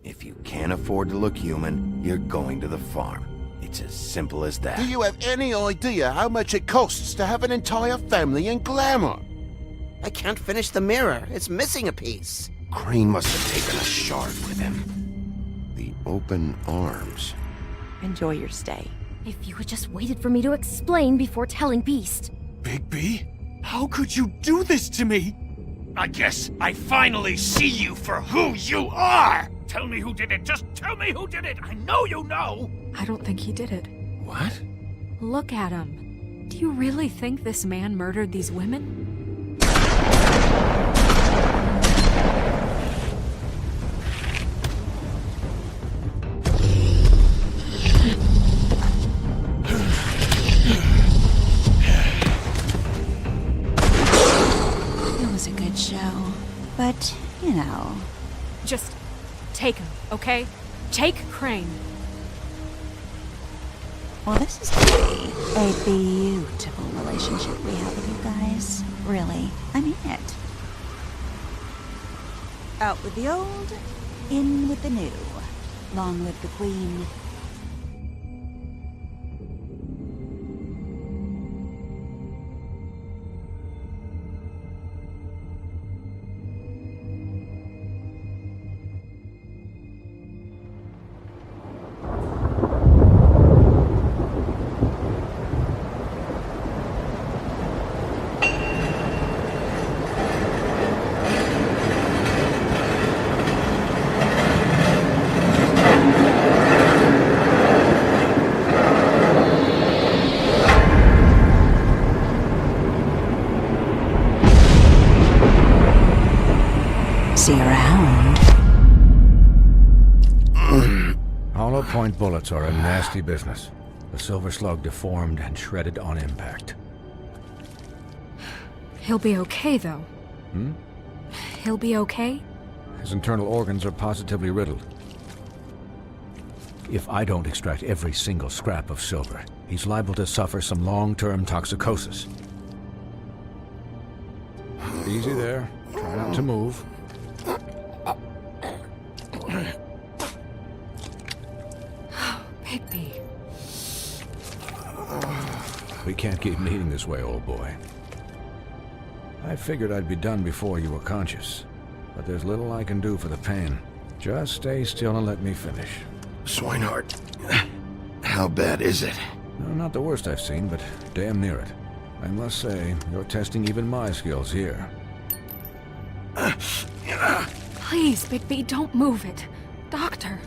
If you can't afford to look human, you're going to the farm. It's as simple as that. Do you have any idea how much it costs to have an entire family in glamour? I can't finish the mirror. It's missing a piece. Crane must have taken a shard with him. The open arms. Enjoy your stay. If you had just waited for me to explain before telling Beast. Bigby, how could you do this to me? I guess I finally see you for who you are! Tell me who did it, just tell me who did it! I know you know! I don't think he did it. What? Look at him. Do you really think this man murdered these women? It was a good show. But, you know... Just take him, okay? Take Crane. Well, this is gonna be a beautiful relationship we have with you guys. Really. I mean it. Out with the old, in with the new. Long live the Queen. See you around. Hollow point bullets are a nasty business. The silver slug deformed and shredded on impact. He'll be okay, though. He'll be okay? His internal organs are positively riddled. If I don't extract every single scrap of silver, he's liable to suffer some long-term toxicosis. Easy there. Try not to move. Bigby. We can't keep meeting this way, old boy. I figured I'd be done before you were conscious, but there's little I can do for the pain. Just stay still and let me finish. Swinehart, how bad is it? No, not the worst I've seen, but damn near it. I must say, you're testing even my skills here. Please, Bigby, don't move it. Doctor.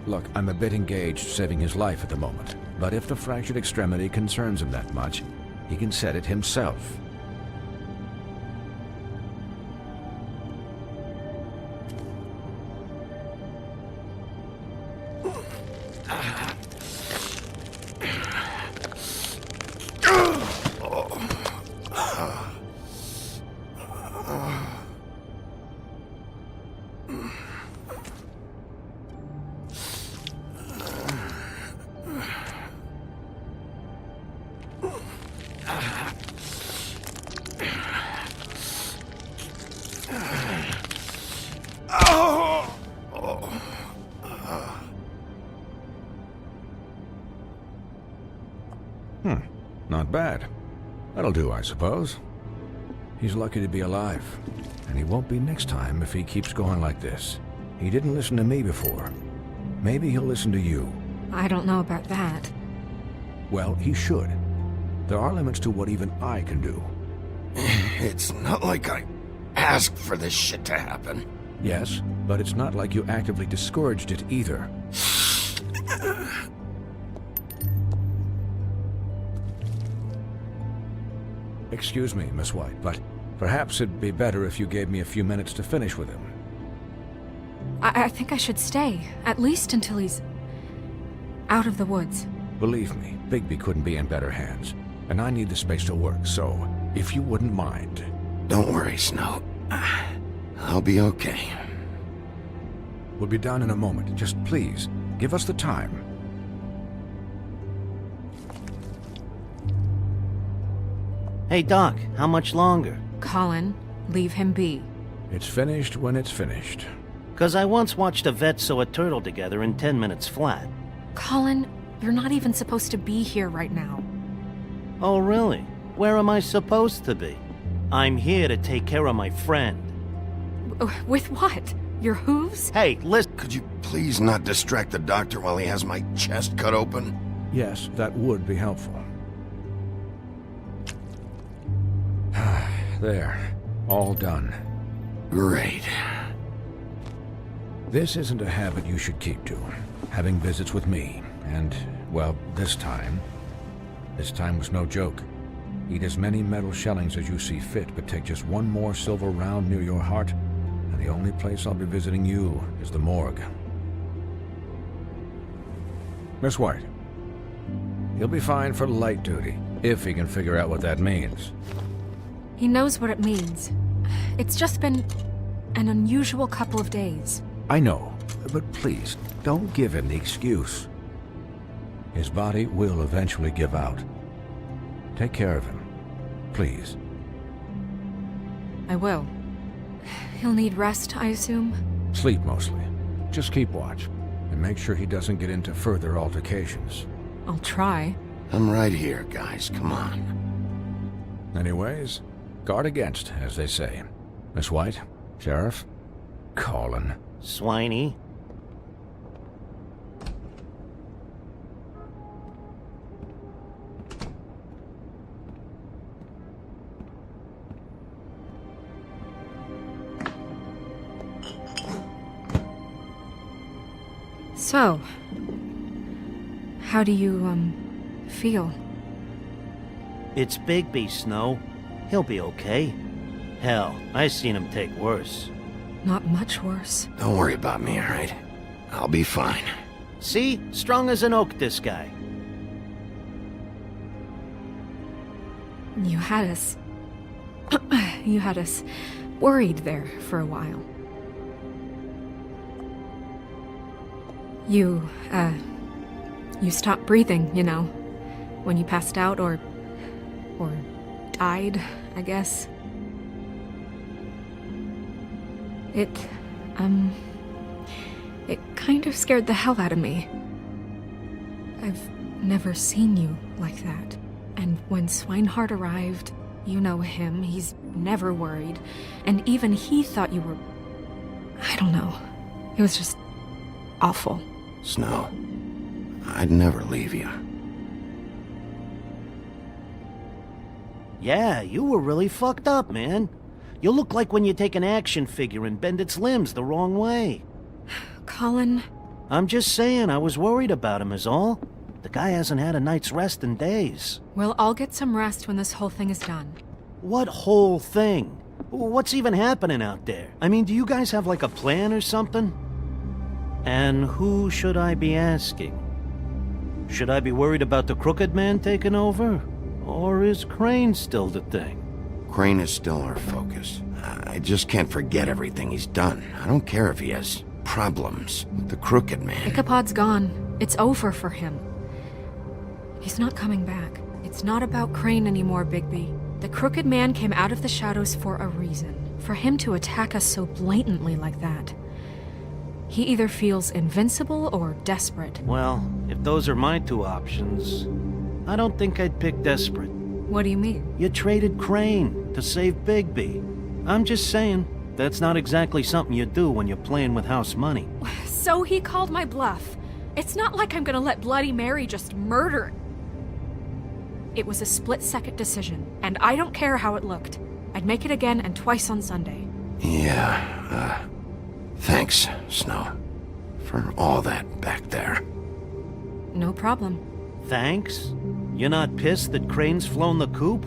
Look, I'm a bit engaged saving his life at the moment, but if the fractured extremity concerns him that much, he can set it himself. Not bad. That'll do, I suppose. He's lucky to be alive, and he won't be next time if he keeps going like this. He didn't listen to me before. Maybe he'll listen to you. I don't know about that. Well, he should. There are limits to what even I can do. It's not like I asked for this shit to happen. Yes, but it's not like you actively discouraged it either. Excuse me, Miss White, but perhaps it'd be better if you gave me a few minutes to finish with him. I think I should stay, at least until he's out of the woods. Believe me, Bigby couldn't be in better hands, and I need the space to work, so if you wouldn't mind. Don't worry, Snow. I'll be okay. We'll be done in a moment. Just please, give us the time. Hey, Doc, how much longer? Colin, leave him be. It's finished when it's finished. 'Cause I once watched a vet sew a turtle together in 10 minutes flat. Colin, you're not even supposed to be here right now. Oh, really? Where am I supposed to be? I'm here to take care of my friend. With what? Your hooves? Hey, listen. Could you please not distract the doctor while he has my chest cut open? Yes, that would be helpful. There. All done. Great. This isn't a habit you should keep to. Having visits with me. And, well, this time was no joke. Eat as many metal shellings as you see fit, but take just one more silver round near your heart, and the only place I'll be visiting you is the morgue. Miss White. He'll be fine for light duty, if he can figure out what that means. He knows what it means. It's just been an unusual couple of days. I know, but please, don't give him the excuse. His body will eventually give out. Take care of him, please. I will. He'll need rest, I assume? Sleep mostly. Just keep watch, and make sure he doesn't get into further altercations. I'll try. I'm right here, guys. Come on. Anyways, guard against, as they say. Miss White, Sheriff, Colin. Swiney. So, how do you, feel? It's Bigby, Snow. He'll be okay. Hell, I seen him take worse. Not much worse. Don't worry about me, all right? I'll be fine. See? Strong as an oak, this guy. You had us... you had us worried there for a while. You stopped breathing, you know, when you passed out or died, I guess. It kind of scared the hell out of me. I've never seen you like that. And when Swinehart arrived, you know him, he's never worried. And even he thought you were... I don't know. It was just awful. Snow, I'd never leave you. Yeah, you were really fucked up, man. You look like when you take an action figure and bend its limbs the wrong way. Colin, I'm just saying, I was worried about him is all. The guy hasn't had a night's rest in days. we'll all get some rest when this whole thing is done. What whole thing? What's even happening out there? I mean, do you guys have like a plan or something? And who should I be asking? Should I be worried about the Crooked Man taking over? Or is Crane still the thing? Crane is still our focus. I just can't forget everything he's done. I don't care if he has problems with the Crooked Man. Ichabod's gone. It's over for him. He's not coming back. It's not about Crane anymore, Bigby. The Crooked Man came out of the shadows for a reason. For him to attack us so blatantly like that. He either feels invincible or desperate. Well, if those are my two options, I don't think I'd pick desperate. What do you mean? You traded Crane to save Bigby. I'm just saying, that's not exactly something you do when you're playing with house money. So he called my bluff. It's not like I'm gonna let Bloody Mary just murder. It was a split-second decision, and I don't care how it looked. I'd make it again and twice on Sunday. Yeah, thanks, Snow, for all that back there. No problem. Thanks? You're not pissed that Crane's flown the coop?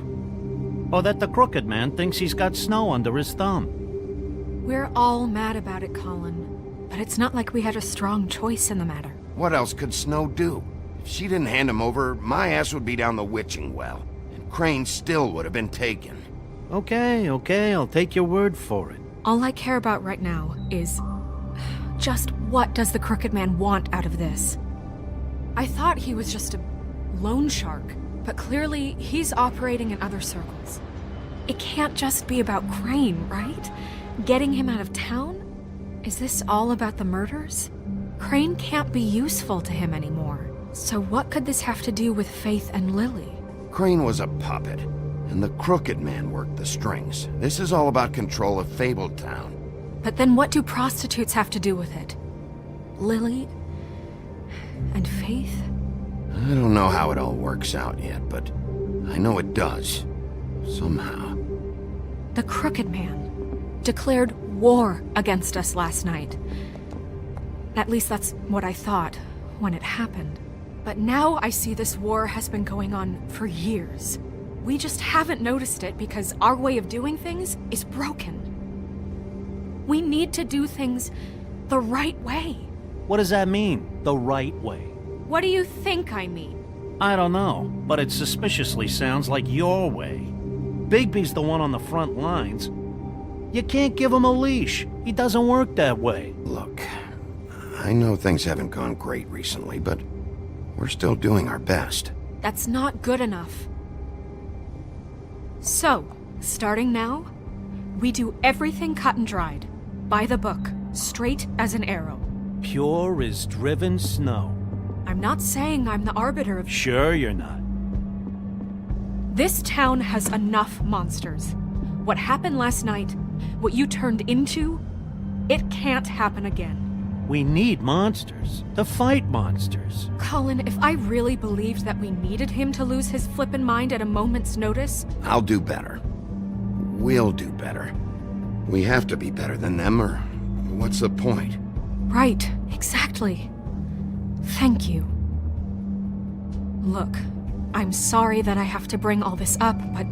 Or that the Crooked Man thinks he's got Snow under his thumb? We're all mad about it, Colin. But it's not like we had a strong choice in the matter. What else could Snow do? If she didn't hand him over, my ass would be down the witching well, and Crane still would have been taken. Okay, I'll take your word for it. All I care about right now is just what does the Crooked Man want out of this? I thought he was just a loan shark, but clearly he's operating in other circles. It can't just be about Crane, right? Getting him out of town? Is this all about the murders? Crane can't be useful to him anymore. So what could this have to do with Faith and Lily? Crane was a puppet, and the Crooked Man worked the strings. This is all about control of Fabletown. But then what do prostitutes have to do with it? Lily? And Faith? I don't know how it all works out yet, but I know it does. Somehow. The Crooked Man declared war against us last night. At least that's what I thought when it happened. But now I see this war has been going on for years. We just haven't noticed it because our way of doing things is broken. We need to do things the right way. What does that mean, the right way? What do you think I mean? I don't know, but it suspiciously sounds like your way. Bigby's the one on the front lines. You can't give him a leash. He doesn't work that way. Look, I know things haven't gone great recently, but we're still doing our best. That's not good enough. So, starting now, we do everything cut and dried. By the book, straight as an arrow. Pure as driven snow. I'm not saying I'm the arbiter of... Sure you're not. This town has enough monsters. What happened last night, what you turned into, it can't happen again. We need monsters. To fight monsters. Colin, if I really believed that we needed him to lose his flippin' mind at a moment's notice... I'll do better. We'll do better. We have to be better than them, or what's the point? Right, exactly. Thank you. Look, I'm sorry that I have to bring all this up, but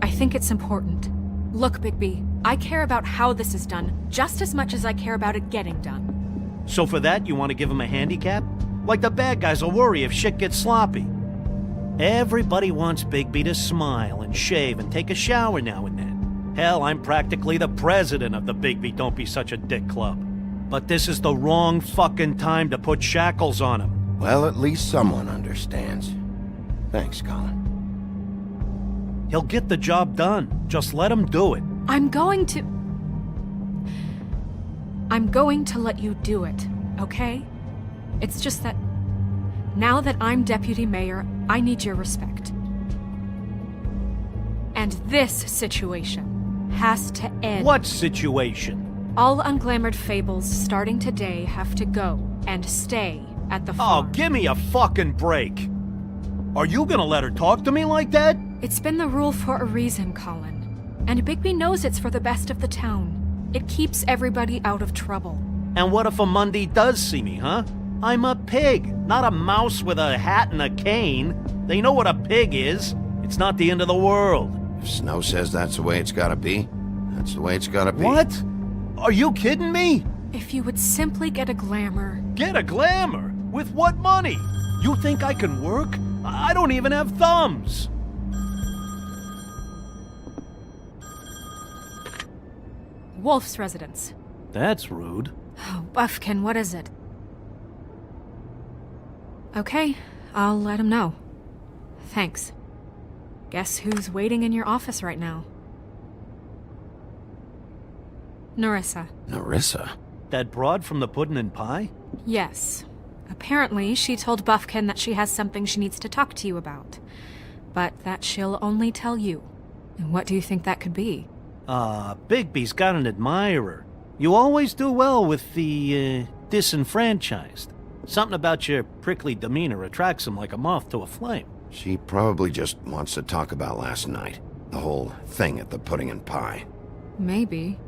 I think it's important. Look, Bigby, I care about how this is done just as much as I care about it getting done. So for that, you want to give him a handicap? Like the bad guys will worry if shit gets sloppy. Everybody wants Bigby to smile and shave and take a shower now and then. Hell, I'm practically the president of the Bigby Don't Be Such a Dick Club. But this is the wrong fucking time to put shackles on him. Well, at least someone understands. Thanks, Colin. He'll get the job done. Just let him do it. I'm going to let you do it, okay? It's just that now that I'm deputy mayor, I need your respect. And this situation has to end. What situation? All unglamored fables starting today have to go and stay at the farm. Oh, give me a fucking break. Are you gonna let her talk to me like that? It's been the rule for a reason, Colin. And Bigby knows it's for the best of the town. It keeps everybody out of trouble. And what if a Mundy does see me, huh? I'm a pig, not a mouse with a hat and a cane. They know what a pig is. It's not the end of the world. If Snow says that's the way it's gotta be, that's the way it's gotta be. What? Are you kidding me? If you would simply get a glamour. Get a glamour? With what money? You think I can work? I don't even have thumbs. Wolf's residence. That's rude. Oh, Buffkin, what is it? Okay, I'll let him know. Thanks. Guess who's waiting in your office right now? Nerissa. Nerissa? That broad from the puddin' and pie? Yes. Apparently, she told Buffkin that she has something she needs to talk to you about. But that she'll only tell you. And what do you think that could be? Bigby's got an admirer. You always do well with the, disenfranchised. Something about your prickly demeanor attracts him like a moth to a flame. She probably just wants to talk about last night. The whole thing at the pudding and pie. Maybe.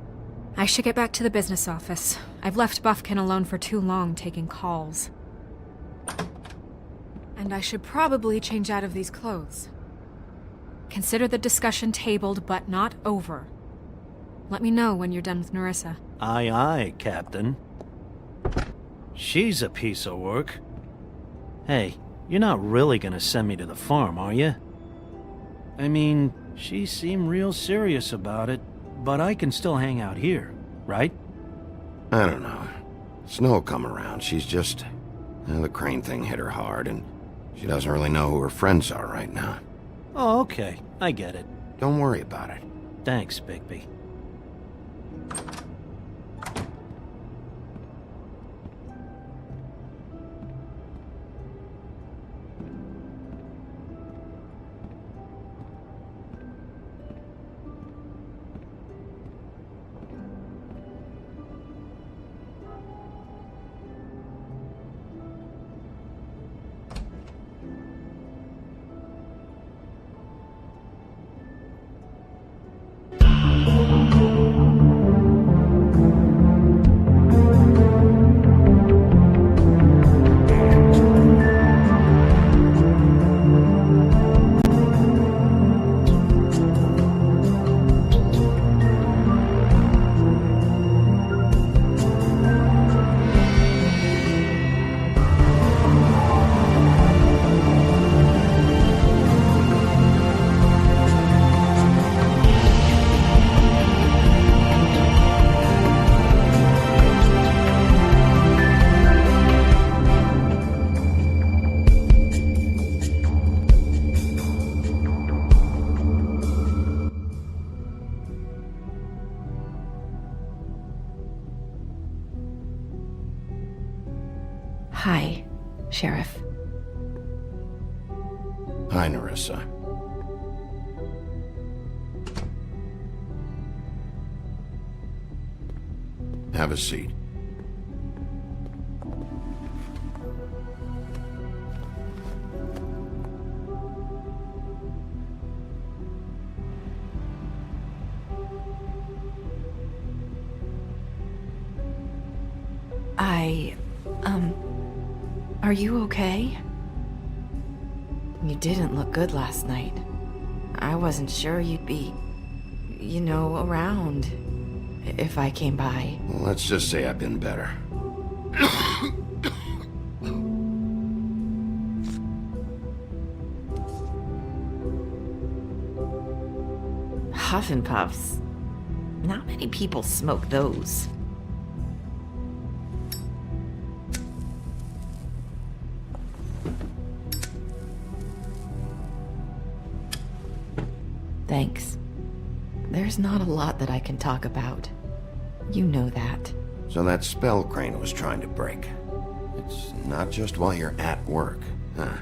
I should get back to the business office. I've left Buffkin alone for too long taking calls. And I should probably change out of these clothes. Consider the discussion tabled, but not over. Let me know when you're done with Nerissa. Aye, aye, Captain. She's a piece of work. Hey, you're not really gonna send me to the farm, are you? I mean, she seemed real serious about it, but I can still hang out here, right? I don't know. Snow come around. She's just... the crane thing hit her hard, and she doesn't really know who her friends are right now. Oh, okay. I get it. Don't worry about it. Thanks, Bigby. Hi, Sheriff. Hi, Nerissa. Have a seat. Are you okay? You didn't look good last night. I wasn't sure you'd be, around if I came by. Well, let's just say I've been better. Huff and Puffs. Not many people smoke those. Thanks. There's not a lot that I can talk about. You know that. So that spell Crane was trying to break. It's not just while you're at work, huh?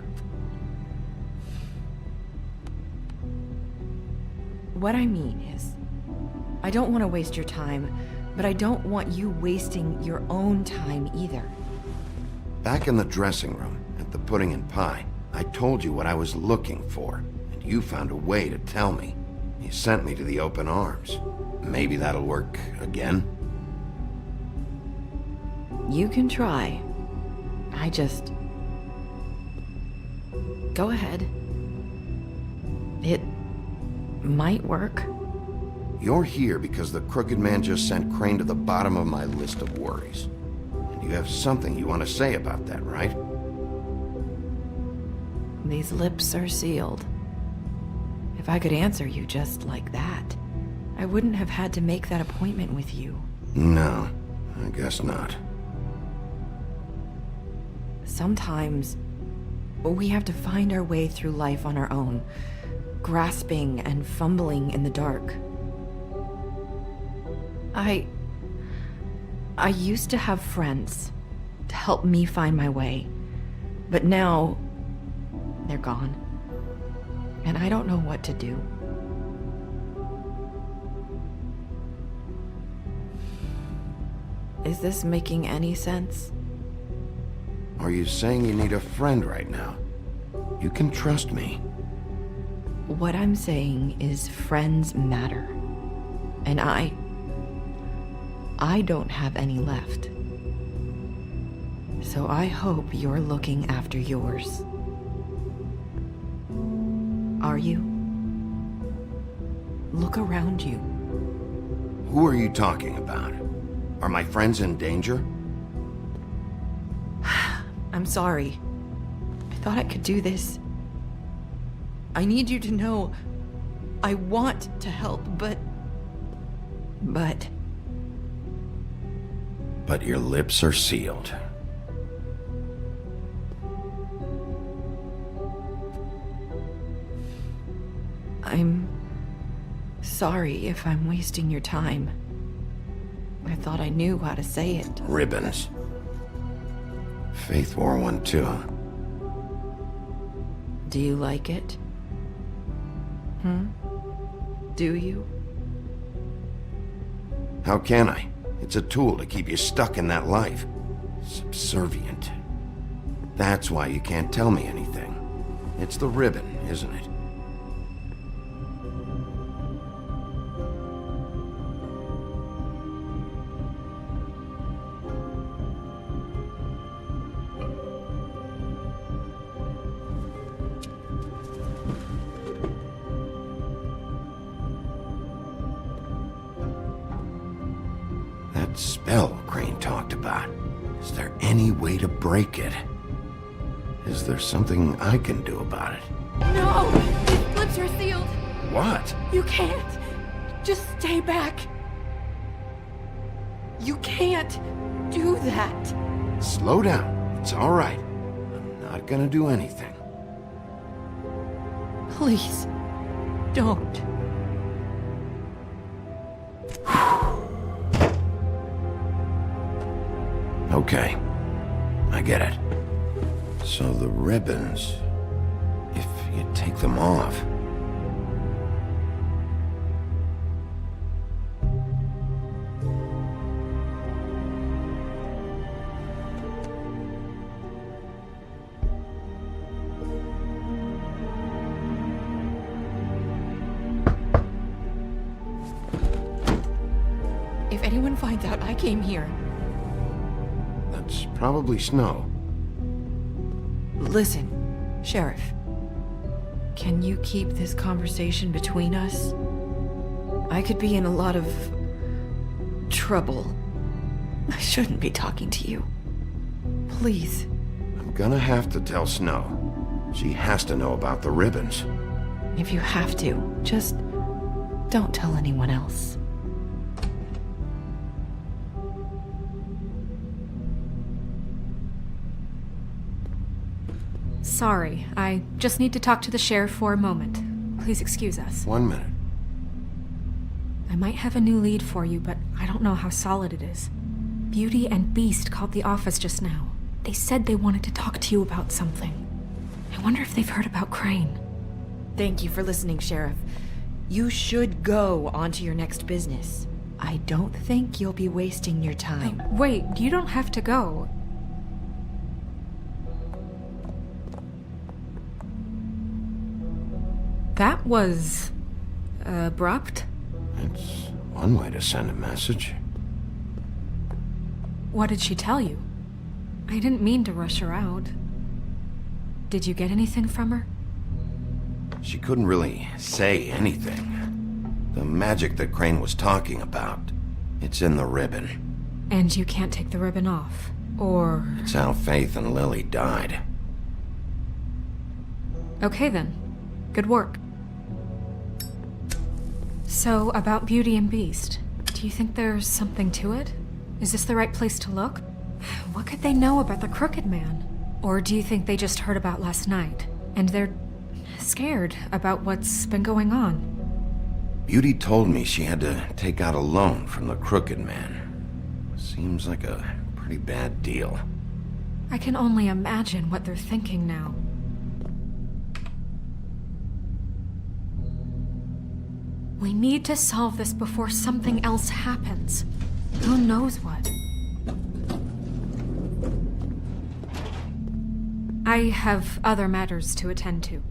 What I mean is, I don't want to waste your time, but I don't want you wasting your own time either. Back in the dressing room, at the pudding and pie, I told you what I was looking for, and you found a way to tell me. You sent me to the open arms. Maybe that'll work again? You can try. Go ahead. It might work. You're here because the crooked man just sent Crane to the bottom of my list of worries. And you have something you want to say about that, right? These lips are sealed. If I could answer you just like that, I wouldn't have had to make that appointment with you. No, I guess not. Sometimes we have to find our way through life on our own, grasping and fumbling in the dark. I used to have friends to help me find my way, but now they're gone, and I don't know what to do. Is this making any sense? Are you saying you need a friend right now? You can trust me. What I'm saying is friends matter. And I don't have any left. So I hope you're looking after yours. Are you? Look around you. Who are you talking about? Are my friends in danger? I'm sorry. I thought I could do this. I need you to know I want to help, but... But your lips are sealed. I'm sorry if I'm wasting your time. I thought I knew how to say it. Ribbons. Faith wore one too. Do you like it? Do you? How can I? It's a tool to keep you stuck in that life. Subservient. That's why you can't tell me anything. It's the ribbon, isn't it? That spell Crane talked about. Is there any way to break it? Is there something I can do about it? No! His lips are sealed! What? You can't! Just stay back! You can't do that! Slow down. It's all right. I'm not gonna do anything. Please, don't. Okay. I get it. So the ribbons... if you take them off... If anyone finds out I came here... That's probably Snow. Listen, Sheriff. Can you keep this conversation between us? I could be in a lot of... trouble. I shouldn't be talking to you. Please. I'm gonna have to tell Snow. She has to know about the ribbons. If you have to, just don't tell anyone else. Sorry, I just need to talk to the sheriff for a moment. Please excuse us. 1 minute. I might have a new lead for you, but I don't know how solid it is. Beauty and Beast called the office just now. They said they wanted to talk to you about something. I wonder if they've heard about Crane. Thank you for listening, Sheriff. You should go on to your next business. I don't think you'll be wasting your time. Wait, you don't have to go. That was... abrupt. It's one way to send a message. What did she tell you? I didn't mean to rush her out. Did you get anything from her? She couldn't really say anything. The magic that Crane was talking about, it's in the ribbon. And you can't take the ribbon off, or... It's how Faith and Lily died. Okay then. Good work. So, about Beauty and Beast, do you think there's something to it? Is this the right place to look? What could they know about the Crooked Man? Or do you think they just heard about last night, and they're scared about what's been going on? Beauty told me she had to take out a loan from the Crooked Man. Seems like a pretty bad deal. I can only imagine what they're thinking now. We need to solve this before something else happens. Who knows what? I have other matters to attend to.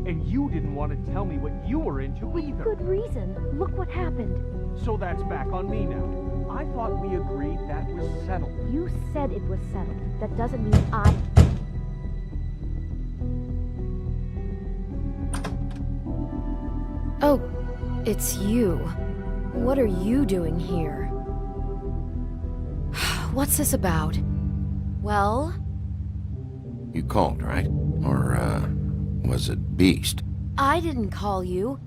And you didn't want to tell me what you were into either. Good reason. Look what happened. So that's back on me now. I thought we agreed that was settled. You said it was settled. That doesn't mean I... Oh, it's you. What are you doing here? What's this about? Well? You called, right? Or, was it Beast? I didn't call you.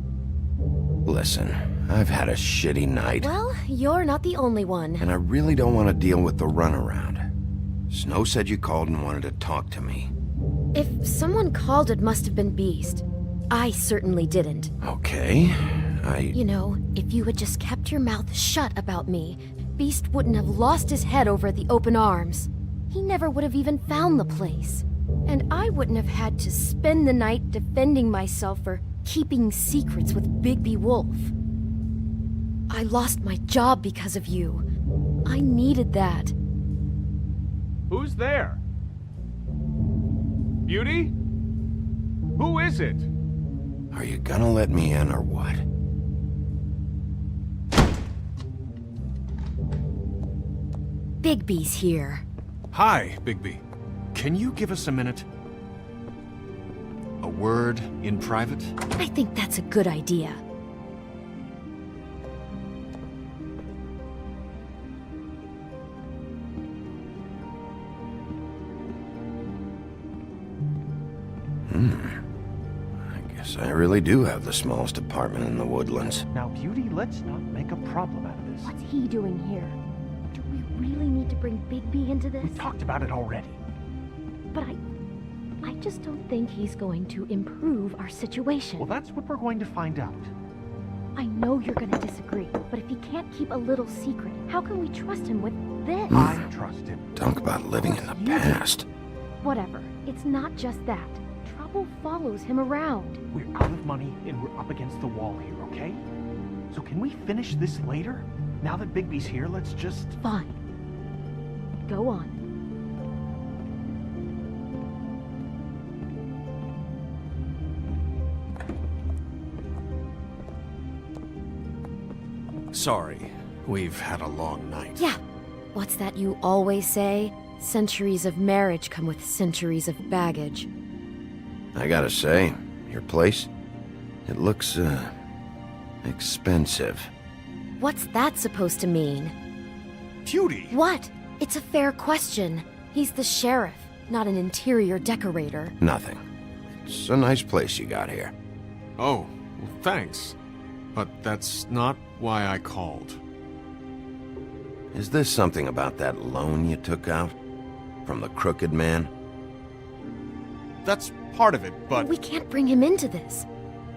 Listen, I've had a shitty night. Well, you're not the only one. And I really don't want to deal with the runaround. Snow said you called and wanted to talk to me. If someone called, it must have been Beast. I certainly didn't. Okay, You know, if you had just kept your mouth shut about me, Beast wouldn't have lost his head over at the open arms. He never would have even found the place. And I wouldn't have had to spend the night defending myself for keeping secrets with Bigby Wolf. I lost my job because of you. I needed that. Who's there? Beauty? Who is it? Are you gonna let me in or what? Bigby's here. Hi, Bigby. Can you give us a minute? A word in private? I think that's a good idea. I guess I really do have the smallest apartment in the Woodlands. Now, Beauty, let's not make a problem out of this. What's he doing here? Do we really need to bring Bigby into this? We talked about it already. But I just don't think he's going to improve our situation. Well, that's what we're going to find out. I know you're going to disagree, but if he can't keep a little secret, how can we trust him with this? I trust him. Talk about living in the past. Whatever. It's not just that. Trouble follows him around. We're out of money and we're up against the wall here, okay? So can we finish this later? Now that Bigby's here, let's just... Fine. Go on. Sorry, we've had a long night. Yeah. What's that you always say? Centuries of marriage come with centuries of baggage. I gotta say, your place, it looks, expensive. What's that supposed to mean? Beauty! What? It's a fair question. He's the sheriff, not an interior decorator. Nothing. It's a nice place you got here. Oh, well, thanks. But that's not why I called. Is this something about that loan you took out? From the Crooked Man? That's part of it, but... We can't bring him into this.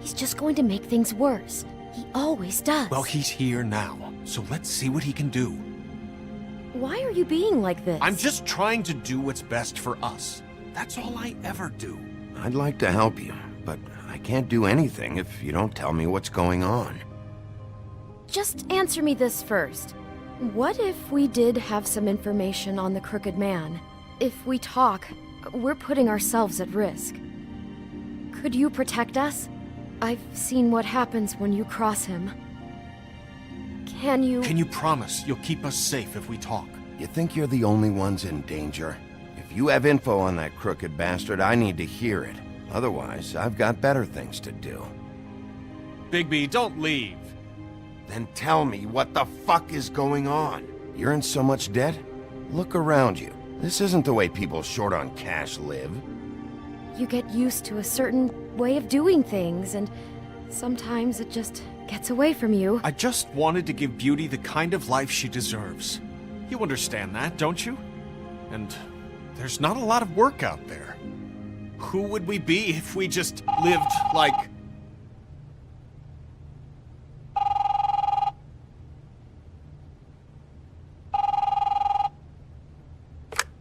He's just going to make things worse. He always does. Well, he's here now, so let's see what he can do. Why are you being like this? I'm just trying to do what's best for us. That's all I ever do. I'd like to help you, but I can't do anything if you don't tell me what's going on. Just answer me this first. What if we did have some information on the Crooked Man? If we talk, we're putting ourselves at risk. Could you protect us? I've seen what happens when you cross him. Can you promise you'll keep us safe if we talk? You think you're the only ones in danger? If you have info on that crooked bastard, I need to hear it. Otherwise, I've got better things to do. Bigby, don't leave. Then tell me what the fuck is going on? You're in so much debt? Look around you. This isn't the way people short on cash live. You get used to a certain way of doing things, and sometimes it just gets away from you. I just wanted to give Beauty the kind of life she deserves. You understand that, don't you? And there's not a lot of work out there. Who would we be if we just lived like...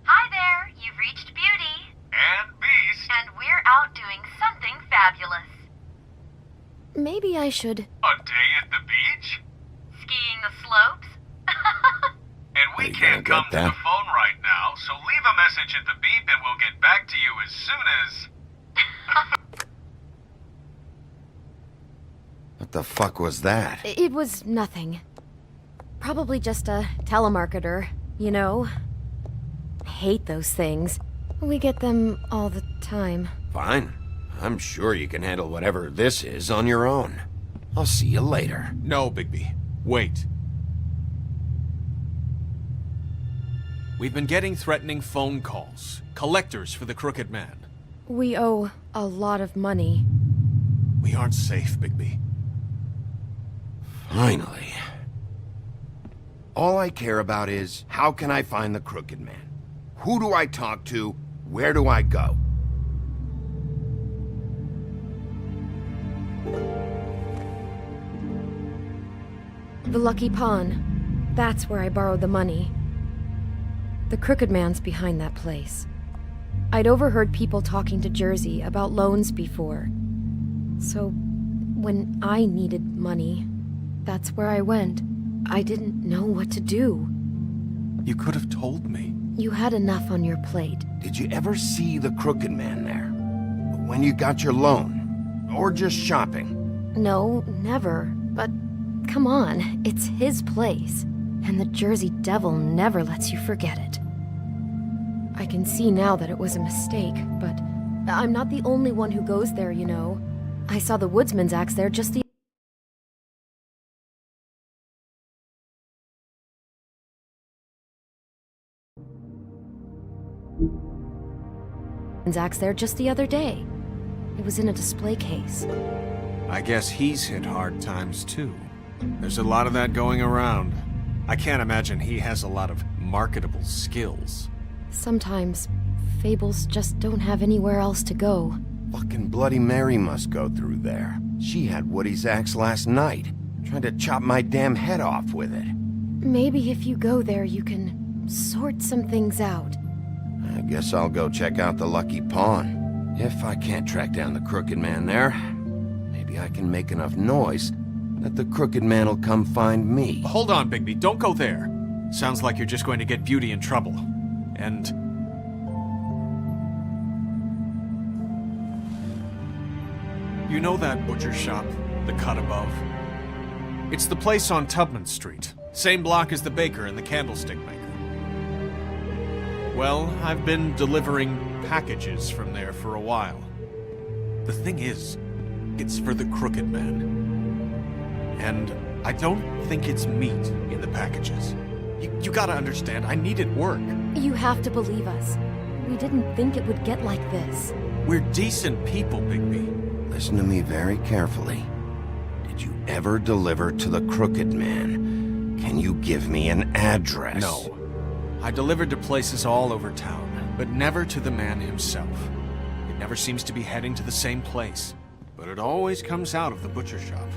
Hi there, you've reached Beauty. And Beast. And we're out doing something fabulous. Maybe I should... A day at the beach? Skiing the slopes? And we can't come to the phone right now, so leave a message at the beep and we'll get back to you as soon as... What the fuck was that? It was nothing. Probably just a telemarketer, you know? I hate those things. We get them all the time. Fine. I'm sure you can handle whatever this is on your own. I'll see you later. No, Bigby. Wait. We've been getting threatening phone calls. Collectors for the Crooked Man. We owe a lot of money. We aren't safe, Bigby. Finally. All I care about is, how can I find the Crooked Man? Who do I talk to? Where do I go? The Lucky Pawn. That's where I borrowed the money. The Crooked Man's behind that place. I'd overheard people talking to Jersey about loans before. So, when I needed money, that's where I went. I didn't know what to do. You could have told me. You had enough on your plate. Did you ever see the Crooked Man there? When you got your loan? Or just shopping? No, never. But come on, it's his place. And the Jersey Devil never lets you forget it. I can see now that it was a mistake, but I'm not the only one who goes there, you know. I saw the Woodsman's axe there just the other day. It was in a display case. I guess he's hit hard times too. There's a lot of that going around. I can't imagine he has a lot of marketable skills. Sometimes, fables just don't have anywhere else to go. Fucking Bloody Mary must go through there. She had Woody's axe last night. Tried to chop my damn head off with it. Maybe if you go there, you can sort some things out. I guess I'll go check out the Lucky Pawn. If I can't track down the Crooked Man there, maybe I can make enough noise that the Crooked Man will come find me. Hold on, Bigby. Don't go there. Sounds like you're just going to get Beauty in trouble. And... you know that butcher shop, the cut above? It's the place on Tubman Street. Same block as the baker and the candlestick maker. Well, I've been delivering packages from there for a while. The thing is, it's for the Crooked Man. And I don't think it's meat in the packages. You gotta understand, I needed work. You have to believe us. We didn't think it would get like this. We're decent people, Bigby. Listen to me very carefully. Did you ever deliver to the Crooked Man? Can you give me an address? No. I delivered to places all over town, but never to the man himself. It never seems to be heading to the same place, but it always comes out of the butcher shop.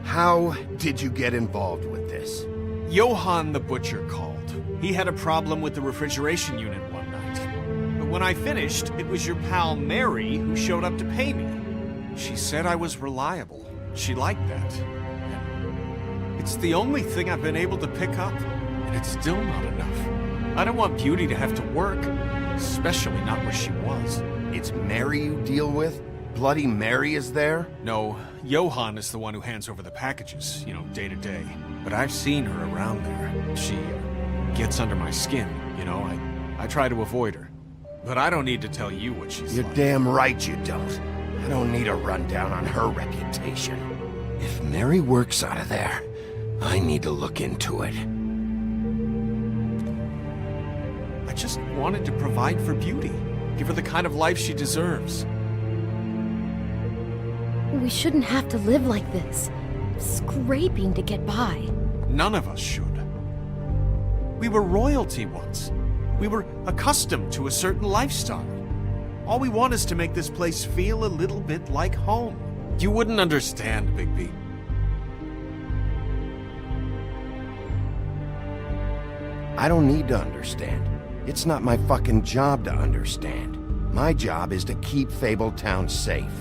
How did you get involved with this? Johann the butcher called. He had a problem with the refrigeration unit one night. But When I finished, it was your pal Mary who showed up to pay me. She said I was reliable. She liked that. And it's the only thing I've been able to pick up, and it's still not enough. I don't want Beauty to have to work, especially not where she was. It's Mary you deal with? Bloody Mary is there? No, Johan is the one who hands over the packages, you know, day to day. But I've seen her around there. She gets under my skin, you know. I try to avoid her. But I don't need to tell you what she's You're like. damn right you don't. I don't need a rundown on her reputation. If Mary works out of there, I need to look into it. I just wanted to provide for Beauty. Give her the kind of life she deserves. We shouldn't have to live like this, scraping to get by. None of us should. We were royalty once. We were accustomed to a certain lifestyle. All we want is to make this place feel a little bit like home. You wouldn't understand, Bigby. I don't need to understand. It's not my fucking job to understand. My job is to keep Fabletown safe.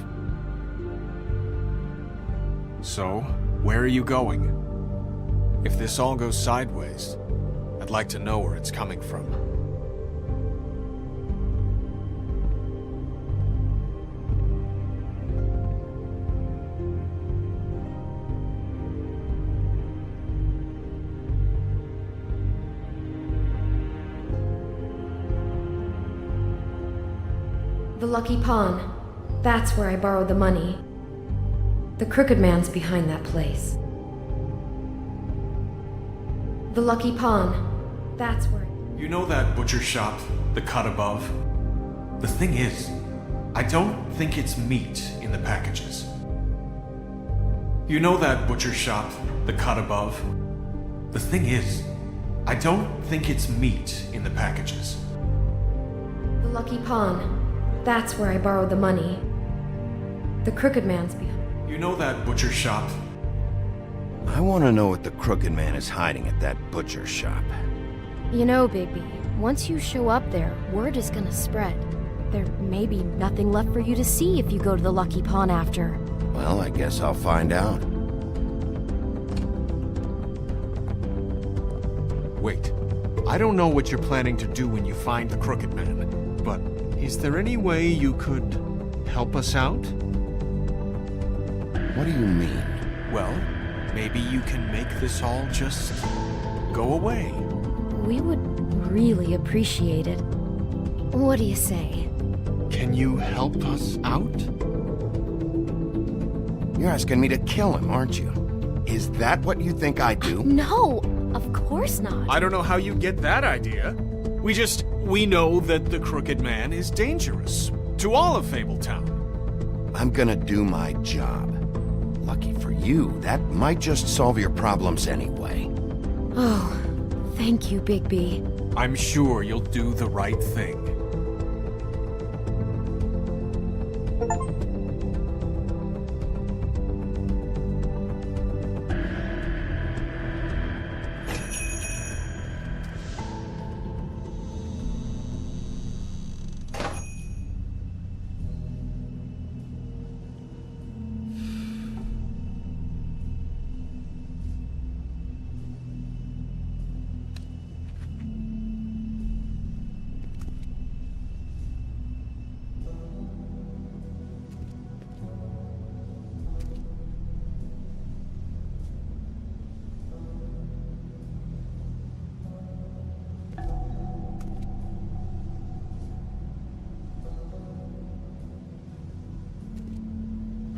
So, where are you going? If this all goes sideways, I'd like to know where it's coming from. The Lucky Pawn. That's where I borrowed the money. The Crooked Man's behind that place. The Lucky Pawn. That's where... You know that butcher shop, the cut above? The thing is, I don't think it's meat in the packages. You know that butcher shop, the cut above? The thing is, I don't think it's meat in the packages. The Lucky Pawn. That's where I borrowed the money. The Crooked Man's behind... You know that butcher shop? I want to know what the Crooked Man is hiding at that butcher shop. You know, Bigby, once you show up there, word is gonna spread. There may be nothing left for you to see if you go to the Lucky Pawn after. Well, I guess I'll find out. Wait, I don't know what you're planning to do when you find the Crooked Man, but is there any way you could help us out? What do you mean? Well, maybe you can make this all just go away. We would really appreciate it. What do you say? Can you help us out? You're asking me to kill him, aren't you? Is that what you think I do? No, of course not. I don't know how you get that idea. We know that the Crooked Man is dangerous to all of Fabletown. I'm gonna do my job. Lucky for you, that might just solve your problems anyway. Oh, thank you, Bigby. I'm sure you'll do the right thing.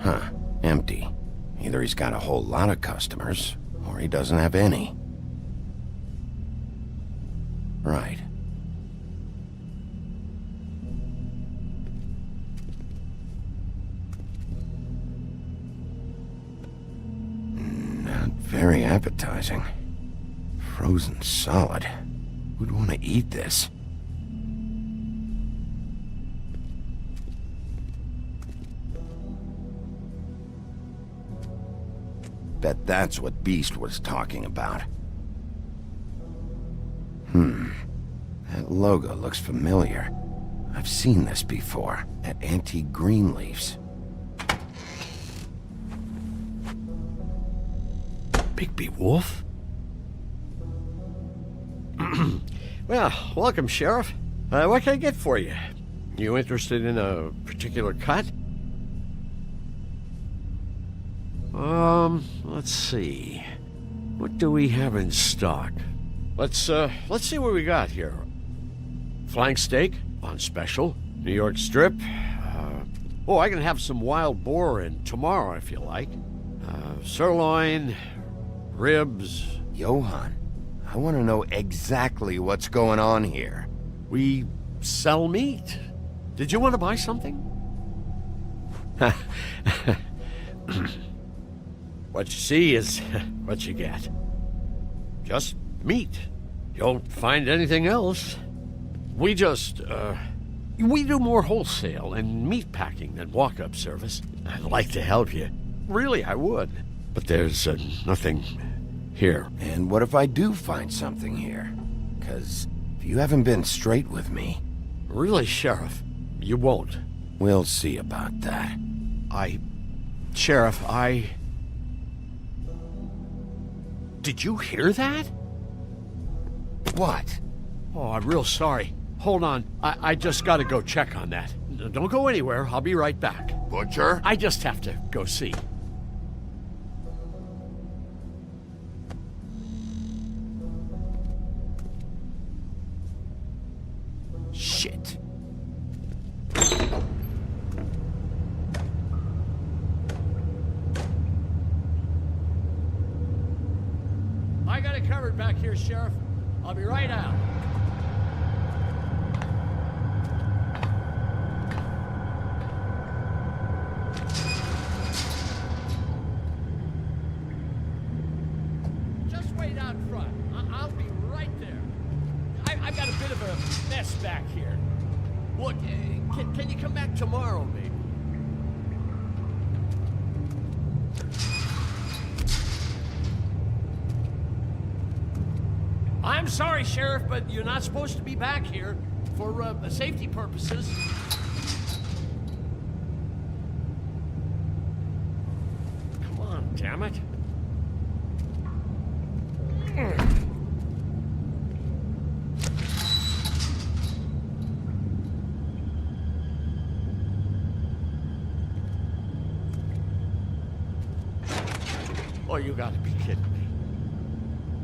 Huh. Empty. Either he's got a whole lot of customers, or he doesn't have any. Right. Not very appetizing. Frozen solid. Who'd want to eat this? Bet that's what Beast was talking about. That logo looks familiar. I've seen this before, at Antique Greenleaf's. Bigby Wolf? Well, welcome, Sheriff. What can I get for you? You interested in a particular cut? Let's see. What do we have in stock? Let's see what we got here. Flank steak on special. New York strip. I can have some wild boar in tomorrow if you like. Sirloin, ribs. Johann, I want to know exactly what's going on here. We sell meat. Did you want to buy something? What you see is what you get. Just meat. You don't find anything else. We just, we do more wholesale and meat packing than walk-up service. I'd like to help you. Really, I would. But there's nothing here. And what if I do find something here? 'Cause if you haven't been straight with me... Really, Sheriff, you won't. We'll see about that. Sheriff, Did you hear that? What? Oh, I'm real sorry. Hold on. I just gotta go check on that. Don't go anywhere. I'll be right back. Butcher? I just have to go see. Shit. I got it covered back here, Sheriff. I'll be right out. Just wait out front. I'll be right there. I've got a bit of a mess back here. Look, can you come back tomorrow, maybe? I'm sorry, Sheriff, but you're not supposed to be back here for safety purposes. Come on, damn it. Oh, you gotta be kidding me.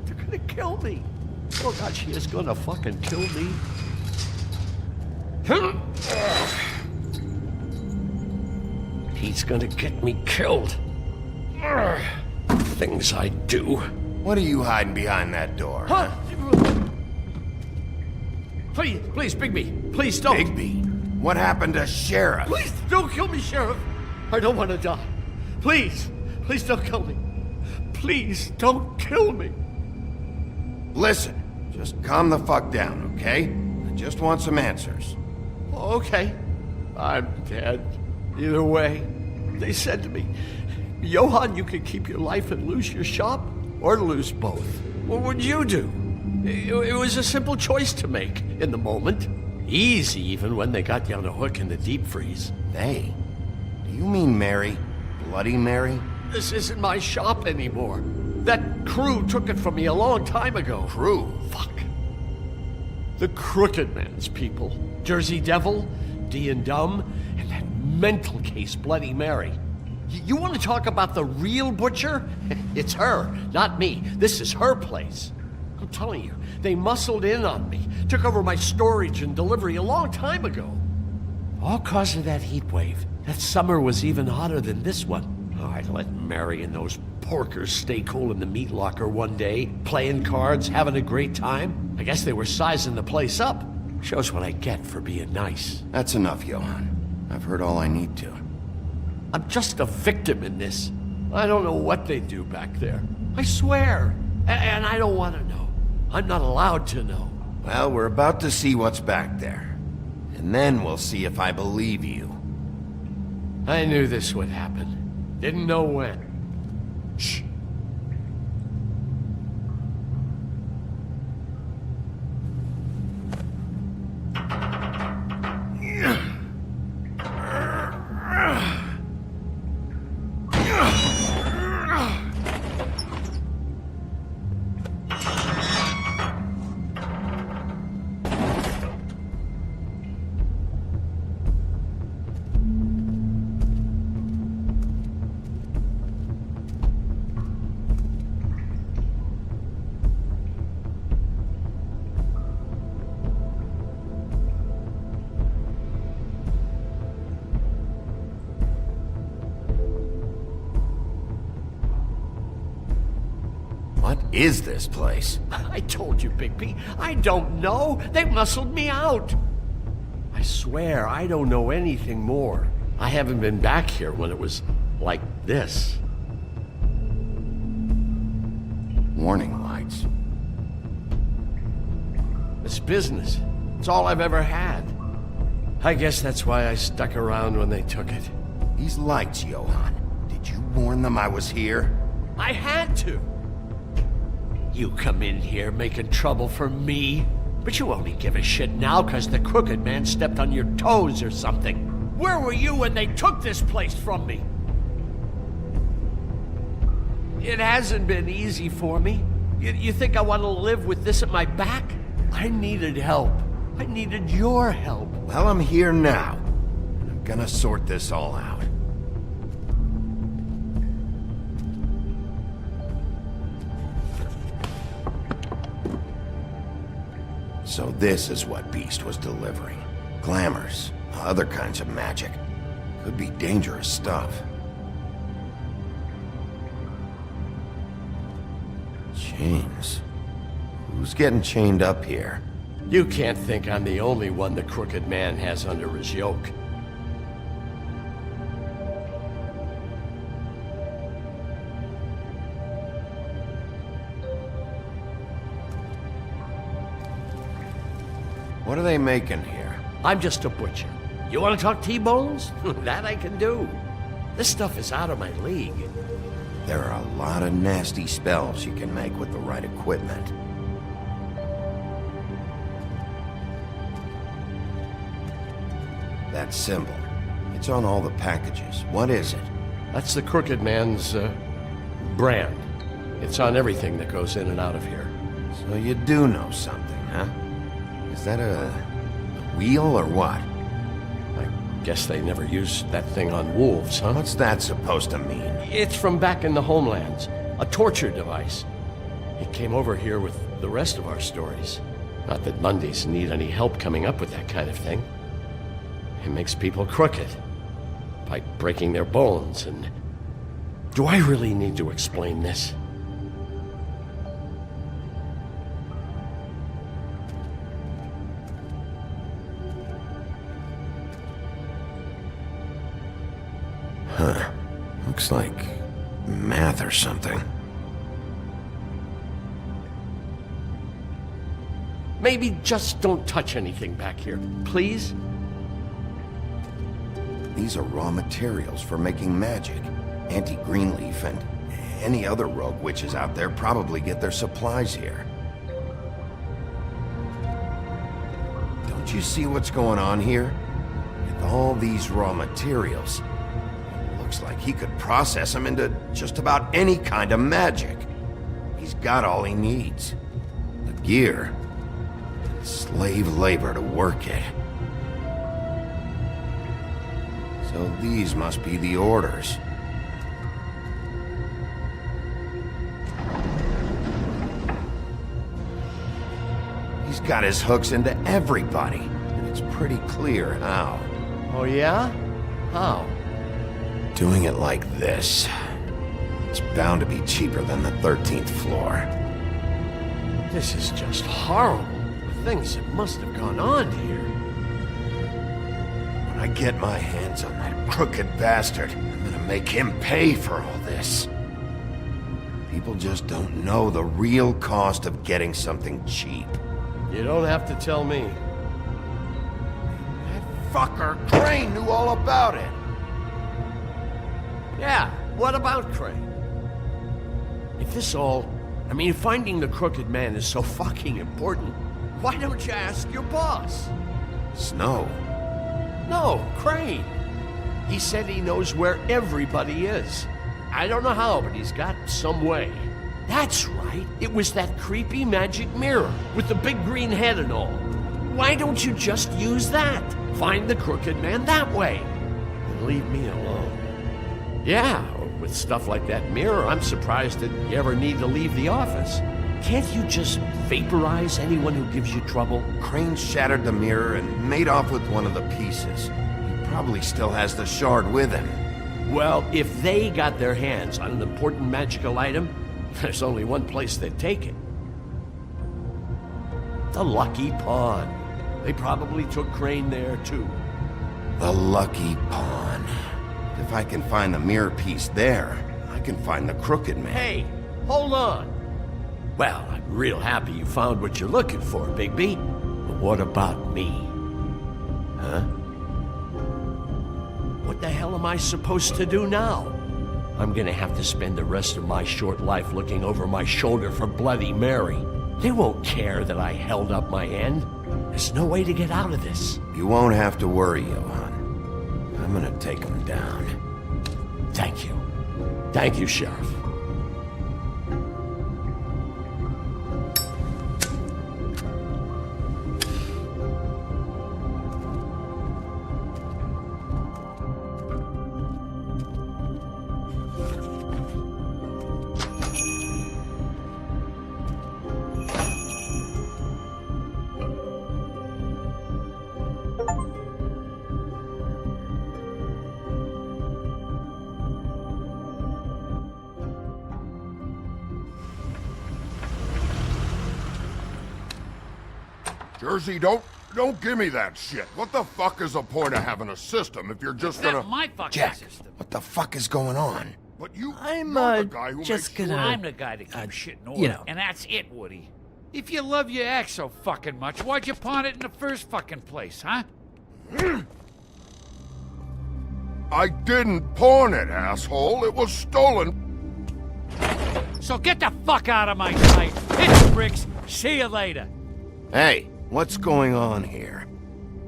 They're gonna kill me. Oh, God, she is gonna fucking kill me. He's gonna get me killed. Things I do. What are you hiding behind that door? Huh? Please, Bigby. Please don't. Bigby? What happened to Sheriff? Please don't kill me, Sheriff. I don't want to die. Please don't kill me. Please don't kill me. Listen, just calm the fuck down, okay? I just want some answers. Okay. I'm dead. Either way. They said to me, Johann, you can keep your life and lose your shop, or lose both. What would you do? It was a simple choice to make in the moment. Easy, even when they got you on a hook in the deep freeze. They? Do you mean Mary? Bloody Mary? This isn't my shop anymore. That crew took it from me a long time ago. Crew? Fuck. The Crooked Man's people. Jersey Devil, D and Dumb, and that mental case, Bloody Mary. You want to talk about the real butcher? It's her, not me. This is her place. I'm telling you, they muscled in on me, took over my storage and delivery a long time ago. All cause of that heat wave. That summer was even hotter than this one. Oh, I let Mary and those porkers stay cool in the meat locker one day, playing cards, having a great time. I guess they were sizing the place up. Shows what I get for being nice. That's enough, Johann. I've heard all I need to. I'm just a victim in this. I don't know what they do back there. I swear. And I don't want to know. I'm not allowed to know. Well, we're about to see what's back there. And then we'll see if I believe you. I knew this would happen. Didn't know when. Shh. What is this place? I told you, Bigby. I don't know. They muscled me out. I swear, I don't know anything more. I haven't been back here when it was like this. Warning lights. It's business. It's all I've ever had. I guess that's why I stuck around when they took it. These lights, Johann. Did you warn them I was here? I had to. You come in here making trouble for me, but you only give a shit now because the crooked man stepped on your toes or something. Where were you when they took this place from me? It hasn't been easy for me. You think I want to live with this at my back? I needed help. I needed your help. Well, I'm here now. And I'm gonna sort this all out. So this is what Beast was delivering. Glamours, other kinds of magic. Could be dangerous stuff. Chains. Who's getting chained up here? You can't think I'm the only one the crooked man has under his yoke. What are they making here? I'm just a butcher. You want to talk T-bones? That I can do. This stuff is out of my league. There are a lot of nasty spells you can make with the right equipment. That symbol. It's on all the packages. What is it? That's the crooked man's, brand. It's on everything that goes in and out of here. So you do know something, huh? Is that a wheel or what? I guess they never used that thing on wolves, huh? What's that supposed to mean? It's from back in the homelands. A torture device. It came over here with the rest of our stories. Not that Mundies need any help coming up with that kind of thing. It makes people crooked. By breaking their bones and... Do I really need to explain this? Huh. Looks like math or something. Maybe just don't touch anything back here, please? These are raw materials for making magic. Auntie Greenleaf and any other rogue witches out there probably get their supplies here. Don't you see what's going on here? With all these raw materials, it looks like he could process them into just about any kind of magic. He's got all he needs. The gear, and slave labor to work it. So these must be the orders. He's got his hooks into everybody, and it's pretty clear how. Oh yeah? How? Doing it like this. It's bound to be cheaper than the 13th floor. This is just horrible. The things that must have gone on here. When I get my hands on that crooked bastard, I'm gonna make him pay for all this. People just don't know the real cost of getting something cheap. You don't have to tell me. That fucker Crane knew all about it. Yeah, what about Crane? If this all... I mean, if finding the crooked man is so fucking important, why don't you ask your boss? Snow. No, Crane. He said he knows where everybody is. I don't know how, but he's got some way. That's right. It was that creepy magic mirror with the big green head and all. Why don't you just use that? Find the crooked man that way. And leave me alone. Yeah, with stuff like that mirror, I'm surprised that you ever need to leave the office. Can't you just vaporize anyone who gives you trouble? Crane shattered the mirror and made off with one of the pieces. He probably still has the shard with him. Well, if they got their hands on an important magical item, There's only one place they'd take it. The Lucky Pawn. They probably took Crane there, too. The Lucky Pawn. If I can find the mirror piece there, I can find the Crooked Man. Hey, hold on. Well, I'm real happy you found what you're looking for, Bigby. But what about me? Huh? What the hell am I supposed to do now? I'm gonna have to spend the rest of my short life looking over my shoulder for Bloody Mary. They won't care that I held up my end. There's no way to get out of this. You won't have to worry, Johan. I'm gonna take him down. Thank you. Thank you, Sheriff. Jersey, don't give me that shit. What the fuck is the point of having a system if you're just gonna... That's my fucking Jack, system. what the fuck is going on? But you're I'm, the guy who just makes gonna... I'm the guy that keeps shit in order. you know. And that's it, Woody. If you love your ex so fucking much, why'd you pawn it in the first fucking place, huh? I didn't pawn it, asshole. It was stolen. So get the fuck out of my sight. Hit the bricks. See you later. Hey, what's going on here?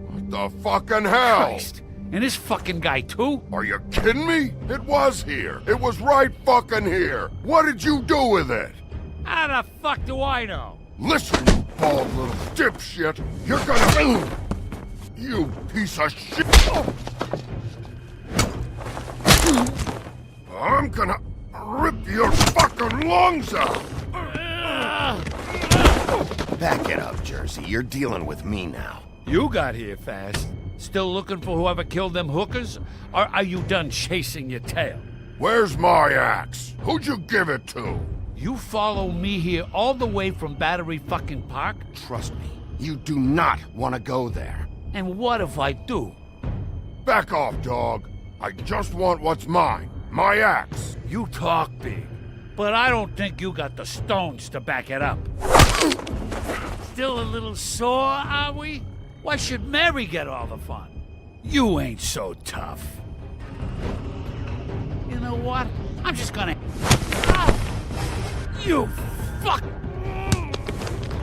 What the fucking hell? Christ. And this fucking guy, too? Are you kidding me? It was here. It was right fucking here. What did you do with it? How the fuck do I know? Listen, you bald little dipshit. You're gonna... You piece of shit. I'm gonna rip your fucking lungs out. Back it up, Jersey. You're dealing with me now. You got here fast. Still looking for whoever killed them hookers? Or are you done chasing your tail? Where's my axe? Who'd you give it to? You follow me here all the way from Battery fucking Park? Trust me, you do not want to go there. And what if I do? Back off, dog. I just want what's mine. My axe. You talk big, but I don't think you got the stones to back it up. Still a little sore, are we? Why should Mary get all the fun? You ain't so tough. You know what? I'm just gonna... Ah! You fuck...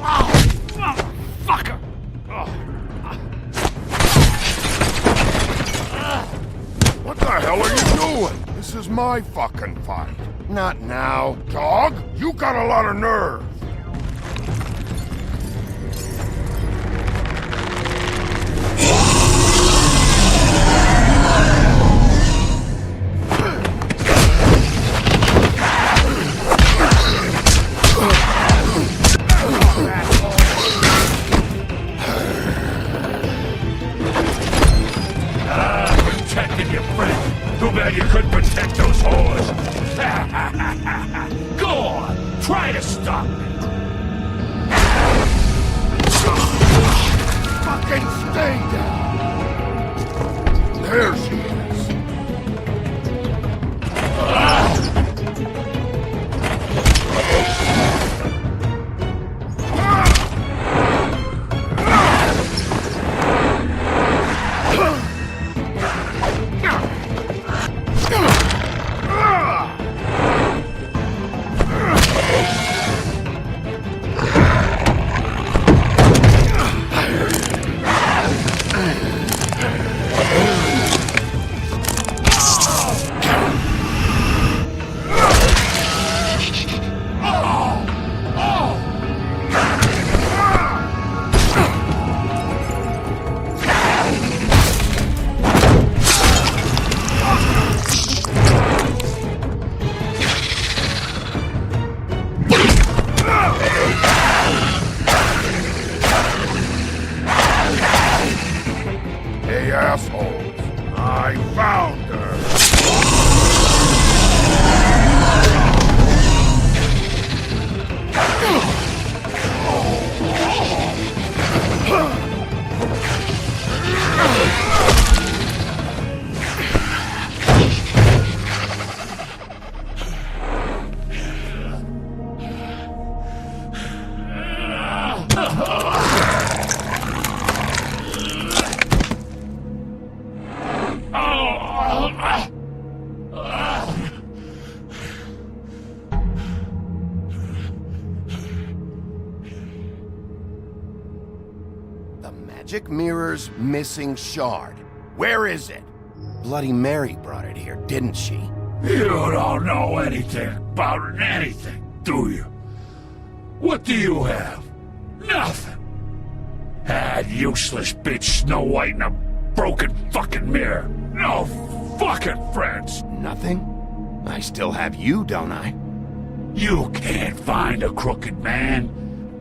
Oh, motherfucker! What the hell are you doing? This is my fucking fight. Not now. Dog, you got a lot of nerve. Protecting your friend. Too bad you couldn't protect those whores. Go on, try to stop me. Fucking stay down. There she is. Hey, assholes. I found her. The magic mirror's missing shard. Where is it? Bloody Mary brought it here, didn't she? You don't know anything about anything, do you? What do you have? Nothing. That useless bitch Snow White in a broken fucking mirror. No fucking friends. Nothing? I still have you, don't I? You can't find a crooked man.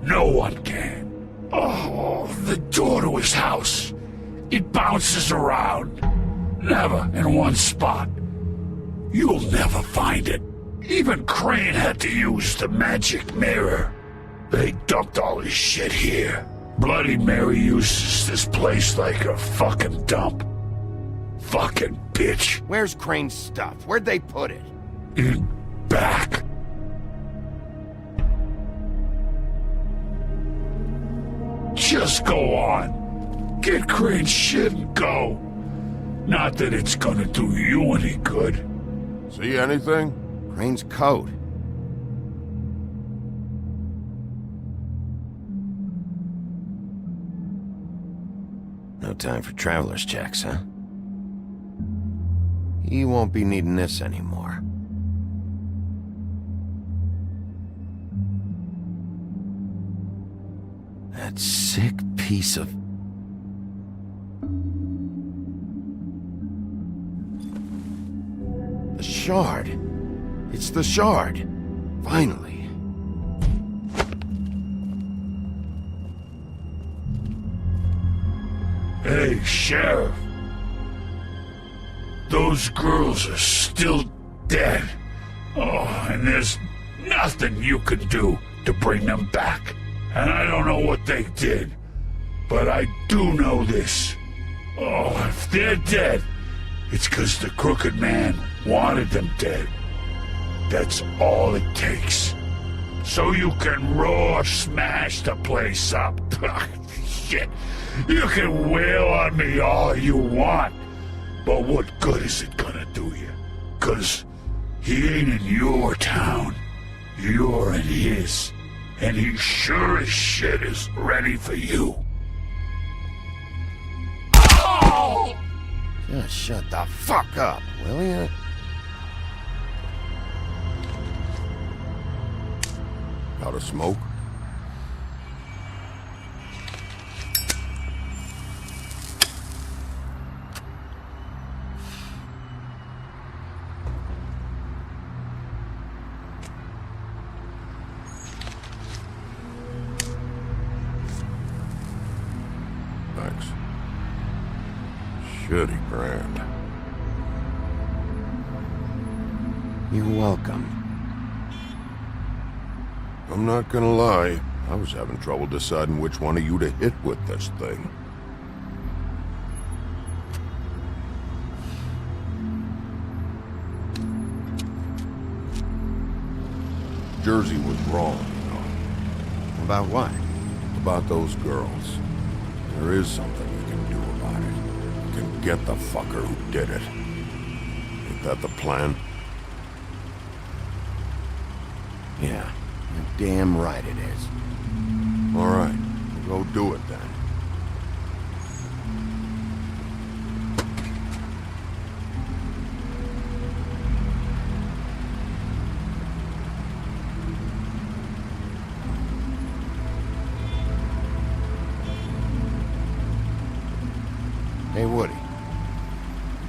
No one can. Oh, the door to his house. It bounces around. Never in one spot. You'll never find it. Even Crane had to use the magic mirror. They dumped all his shit here. Bloody Mary uses this place like a fucking dump. Fucking bitch. Where's Crane's stuff? Where'd they put it? In back. Just go on. Get Crane's shit and go. Not that it's gonna do you any good. See anything? Crane's coat. No time for traveler's checks, huh? He won't be needing this anymore. That sick piece of... The shard. It's the shard. Finally. Hey, Sheriff. Those girls are still dead. Oh, and there's nothing you can do to bring them back. And I don't know what they did, but I do know this. Oh, if they're dead, it's 'cause the Crooked Man wanted them dead. That's all it takes. So you can roar smash the place up. Shit. You can wail on me all you want, but what good is it gonna do you? 'Cause he ain't in your town. You're in his. And he sure as shit is ready for you. Oh! Just shut the fuck up, will ya? Out of smoke? Thanks. Shitty brand. You're welcome. I'm not gonna lie, I was having trouble deciding which one of you to hit with this thing. Jersey was wrong, you know. About what? About those girls. There is something you can do about it. You can get the fucker who did it. Ain't that the plan? Yeah, you're damn right it is. All right, we'll go do it then. Hey, Woody.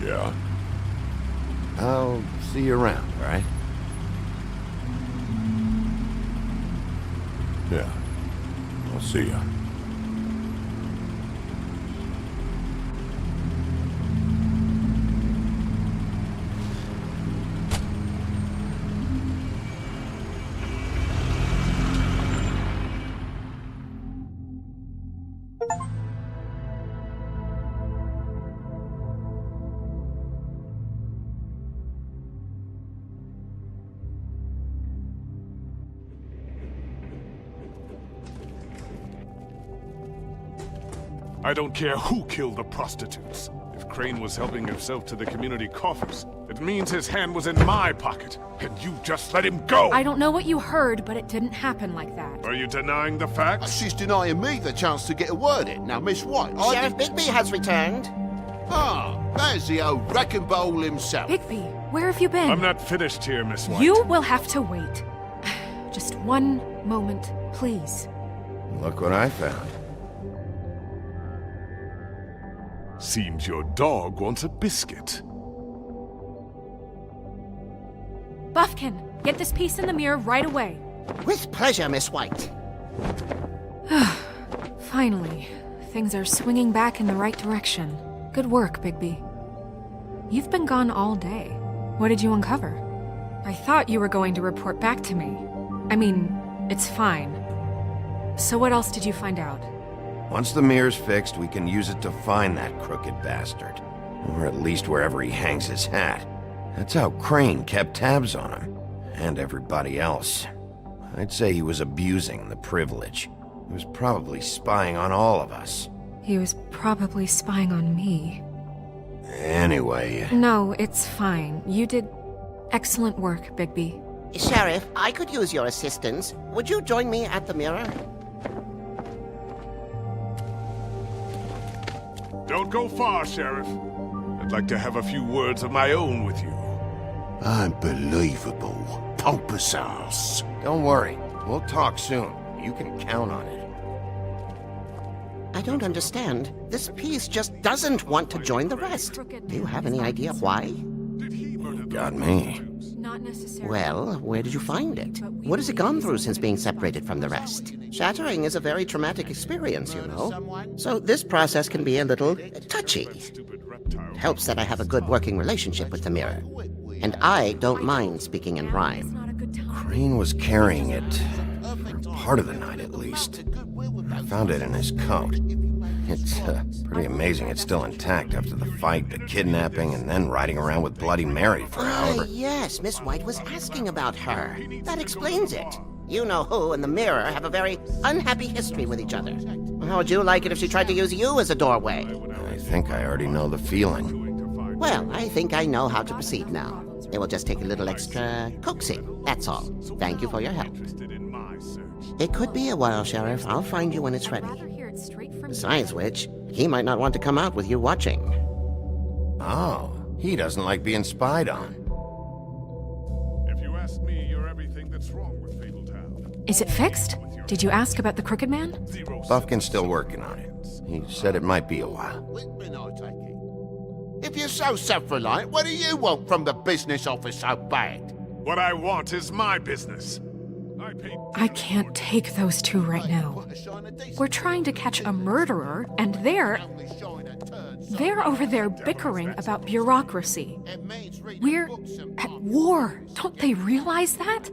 Yeah? I'll see you around, all right? Yeah. I'll see ya. I don't care who killed the prostitutes. If Crane was helping himself to the community coffers, it means his hand was in my pocket, and you just let him go! I don't know what you heard, but it didn't happen like that. Are you denying the facts? She's denying me the chance to get a word in. Now, Miss White, Sheriff Bigby has returned. Ah, there's the old wrecking bowl himself. Bigby, where have you been? I'm not finished here, Miss White. You will have to wait. Just one moment, please. Look what I found. Seems your dog wants a biscuit. Buffkin, get this piece in the mirror right away. With pleasure, Miss White. Finally, things are swinging back in the right direction. Good work, Bigby. You've been gone all day. What did you uncover? I thought you were going to report back to me. I mean, it's fine. So what else did you find out? Once the mirror's fixed, we can use it to find that crooked bastard. Or at least wherever he hangs his hat. That's how Crane kept tabs on him. And everybody else. I'd say he was abusing the privilege. He was probably spying on all of us. He was probably spying on me. Anyway... No, it's fine. You did excellent work, Bigby. Sheriff, I could use your assistance. Would you join me at the mirror? Don't go far, Sheriff. I'd like to have a few words of my own with you. Unbelievable. Pompous ass. Don't worry. We'll talk soon. You can count on it. I don't understand. This piece just doesn't want to join the rest. Do you have any idea why? Got me. Not necessarily. Well, where did you find it? What has it gone through since being separated from the rest? Shattering is a very traumatic experience, you know. So this process can be a little touchy. It helps that I have a good working relationship with the mirror. And I don't mind speaking in rhyme. Crane was carrying it for part of the night, at least. I found it in his coat. It's pretty amazing it's still intact after the fight, the kidnapping, and then riding around with Bloody Mary for however... Yes, Miss White was asking about her. That explains it. You know who and the mirror have a very unhappy history with each other. How would you like it if she tried to use you as a doorway? I think I already know the feeling. Well, I think I know how to proceed now. It will just take a little extra coaxing, that's all. Thank you for your help. It could be a while, Sheriff. I'll find you when it's ready. Besides which, he might not want to come out with you watching. Oh, he doesn't like being spied on. If you ask me, you're everything that's wrong with Fabletown. Is it fixed? Did you ask about the Crooked Man? Buffkin's still working on it. He said it might be a while. If you're so self-reliant, what do you want from the business office so bad? What I want is my business. I can't take those two right now. We're trying to catch a murderer, and they're over there bickering about bureaucracy. We're at war. Don't they realize that?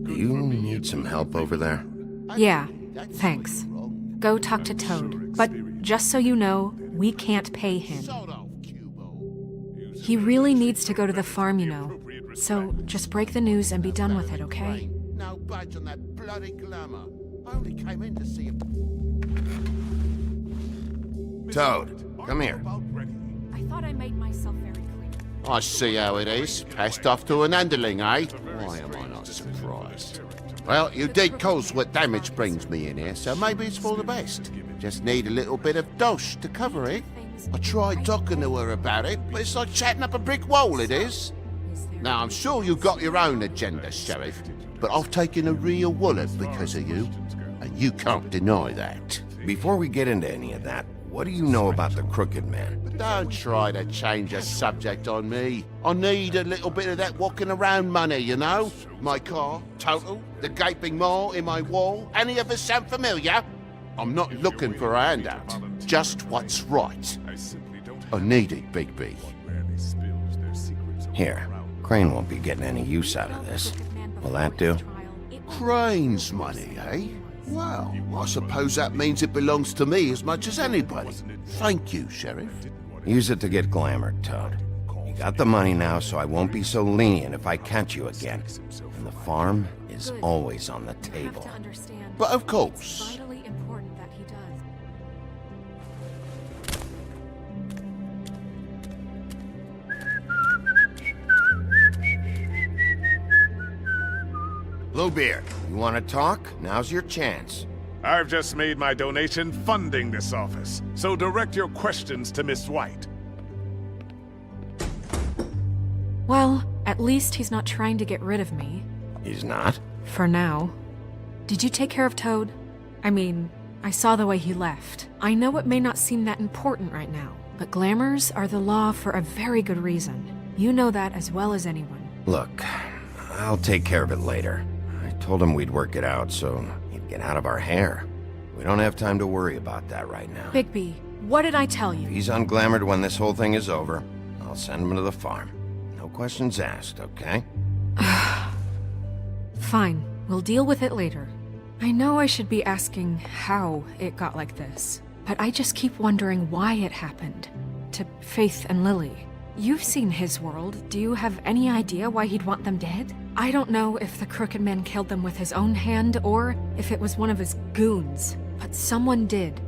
Do you need some help over there? Yeah, thanks. Go talk to Toad. But just so you know, we can't pay him. He really needs to go to the farm, you know. So just break the news and be done with it, okay? No budge on that bloody glamour. I only came in to see him. Toad, come here. I thought I made myself very clear. I see how it is. Passed off to an underling, eh? Why am I not surprised? Well, you did cause what damage brings me in here, so maybe it's for the best. Just need a little bit of dosh to cover it. I tried talking to her about it, but it's like chatting up a brick wall, it is. Now, I'm sure you've got your own agenda, Sheriff, but I've taken a real wallet because of you, and you can't deny that. Before we get into any of that, what do you know about the Crooked Man? Don't try to change the subject on me. I need a little bit of that walking around money, you know? My car, total, the gaping maw in my wall. Any of us sound familiar? I'm not looking for a handout, just what's right. I need it, Bigby. Here, Crane won't be getting any use out of this. Will that do? Crane's money, eh? Well, I suppose that means it belongs to me as much as anybody. Thank you, Sheriff. Use it to get glamour, Toad. You got the money now, so I won't be so lenient if I catch you again. And the farm is always on the table. But of course. Bluebeard, you want to talk? Now's your chance. I've just made my donation funding this office, so direct your questions to Miss White. Well, at least he's not trying to get rid of me. He's not? For now. Did you take care of Toad? I mean, I saw the way he left. I know it may not seem that important right now, but glamours are the law for a very good reason. You know that as well as anyone. Look, I'll take care of it later. I told him we'd work it out so he'd get out of our hair. We don't have time to worry about that right now. Bigby, what did I tell you? If he's unglamored when this whole thing is over, I'll send him to the farm. No questions asked, okay? Fine, we'll deal with it later. I know I should be asking how it got like this, but I just keep wondering why it happened. To Faith and Lily. You've seen his world. Do you have any idea why he'd want them dead? I don't know if the Crooked Man killed them with his own hand or if it was one of his goons, but someone did.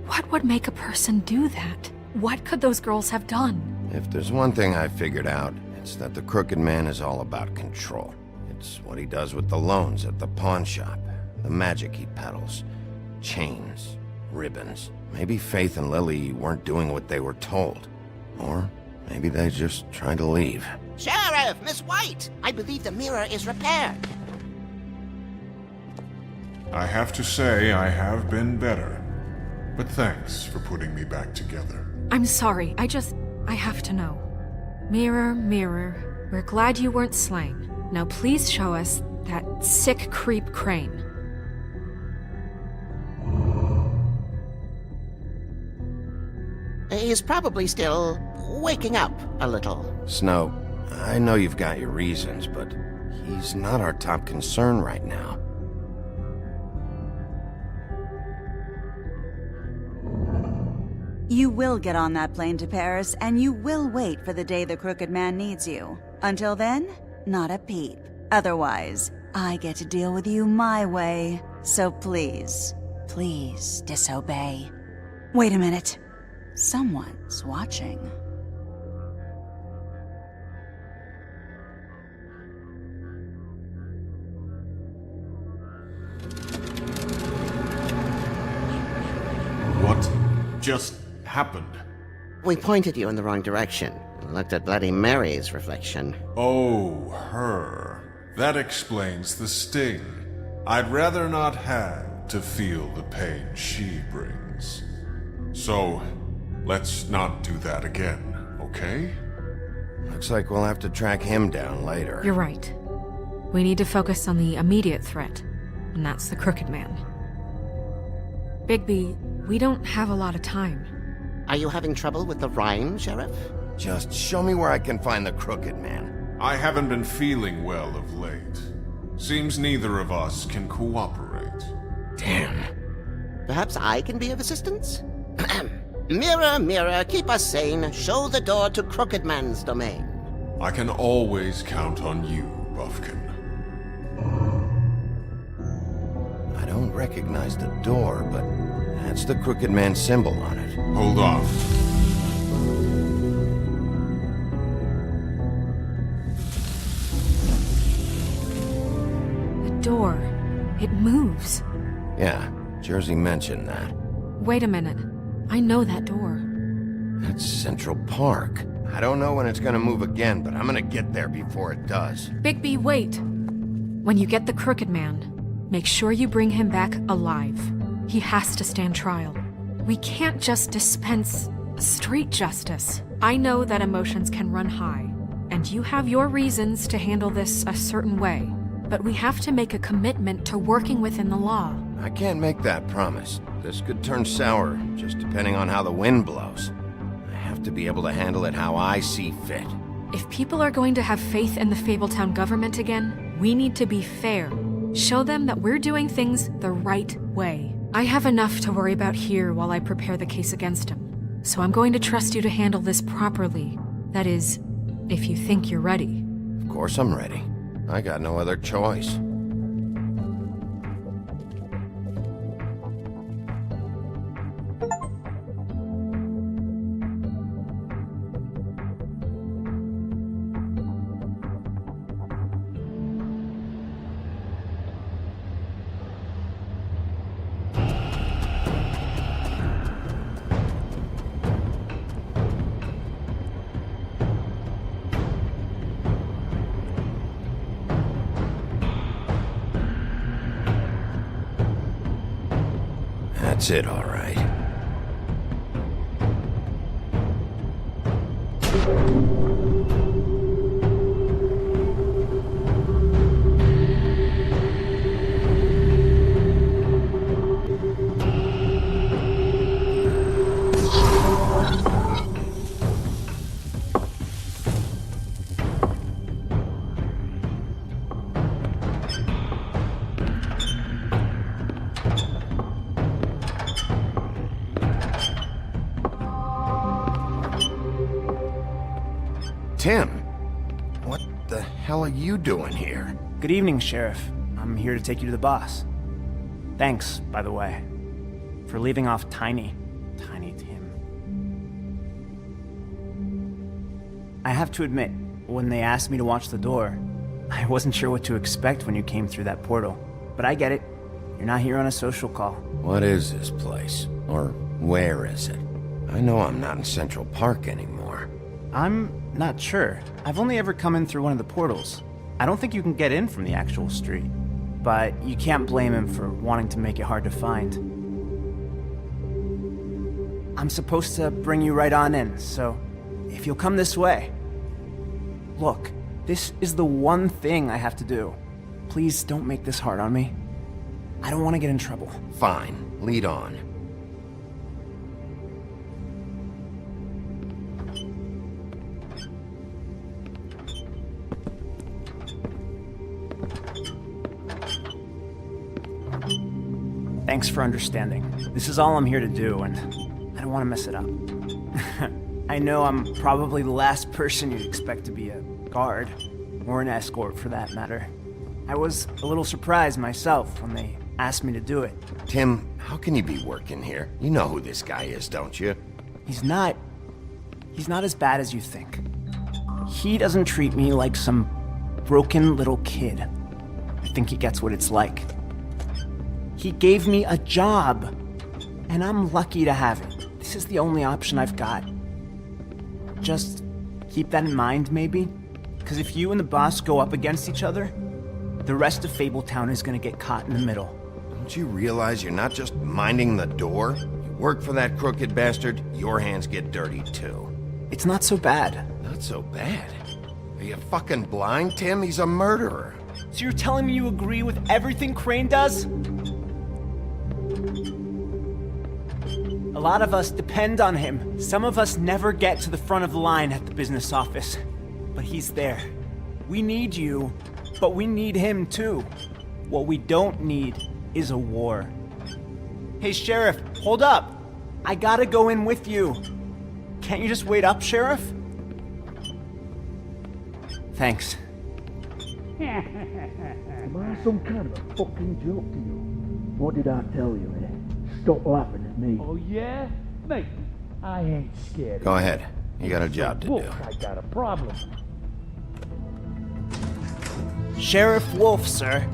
What would make a person do that? What could those girls have done? If there's one thing I figured out, it's that the Crooked Man is all about control. It's what he does with the loans at the pawn shop, the magic he peddles, chains, ribbons. Maybe Faith and Lily weren't doing what they were told. Or maybe they just tried to leave. Sheriff, Miss White! I believe the mirror is repaired. I have to say I have been better. But thanks for putting me back together. I'm sorry, I have to know. Mirror, mirror, we're glad you weren't slain. Now please show us that sick creep Crane. He's probably still waking up a little. Snow, I know you've got your reasons, but he's not our top concern right now. You will get on that plane to Paris, and you will wait for the day the Crooked Man needs you. Until then, not a peep. Otherwise, I get to deal with you my way. So please, please disobey. Wait a minute. Someone's watching. What just happened? We pointed you in the wrong direction and looked at Bloody Mary's reflection. Oh, her. That explains the sting. I'd rather not have to feel the pain she brings. So, let's not do that again, okay? Looks like we'll have to track him down later. You're right. We need to focus on the immediate threat, and that's the Crooked Man. Bigby, we don't have a lot of time. Are you having trouble with the rhyme, Sheriff? Just show me where I can find the Crooked Man. I haven't been feeling well of late. Seems neither of us can cooperate. Damn. Perhaps I can be of assistance? Mirror, mirror, keep us sane. Show the door to Crooked Man's domain. I can always count on you, Buffkin. I don't recognize the door, but that's the Crooked Man symbol on it. Hold on. The door. It moves. Yeah, Jersey mentioned that. Wait a minute. I know that door. That's Central Park. I don't know when it's gonna move again, but I'm gonna get there before it does. Bigby, wait! When you get the Crooked Man, make sure you bring him back alive. He has to stand trial. We can't just dispense street justice. I know that emotions can run high, and you have your reasons to handle this a certain way, but we have to make a commitment to working within the law. I can't make that promise. This could turn sour, just depending on how the wind blows. I have to be able to handle it how I see fit. If people are going to have faith in the Fabletown government again, we need to be fair. Show them that we're doing things the right way. I have enough to worry about here while I prepare the case against him. So I'm going to trust you to handle this properly. That is, if you think you're ready. Of course I'm ready. I got no other choice. That's it, all right. Tim, what the hell are you doing here? Good evening, Sheriff. I'm here to take you to the boss. Thanks, by the way, for leaving off Tiny Tim. I have to admit, when they asked me to watch the door, I wasn't sure what to expect when you came through that portal. But I get it. You're not here on a social call. What is this place? Or where is it? I know I'm not in Central Park anymore. I'm not sure. I've only ever come in through one of the portals. I don't think you can get in from the actual street. But you can't blame him for wanting to make it hard to find. I'm supposed to bring you right on in, so if you'll come this way. Look, this is the one thing I have to do. Please don't make this hard on me. I don't want to get in trouble. Fine, lead on. Thanks for understanding. This is all I'm here to do, and I don't want to mess it up. I know I'm probably the last person you'd expect to be a guard, or an escort for that matter. I was a little surprised myself when they asked me to do it. Tim, how can you be working here? You know who this guy is, don't you? He's not as bad as you think. He doesn't treat me like some broken little kid. I think he gets what it's like. He gave me a job, and I'm lucky to have it. This is the only option I've got. Just keep that in mind, maybe? Because if you and the boss go up against each other, the rest of Fabletown is gonna get caught in the middle. Don't you realize you're not just minding the door? You work for that crooked bastard, your hands get dirty too. It's not so bad. Not so bad? Are you fucking blind, Tim? He's a murderer. So you're telling me you agree with everything Crane does? A lot of us depend on him. Some of us never get to the front of the line at the business office. But he's there. We need you, but we need him too. What we don't need is a war. Hey, Sheriff, hold up. I gotta go in with you. Can't you just wait up, Sheriff? Thanks. Am I some kind of a fucking joke to you? What did I tell you, eh? Stop laughing at me. Oh, yeah? Mate, I ain't scared. Go ahead. You got a job to do. I got a problem. Sheriff Wolf, sir.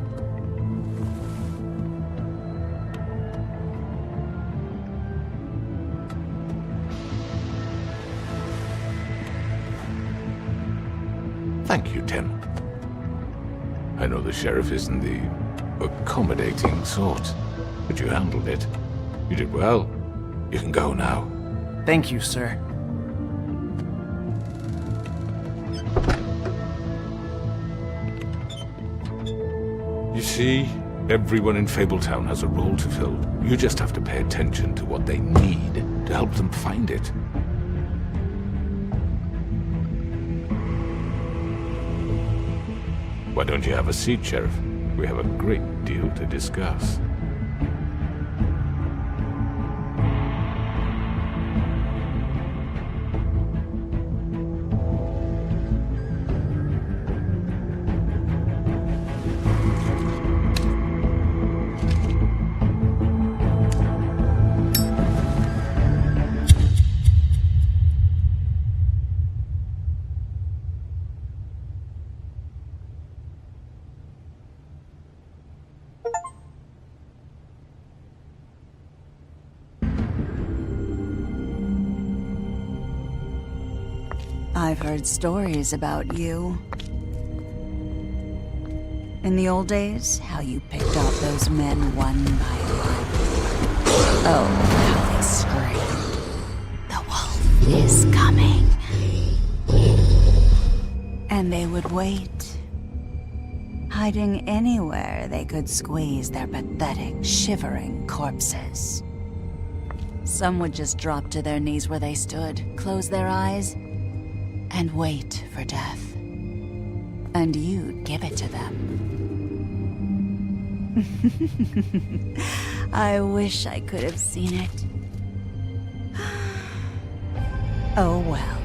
Thank you, Tim. I know the sheriff isn't the accommodating sort, but you handled it. You did well. You can go now. Thank you, sir. You see, everyone in Fabletown has a role to fill. You just have to pay attention to what they need to help them find it. Why don't you have a seat, Sheriff? We have a great deal to discuss. I've heard stories about you. In the old days, how you picked off those men one by one. Oh, how they screamed. The wolf is coming. And they would wait, hiding anywhere they could squeeze their pathetic, shivering corpses. Some would just drop to their knees where they stood, close their eyes, and wait for death. And you'd give it to them. I wish I could have seen it. Oh well.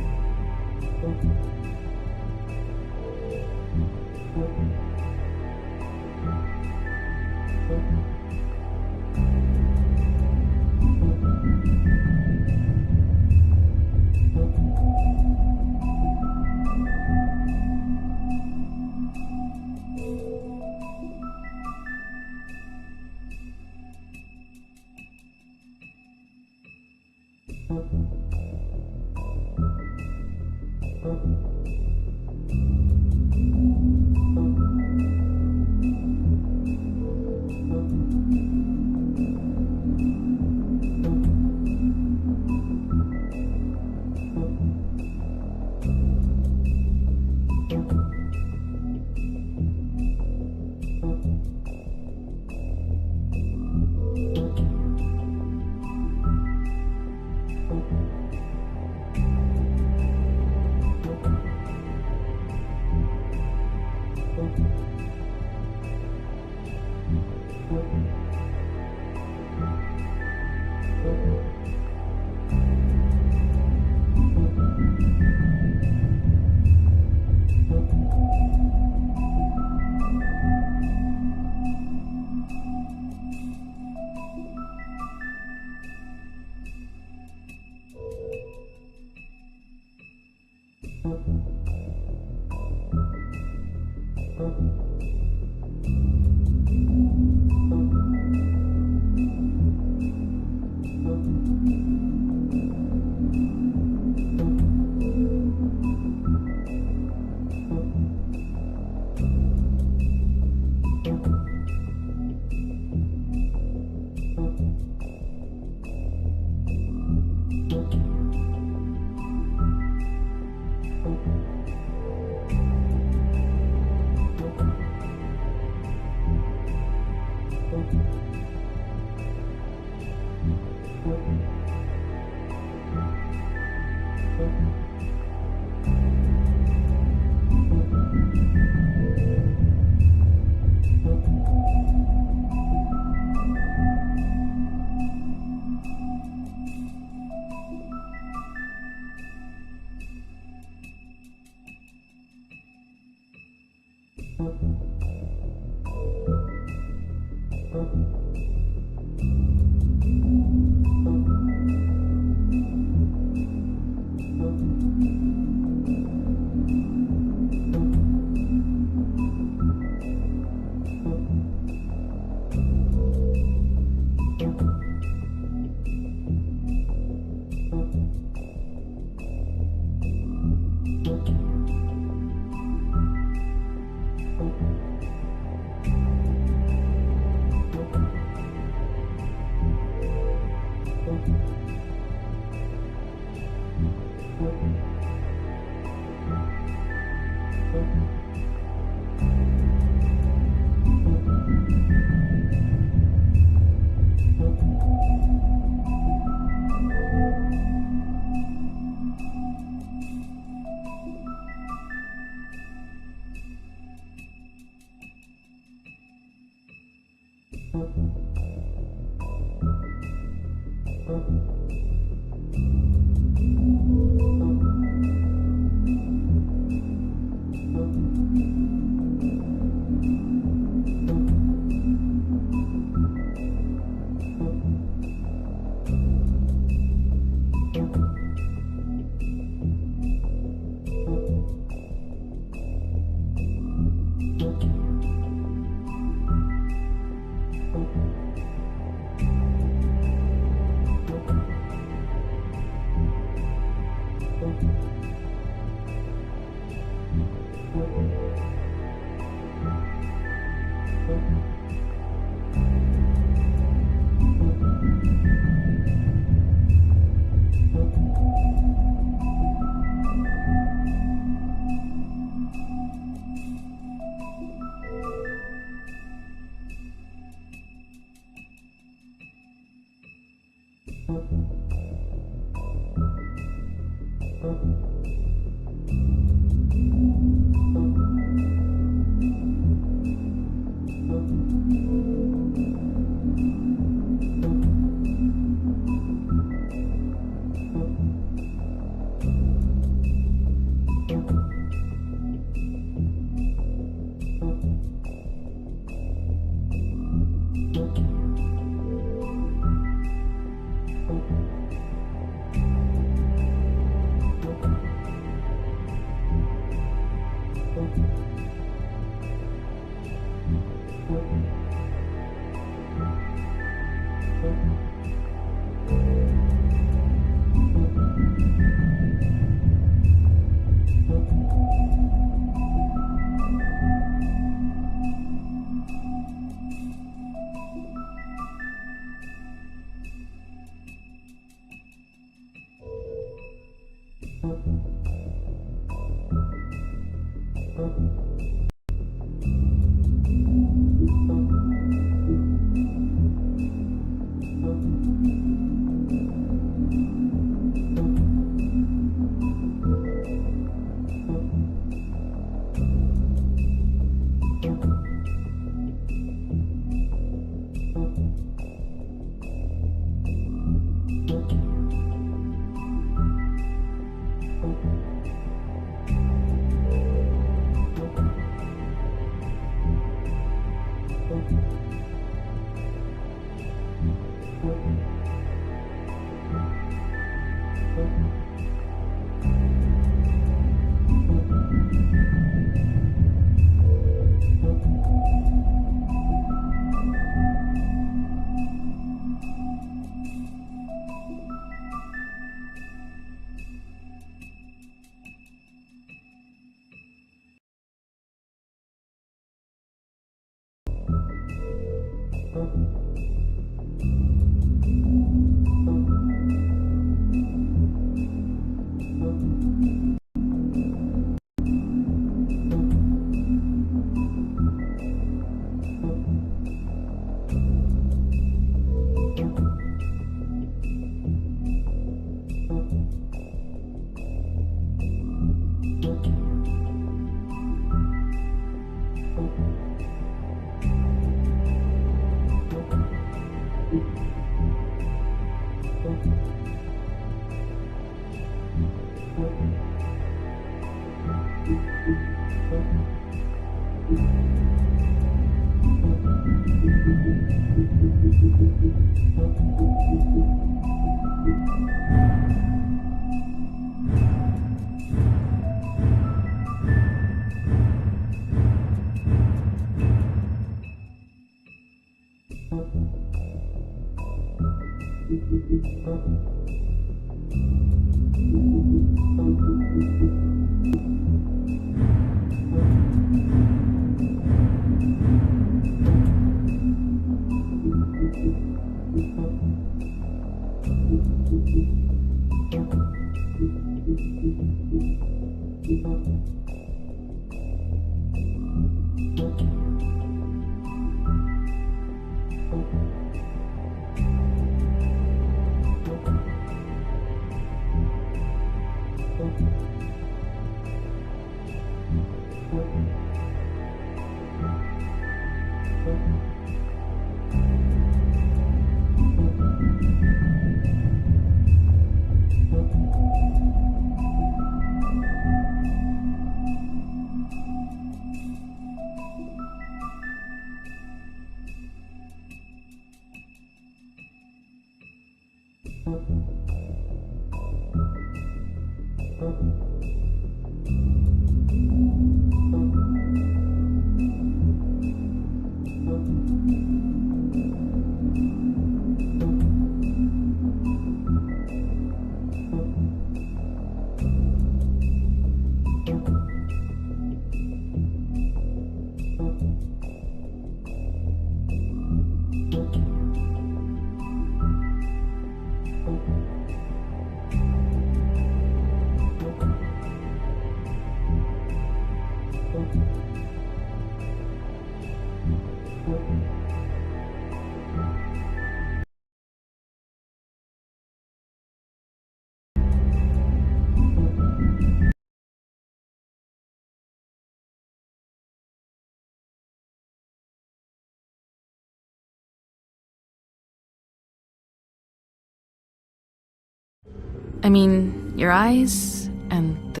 I mean, your eyes and the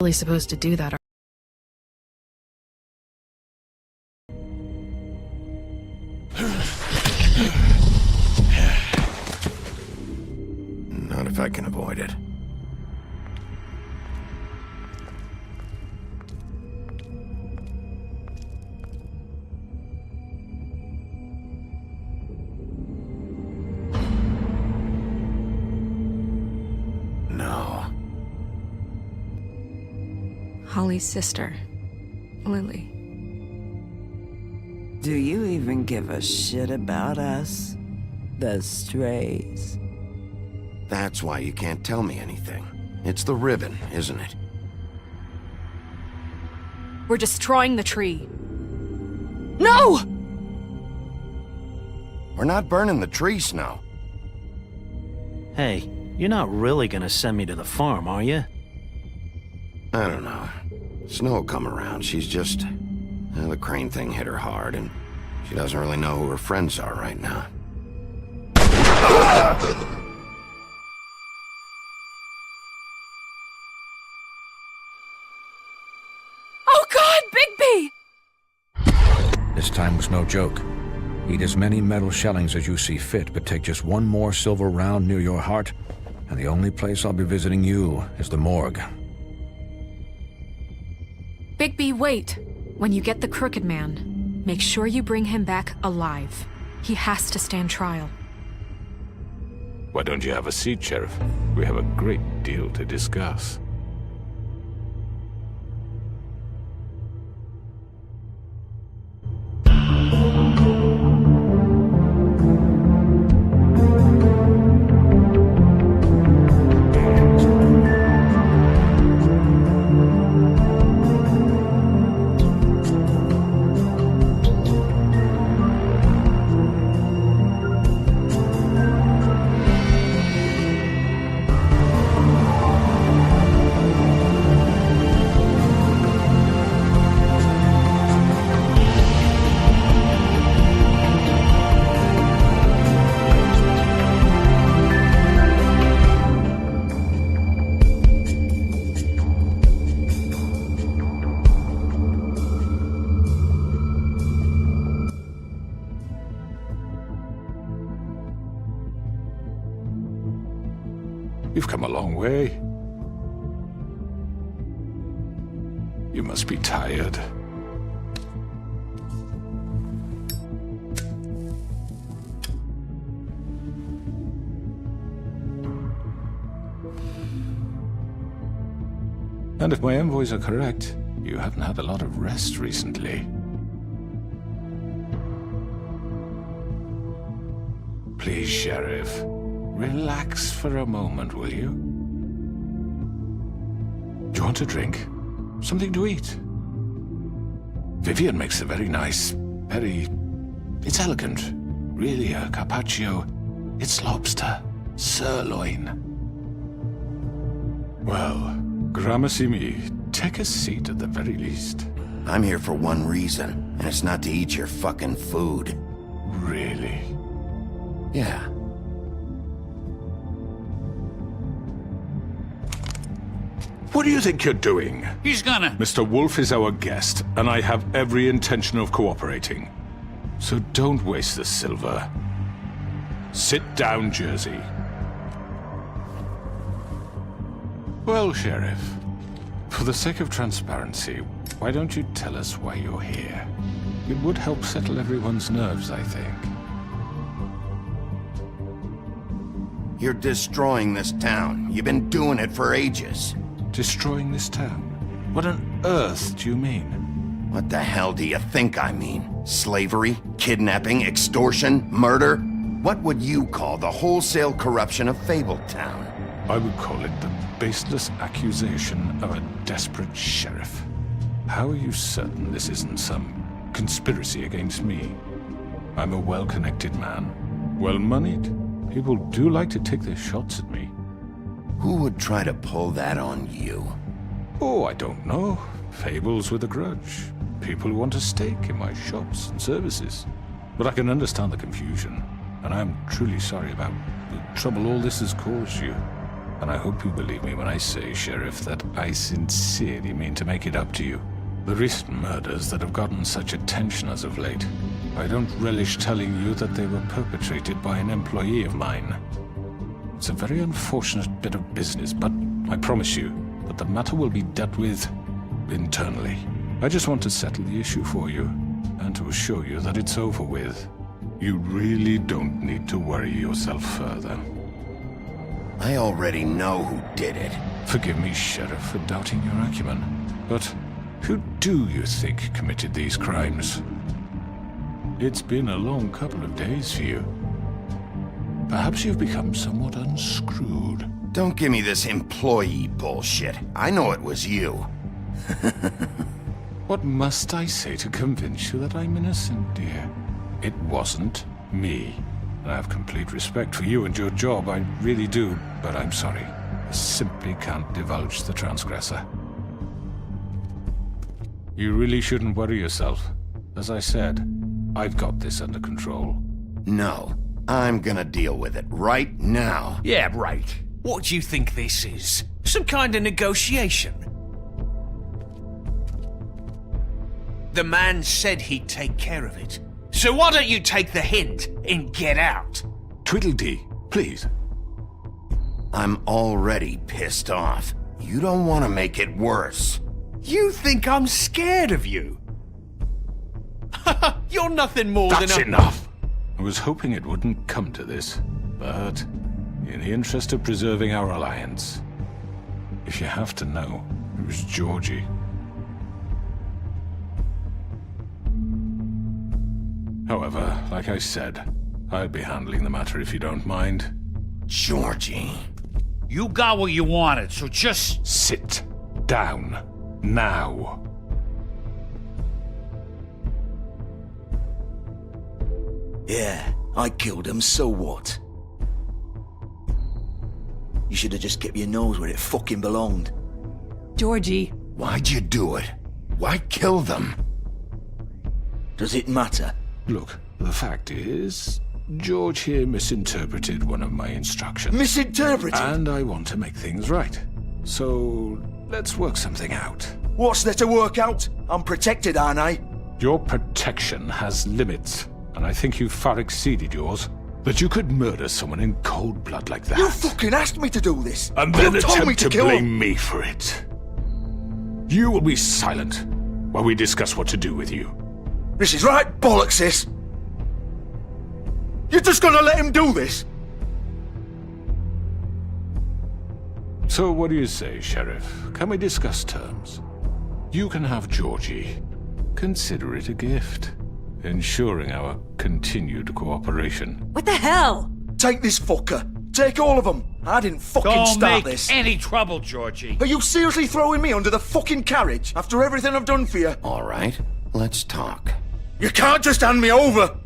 really supposed to do that. Not if I can avoid it. No. Holly's sister, Lily. Do you even give a shit about us? The strays? That's why you can't tell me anything. It's the ribbon, isn't it? We're destroying the tree. No! We're not burning the tree, Snow. Hey, you're not really gonna send me to the farm, are you? I don't know. Snow will come around. She's just... the crane thing hit her hard, and she doesn't really know who her friends are right now. Oh God, Bigby! This time was no joke. Eat as many metal shellings as you see fit, but take just one more silver round near your heart, and the only place I'll be visiting you is the morgue. Bigby, wait! When you get the Crooked Man, make sure you bring him back alive. He has to stand trial. Why don't you have a seat, Sheriff? We have a great deal to discuss. You've come a long way. You must be tired. And if my envoys are correct, you haven't had a lot of rest recently. Please, Sheriff, relax for a moment, will you? Do you want a drink? Something to eat? Vivian makes a very nice, it's elegant. Really a carpaccio. It's lobster. Sirloin. Well, gramercy me. Take a seat at the very least. I'm here for one reason, and it's not to eat your fucking food. Really? Yeah. What do you think you're doing? He's gonna... Mr. Wolf is our guest, and I have every intention of cooperating. So don't waste the silver. Sit down, Jersey. Well, Sheriff, for the sake of transparency, why don't you tell us why you're here? It would help settle everyone's nerves, I think. You're destroying this town. You've been doing it for ages. Destroying this town? What on earth do you mean? What the hell do you think I mean? Slavery? Kidnapping? Extortion? Murder? What would you call the wholesale corruption of Fabletown? I would call it the baseless accusation of a desperate sheriff. How are you certain this isn't some conspiracy against me? I'm a well-connected man, well-moneyed. People do like to take their shots at me. Who would try to pull that on you? Oh, I don't know. Fables with a grudge. People who want a stake in my shops and services. But I can understand the confusion, and I'm truly sorry about the trouble all this has caused you. And I hope you believe me when I say, Sheriff, that I sincerely mean to make it up to you. The recent murders that have gotten such attention as of late, I don't relish telling you that they were perpetrated by an employee of mine. It's a very unfortunate bit of business, but I promise you that the matter will be dealt with internally. I just want to settle the issue for you, and to assure you that it's over with. You really don't need to worry yourself further. I already know who did it. Forgive me, Sheriff, for doubting your acumen, but who do you think committed these crimes? It's been a long couple of days for you. Perhaps you've become somewhat unscrewed. Don't give me this employee bullshit. I know it was you. What must I say to convince you that I'm innocent, dear? It wasn't me. I have complete respect for you and your job, I really do, but I'm sorry. I simply can't divulge the transgressor. You really shouldn't worry yourself. As I said, I've got this under control. No. I'm gonna deal with it right now. Yeah, right. What do you think this is? Some kind of negotiation? The man said he'd take care of it. So why don't you take the hint and get out? Tweedledee, please. I'm already pissed off. You don't want to make it worse. You think I'm scared of you? You're nothing more That's than a... enough! I was hoping it wouldn't come to this, but in the interest of preserving our alliance, if you have to know, it was Georgie. However, like I said, I'll be handling the matter if you don't mind. Georgie. You got what you wanted, so just... Sit down. Now. Yeah, I killed him, so what? You should have just kept your nose where it fucking belonged. Georgie. Why'd you do it? Why kill them? Does it matter? Look, the fact is, George here misinterpreted one of my instructions. Misinterpreted? And I want to make things right. So, let's work something out. What's there to work out? I'm protected, aren't I? Your protection has limits, and I think you've far exceeded yours. That you could murder someone in cold blood like that. You fucking asked me to do this! And then you told me attempt to kill blame him. me for it. You will be silent while we discuss what to do with you. This is right bollocks, this! You're just gonna let him do this? So what do you say, Sheriff? Can we discuss terms? You can have Georgie. Consider it a gift, ensuring our continued cooperation. What the hell? Take this fucker. Take all of them. I didn't fucking Don't start make this. any trouble, Georgie. Are you seriously throwing me under the fucking carriage after everything I've done for you? All right, let's talk. You can't just hand me over.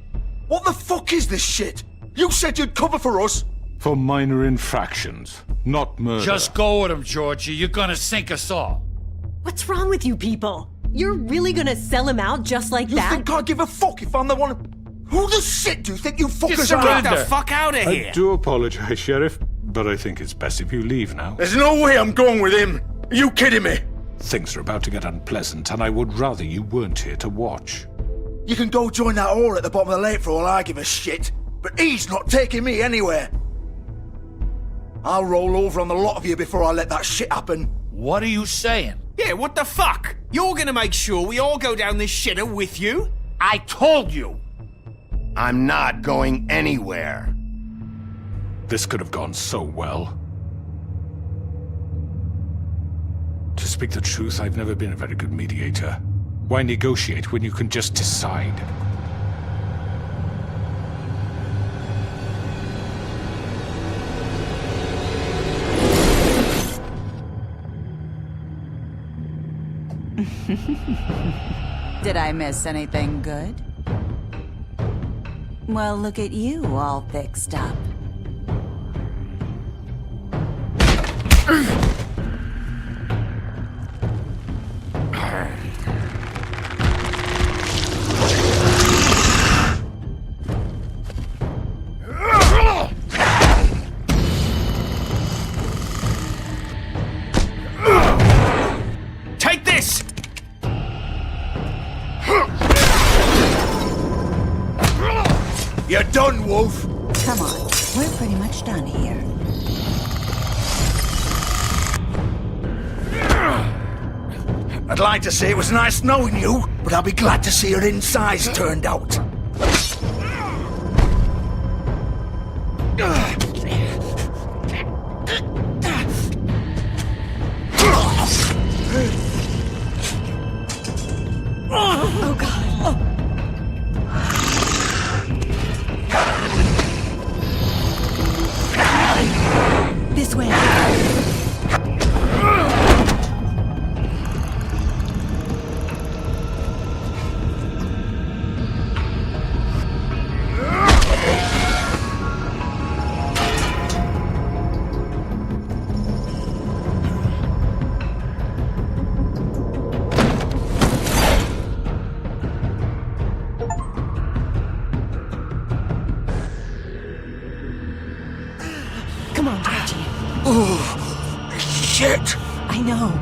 What the fuck is this shit? You said you'd cover for us. For minor infractions, not murder. Just go with him, Georgie. You're gonna sink us all. What's wrong with you people? You're really gonna sell him out just like You that? think I give a fuck if I'm the one? Who the shit do you think you fuckers are? surrender. Get the fuck out of I do apologize, Sheriff, but I think it's best if you leave now. There's no way I'm going with him. Are you kidding me? Things are about to get unpleasant, and I would rather you weren't here to watch. You can go join that whore at the bottom of the lake for all I give a shit. But he's not taking me anywhere. I'll roll over on the lot of you before I let that shit happen. What are you saying? Yeah, what the fuck? You're gonna make sure we all go down this shitter with you? I told you! I'm not going anywhere. This could have gone so well. To speak the truth, I've never been a very good mediator. Why negotiate when you can just decide? Did I miss anything good? Well, look at you, all fixed up. Take this! You're done, Wolf. Come on, we're pretty much done here. I'd like to say it was nice knowing you, but I'll be glad to see your insides turned out. Oh god. This way. Come on, Georgie. Oh, shit! I know.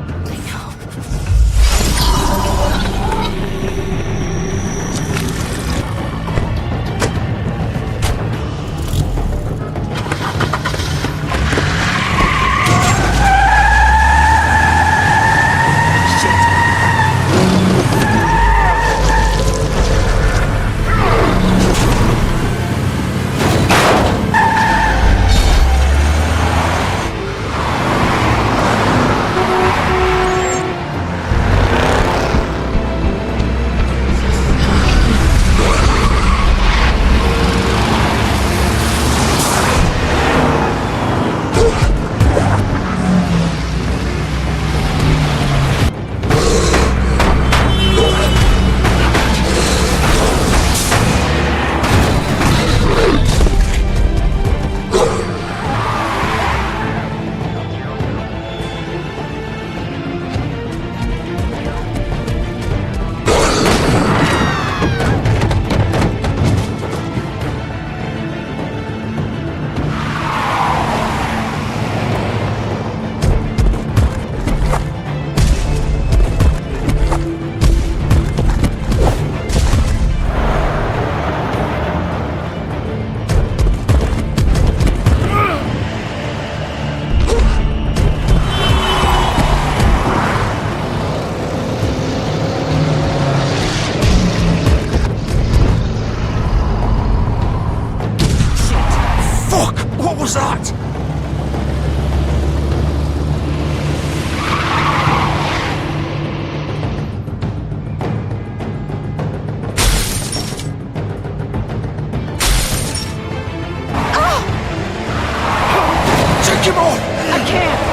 was that? Take him on! I can't!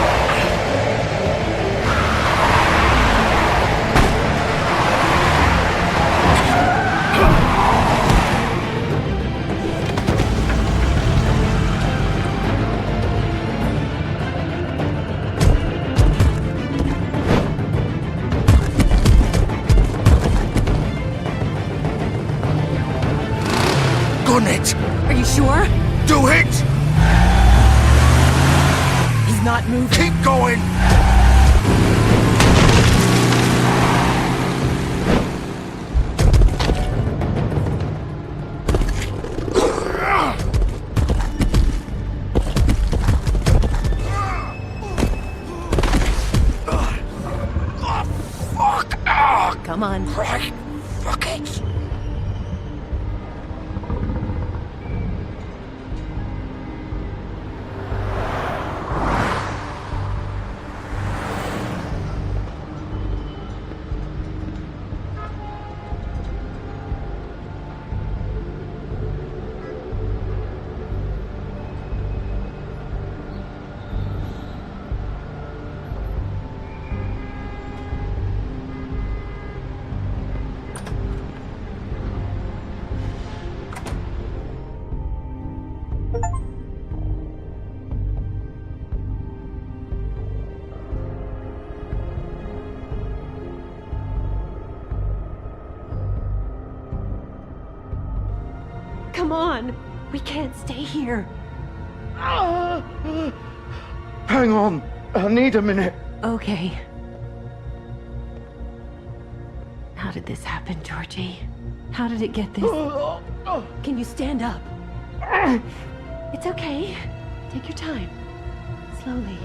Gun it! Are you sure? Do it! He's not moving. Keep going! Come on. Right. Fuck it. Come on. We can't stay here. Hang on. I need a minute. Okay. How did this happen, Georgie? How did it get this? Can you stand up? It's okay. Take your time. Slowly.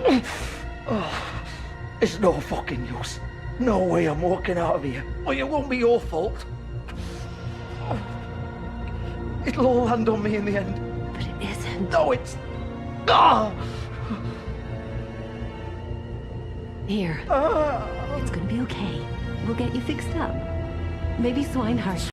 It's no fucking use. No way I'm walking out of here. Well, it won't be your fault. It'll all land on me in the end. But it isn't. No, it's... Here. It's gonna be okay. We'll get you fixed up. Maybe Swinehart.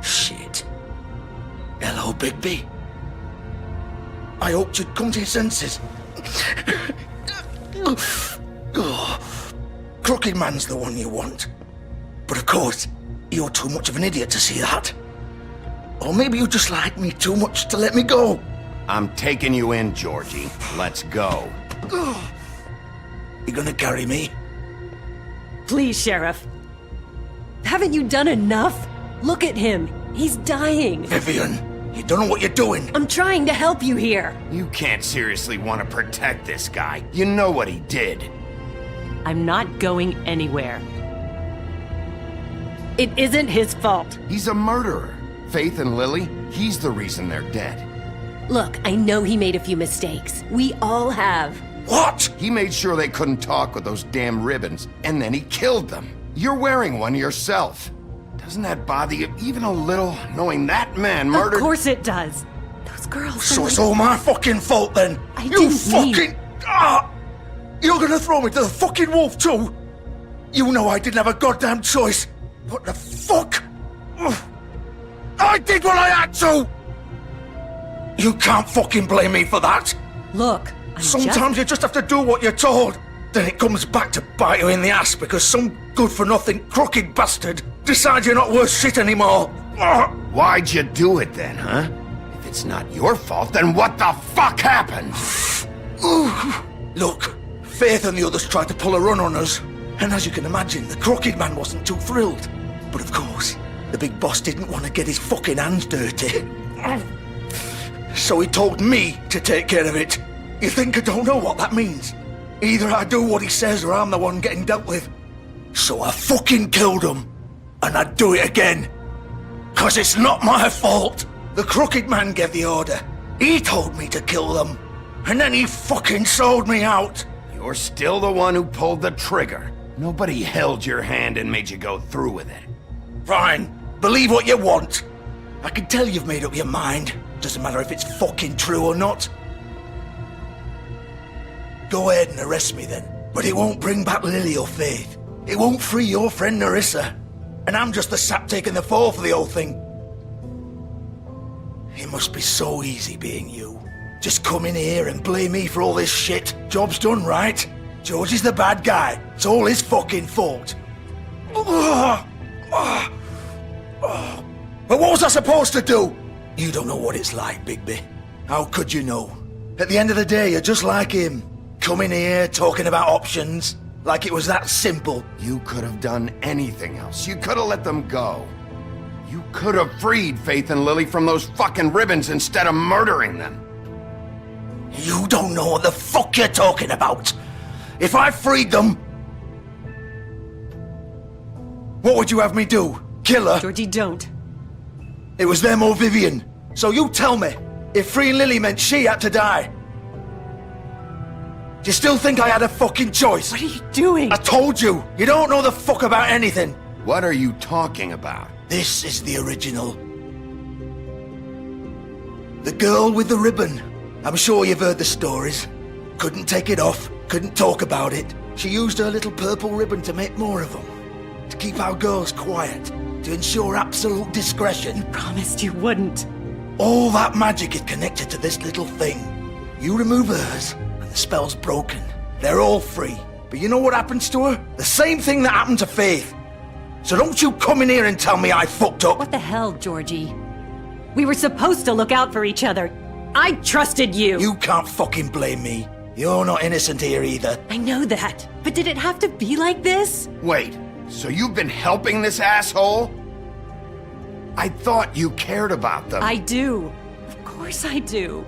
Shit. Hello, Bigby. I hoped you'd come to your senses. Crooked Man's the one you want. But of course, you're too much of an idiot to see that. Or maybe you just like me too much to let me go. I'm taking you in, Georgie. Let's go. You gonna carry me? Please, Sheriff. Haven't you done enough? Look at him. He's dying. Vivian, you don't know what you're doing. I'm trying to help you here. You can't seriously want to protect this guy. You know what he did. I'm not going anywhere. It isn't his fault. He's a murderer. Faith and Lily, he's the reason they're dead. Look, I know he made a few mistakes. We all have. What? He made sure they couldn't talk with those damn ribbons, and then he killed them. You're wearing one yourself. Doesn't that bother you even a little, knowing that man murdered... Of course it does. Those girls... So it's all my fucking fault then? You fucking... You're gonna throw me to the fucking wolf too? You know I didn't have a goddamn choice. What the fuck? I did what I had to! You can't fucking blame me for that. Look, sometimes you just have to do what you're told. Then it comes back to bite you in the ass because some good-for-nothing crooked bastard decides you're not worth shit anymore. Why'd you do it then, huh? If it's not your fault, then what the fuck happened? Look, Faith and the others tried to pull a run on us. And as you can imagine, the Crooked Man wasn't too thrilled. But of course, the big boss didn't want to get his fucking hands dirty. So he told me to take care of it. You think I don't know what that means? Either I do what he says or I'm the one getting dealt with. So I fucking killed him. And I'd do it again. 'Cause it's not my fault. The Crooked Man gave the order. He told me to kill them. And then he fucking sold me out. You're still the one who pulled the trigger. Nobody held your hand and made you go through with it. Fine. Believe what you want. I can tell you've made up your mind. Doesn't matter if it's fucking true or not. Go ahead and arrest me then. But it won't bring back Lily or Faith. It won't free your friend Nerissa. And I'm just the sap taking the fall for the whole thing. It must be so easy being you. Just come in here and blame me for all this shit. Job's done, right? George is the bad guy. It's all his fucking fault. But what was I supposed to do? You don't know what it's like, Bigby. How could you know? At the end of the day, you're just like him. Coming here, talking about options. Like it was that simple. You could have done anything else. You could have let them go. You could have freed Faith and Lily from those fucking ribbons instead of murdering them. You don't know what the fuck you're talking about. If I freed them... What would you have me do? Kill her? Georgie, don't. It was them or Vivian. So you tell me, if freeing Lily meant she had to die. Do you still think I had a fucking choice? What are you doing? I told you, you don't know the fuck about anything. What are you talking about? This is the original. The girl with the ribbon. I'm sure you've heard the stories. Couldn't take it off, couldn't talk about it. She used her little purple ribbon to make more of them. To keep our girls quiet. To ensure absolute discretion. You promised you wouldn't. All that magic is connected to this little thing. You remove hers, and the spell's broken. They're all free. But you know what happens to her? The same thing that happened to Faith. So don't you come in here and tell me I fucked up. What the hell, Georgie? We were supposed to look out for each other. I trusted you. You can't fucking blame me. You're not innocent here either. I know that. But did it have to be like this? Wait, so you've been helping this asshole? I thought you cared about them. I do. Of course I do.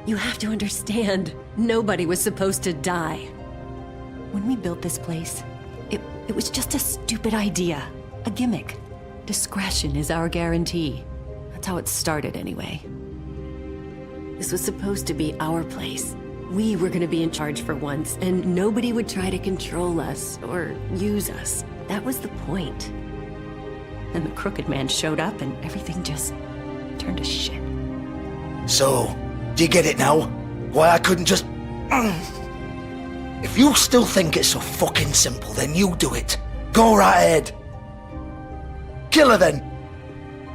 You have to understand, nobody was supposed to die. When we built this place, it was just a stupid idea. A gimmick. Discretion is our guarantee. That's how it started anyway. This was supposed to be our place. We were gonna be in charge for once, and nobody would try to control us or use us. That was the point. Then the Crooked Man showed up and everything just turned to shit. So, do you get it now? Why I couldn't just... If you still think it's so fucking simple, then you do it. Go right ahead. Kill her then.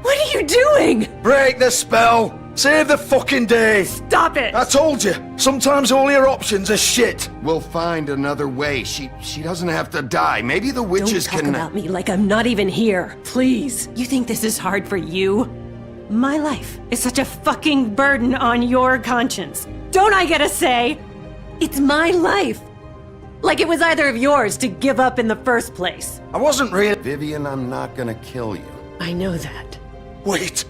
What are you doing? Break the spell. Save the fucking day. Stop it. I told you. Sometimes all your options are shit. We'll find another way. She doesn't have to die. Maybe the witches Don't talk about me like I'm not even here. Please. You think this is hard for you? My life is such a fucking burden on your conscience. Don't I get a say? It's my life. Like it was either of yours to give up in the first place. I wasn't really... Vivian, I'm not gonna kill you. I know that. Wait.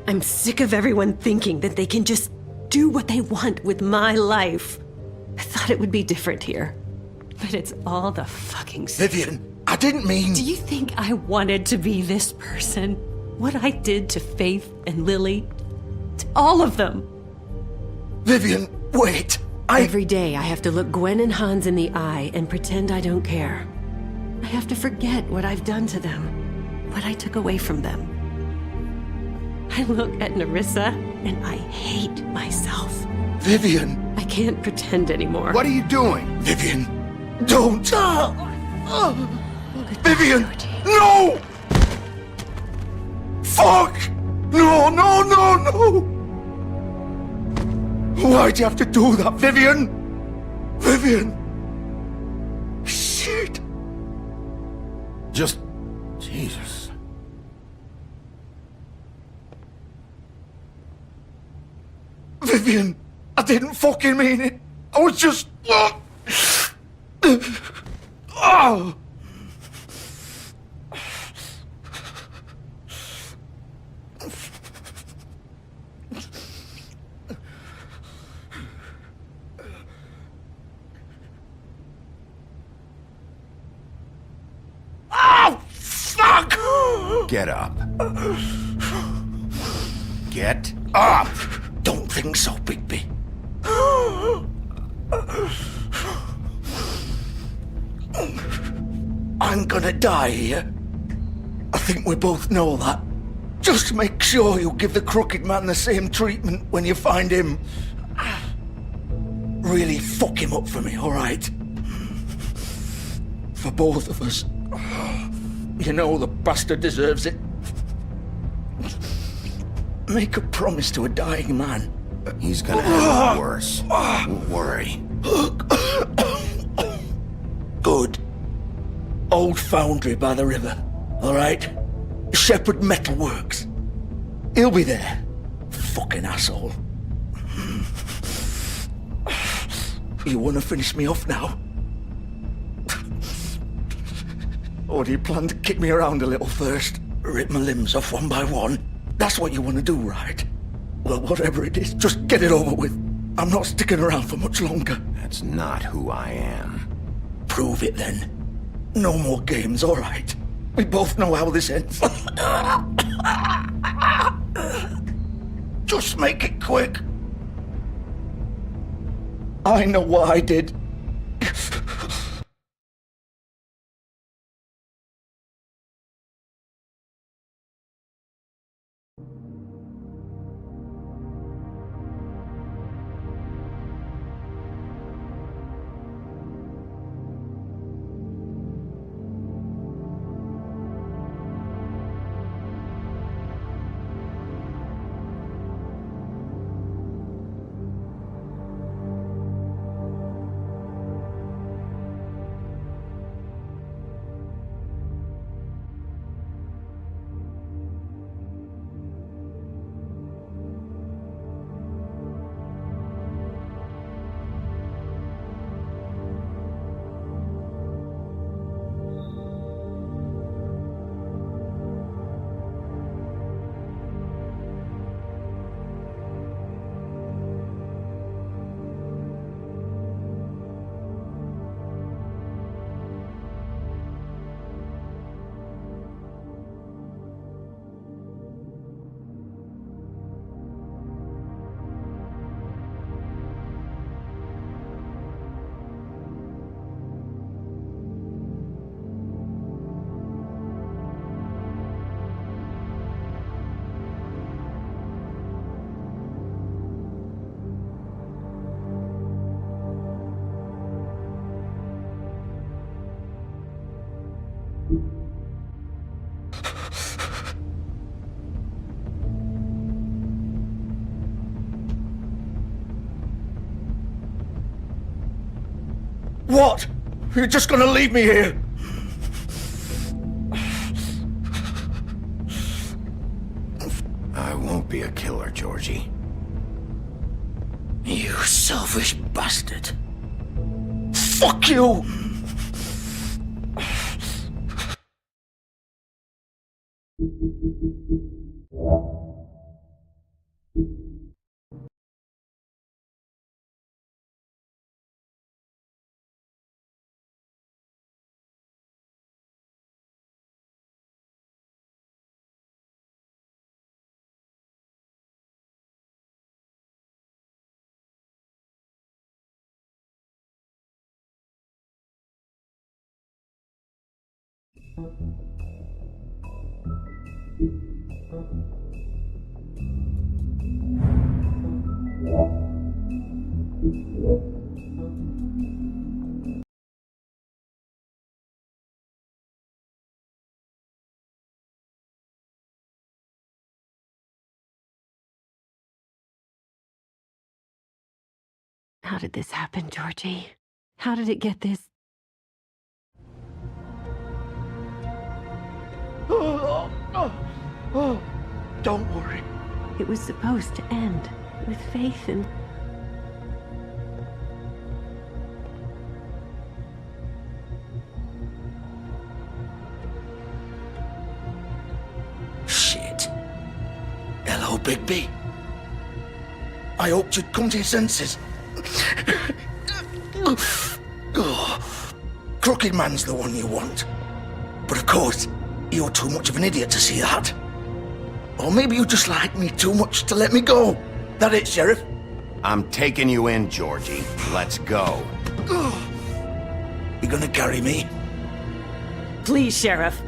I'm sick of everyone thinking that they can just do what they want with my life. I thought it would be different here. But it's all the fucking same. Vivian, I didn't mean... Do you think I wanted to be this person? What I did to Faith and Lily? To all of them? Vivian, wait. Every day I have to look Gwen and Hans in the eye and pretend I don't care. I have to forget what I've done to them. What I took away from them. I look at Nerissa and I hate myself. Vivian. I can't pretend anymore. What are you doing? Vivian, don't. Vivian, no! Fuck! No, no, no, no! Why'd you have to do that, Vivian? Vivian! Shit! Just... Jesus. Vivian, I didn't fucking mean it. I was just... Oh! get up. Get up! Don't think so, Bigby. I'm gonna die here. I think we both know that. Just make sure you give the Crooked Man the same treatment when you find him. Really fuck him up for me, alright? For both of us. You know the bastard deserves it. Make a promise to a dying man. He's gonna have it worse. Don't worry. Good. Old foundry by the river, alright? Shepherd Metalworks. He'll be there. Fucking asshole. You wanna finish me off now? Or do you plan to kick me around a little first? Rip my limbs off one by one? That's what you wanna do, right? Well, whatever it is, just get it over with. I'm not sticking around for much longer. That's not who I am. Prove it then. No more games, alright? We both know how this ends. Just make it quick. I know what I did. What? You're just gonna leave me here? I won't be a killer, Georgie. You selfish bastard. Fuck you! How did this happen, Georgie? How did it get this? Don't worry. It was supposed to end with faith and... Shit. Hello, Bigby. I hoped you'd come to your senses. Crooked Man's the one you want. But of course, You're too much of an idiot to see that. Or maybe you just like me too much to let me go. That it, Sheriff? I'm taking you in, Georgie. Let's go. You gonna carry me? Please, Sheriff.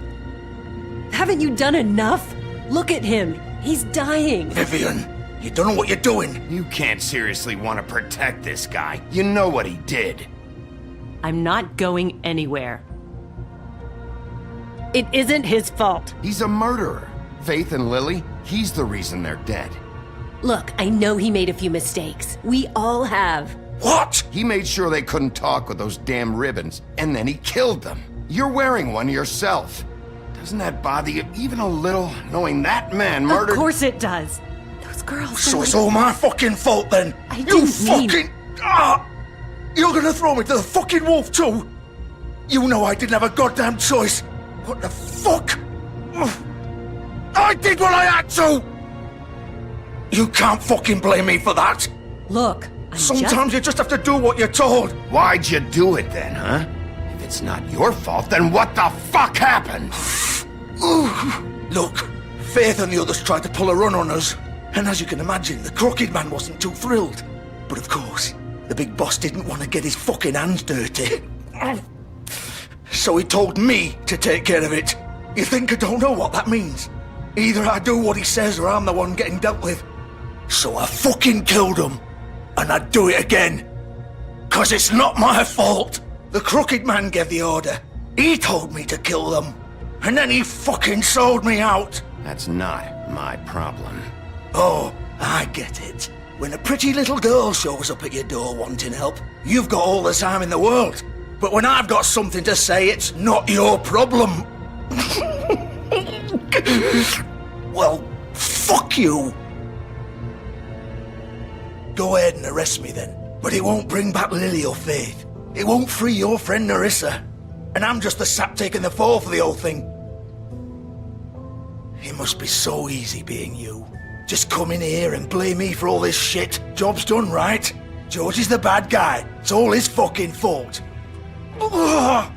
Haven't you done enough? Look at him. He's dying. Vivian, you don't know what you're doing. You can't seriously want to protect this guy. You know what he did. I'm not going anywhere. It isn't his fault. He's a murderer. Faith and Lily, he's the reason they're dead. Look, I know he made a few mistakes. We all have. What? He made sure they couldn't talk with those damn ribbons, and then he killed them. You're wearing one yourself. Doesn't that bother you even a little, knowing that man murdered— Of course it does. Those girls— So it's all my fucking fault then? I You didn't fucking— You're gonna throw me to the fucking wolf too? You know I didn't have a goddamn choice. What the fuck? I did what I had to! You can't fucking blame me for that. Look, sometimes you just have to do what you're told. Why'd you do it then, huh? If it's not your fault, then what the fuck happened? Look, Faith and the others tried to pull a run on us. And as you can imagine, the Crooked Man wasn't too thrilled. But of course, the big boss didn't want to get his fucking hands dirty. So he told me to take care of it. You think I don't know what that means? Either I do what he says or I'm the one getting dealt with. So I fucking killed him. And I'd do it again. 'Cause it's not my fault. The Crooked Man gave the order. He told me to kill them. And then he fucking sold me out. That's not my problem. Oh, I get it. When a pretty little girl shows up at your door wanting help, you've got all the time in the world. But when I've got something to say, it's not your problem. Well, fuck you. Go ahead and arrest me then. But it won't bring back Lily or Faith. It won't free your friend Nerissa. And I'm just the sap taking the fall for the whole thing. It must be so easy being you. Just come in here and blame me for all this shit. Job's done, right? George is the bad guy. It's all his fucking fault. But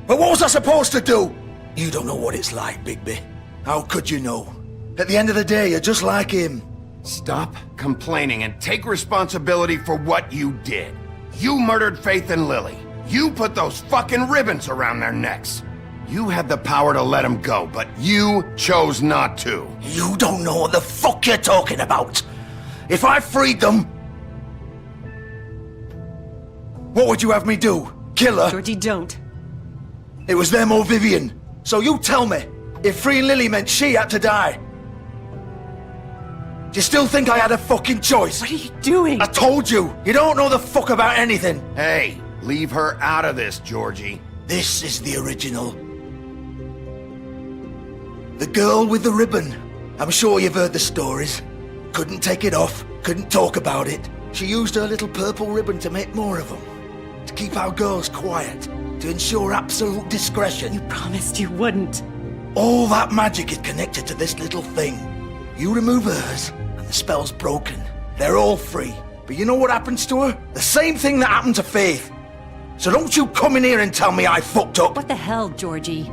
what was I supposed to do? You don't know what it's like, Bigby. How could you know? At the end of the day, you're just like him. Stop complaining and take responsibility for what you did. You murdered Faith and Lily. You put those fucking ribbons around their necks. You had the power to let them go, but you chose not to. You don't know what the fuck you're talking about. If I freed them, what would you have me do? Kill her? Georgie, don't. It was them or Vivian. So you tell me, if freeing Lily meant she had to die, do you still think I had a fucking choice? What are you doing? I told you, you don't know the fuck about anything. Hey, leave her out of this, Georgie. This is the original. The girl with the ribbon. I'm sure you've heard the stories. Couldn't take it off, couldn't talk about it. She used her little purple ribbon to make more of them. To keep our girls quiet. To ensure absolute discretion. You promised you wouldn't. All that magic is connected to this little thing. You remove hers, and the spell's broken. They're all free. But you know what happens to her? The same thing that happened to Faith. So don't you come in here and tell me I fucked up. What the hell, Georgie?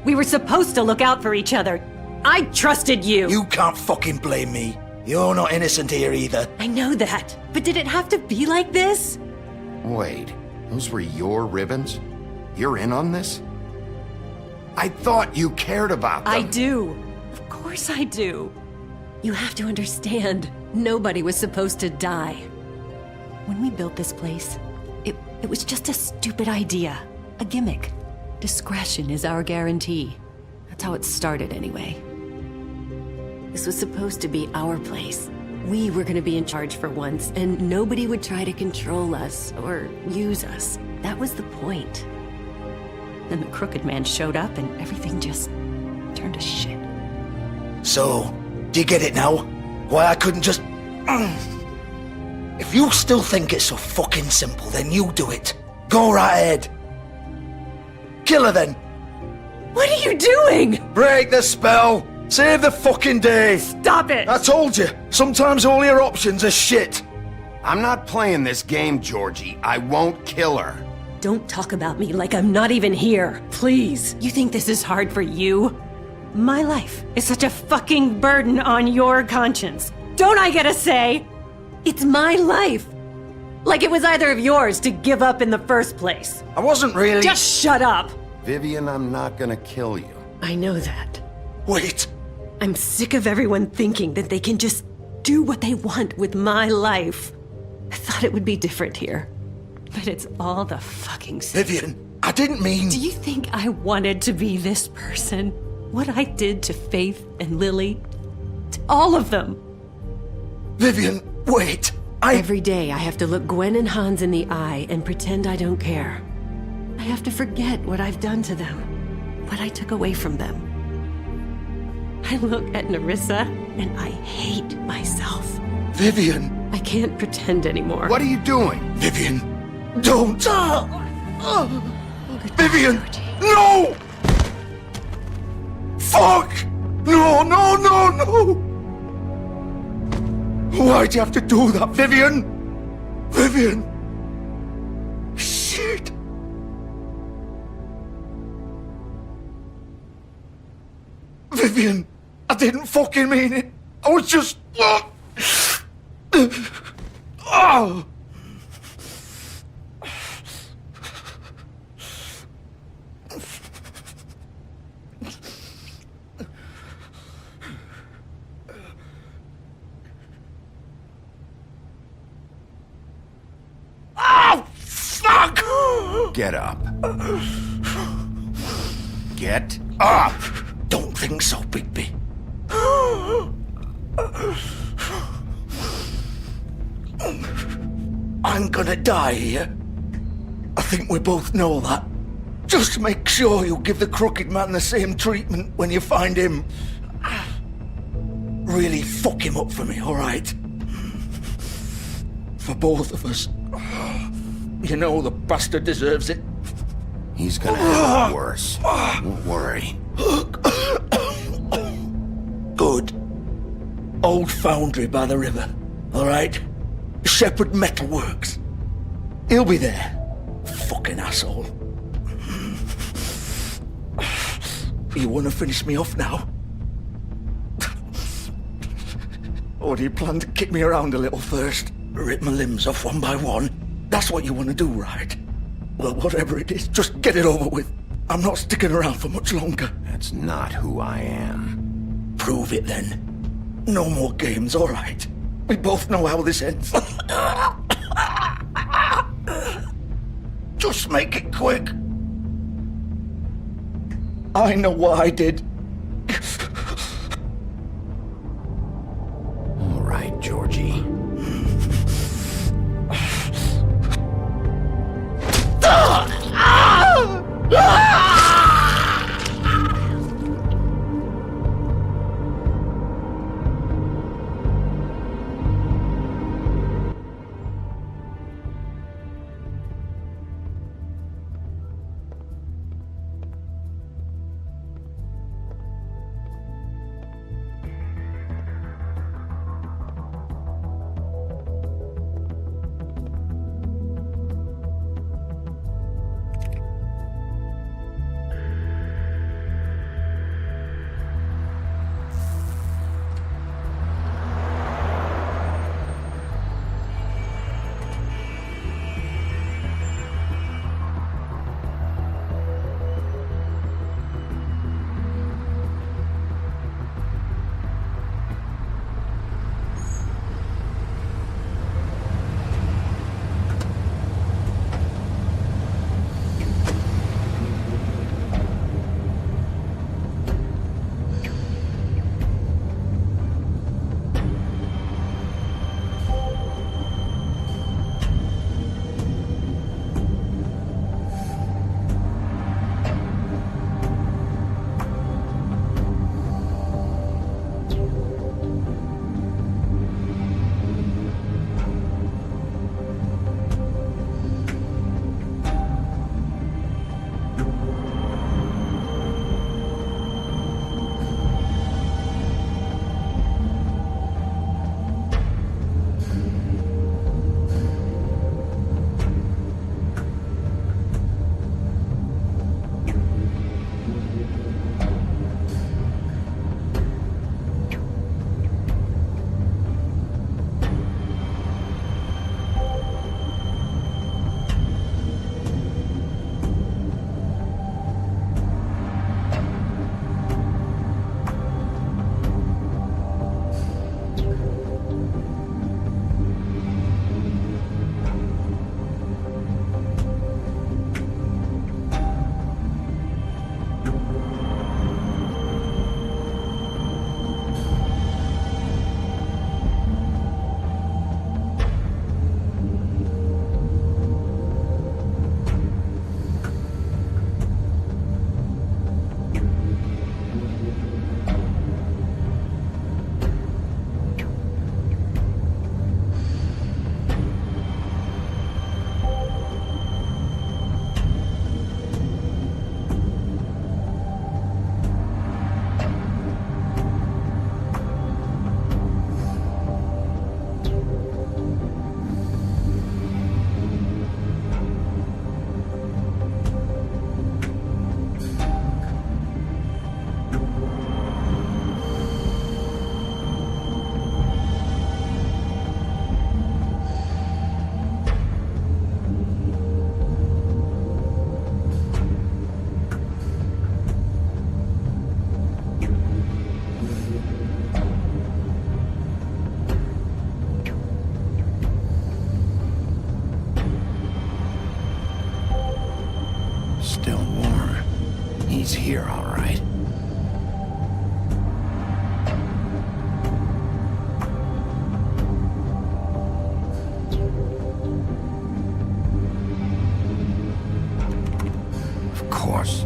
We were supposed to look out for each other. I trusted you. You can't fucking blame me. You're not innocent here either. I know that. But did it have to be like this? Wait, those were your ribbons? You're in on this? I thought you cared about them. I do. Of course I do. You have to understand, nobody was supposed to die. When we built this place, it was just a stupid idea. A gimmick. Discretion is our guarantee. That's how it started anyway. This was supposed to be our place. We were gonna be in charge for once, and nobody would try to control us or use us. That was the point. Then the Crooked Man showed up and everything just turned to shit. So, do you get it now? Why I couldn't just... If you still think it's so fucking simple, then you do it. Go right ahead. Kill her then. What are you doing? Break the spell. Save the fucking day. Stop it. I told you, sometimes all your options are shit. I'm not playing this game, Georgie. I won't kill her. Don't talk about me like I'm not even here. Please. You think this is hard for you? My life is such a fucking burden on your conscience. Don't I get a say? It's my life. Like it was either of yours to give up in the first place. I wasn't really... Just shut up! Vivian, I'm not gonna kill you. I know that. Wait. I'm sick of everyone thinking that they can just do what they want with my life. I thought it would be different here. But it's all the fucking same. Vivian, I didn't mean... Do you think I wanted to be this person? What I did to Faith and Lily? To all of them? Vivian, wait. Every day I have to look Gwen and Hans in the eye and pretend I don't care. I have to forget what I've done to them, what I took away from them. I look at Nerissa and I hate myself. Vivian! I can't pretend anymore. What are you doing? Vivian, don't! Vivian, no! Fuck! No, no, no, no! Why'd you have to do that, Vivian? Vivian! Shit! Vivian, I didn't fucking mean it. I was just... Oh! Oh, fuck! Get up. Get up! Don't think so, Bigby. I'm gonna die here. I think we both know that. Just make sure you give the crooked man the same treatment when you find him. Really fuck him up for me, alright? For both of us. You know the bastard deserves it. He's gonna have it worse. Don't worry. Good. Old foundry by the river, alright? Shepherd Metalworks. He'll be there. Fucking asshole. You wanna finish me off now? Or do you plan to kick me around a little first? Rip my limbs off one by one? That's what you wanna do, right? Well, whatever it is, just get it over with. I'm not sticking around for much longer. That's not who I am. Prove it then. No more games, alright? We both know how this ends. Just make it quick. I know what I did. All right, Georgie. It's here, all right. Of course.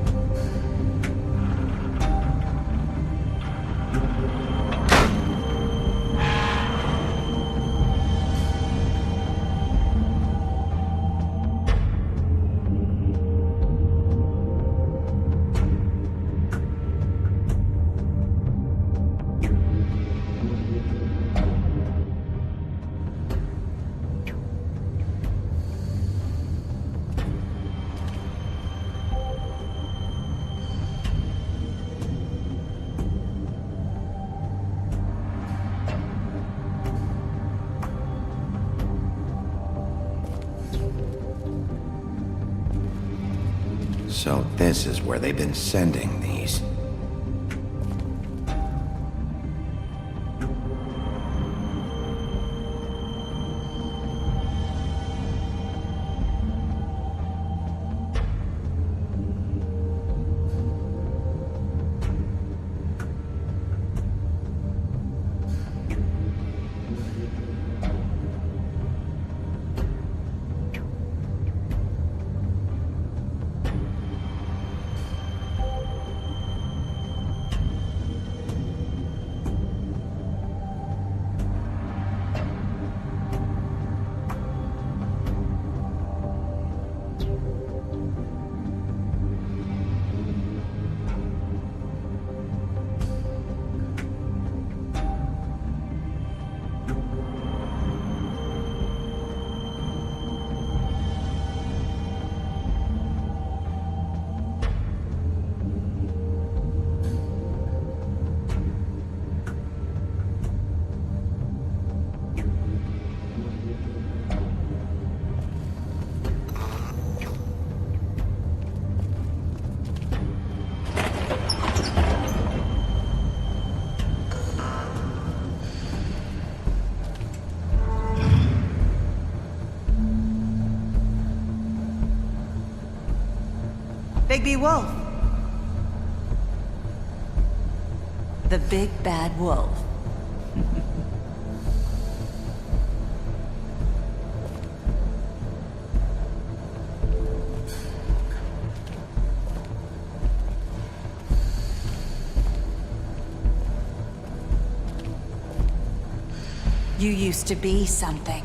So this is where they've been sending these. Bigby Wolf. The big bad wolf. You used to be something.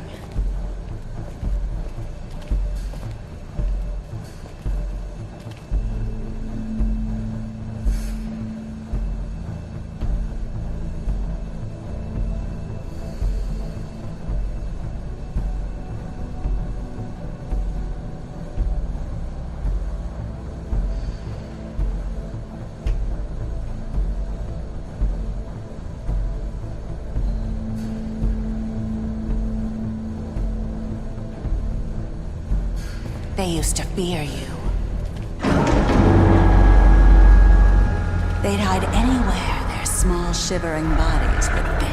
They used to fear you. They'd hide anywhere their small, shivering bodies would fit.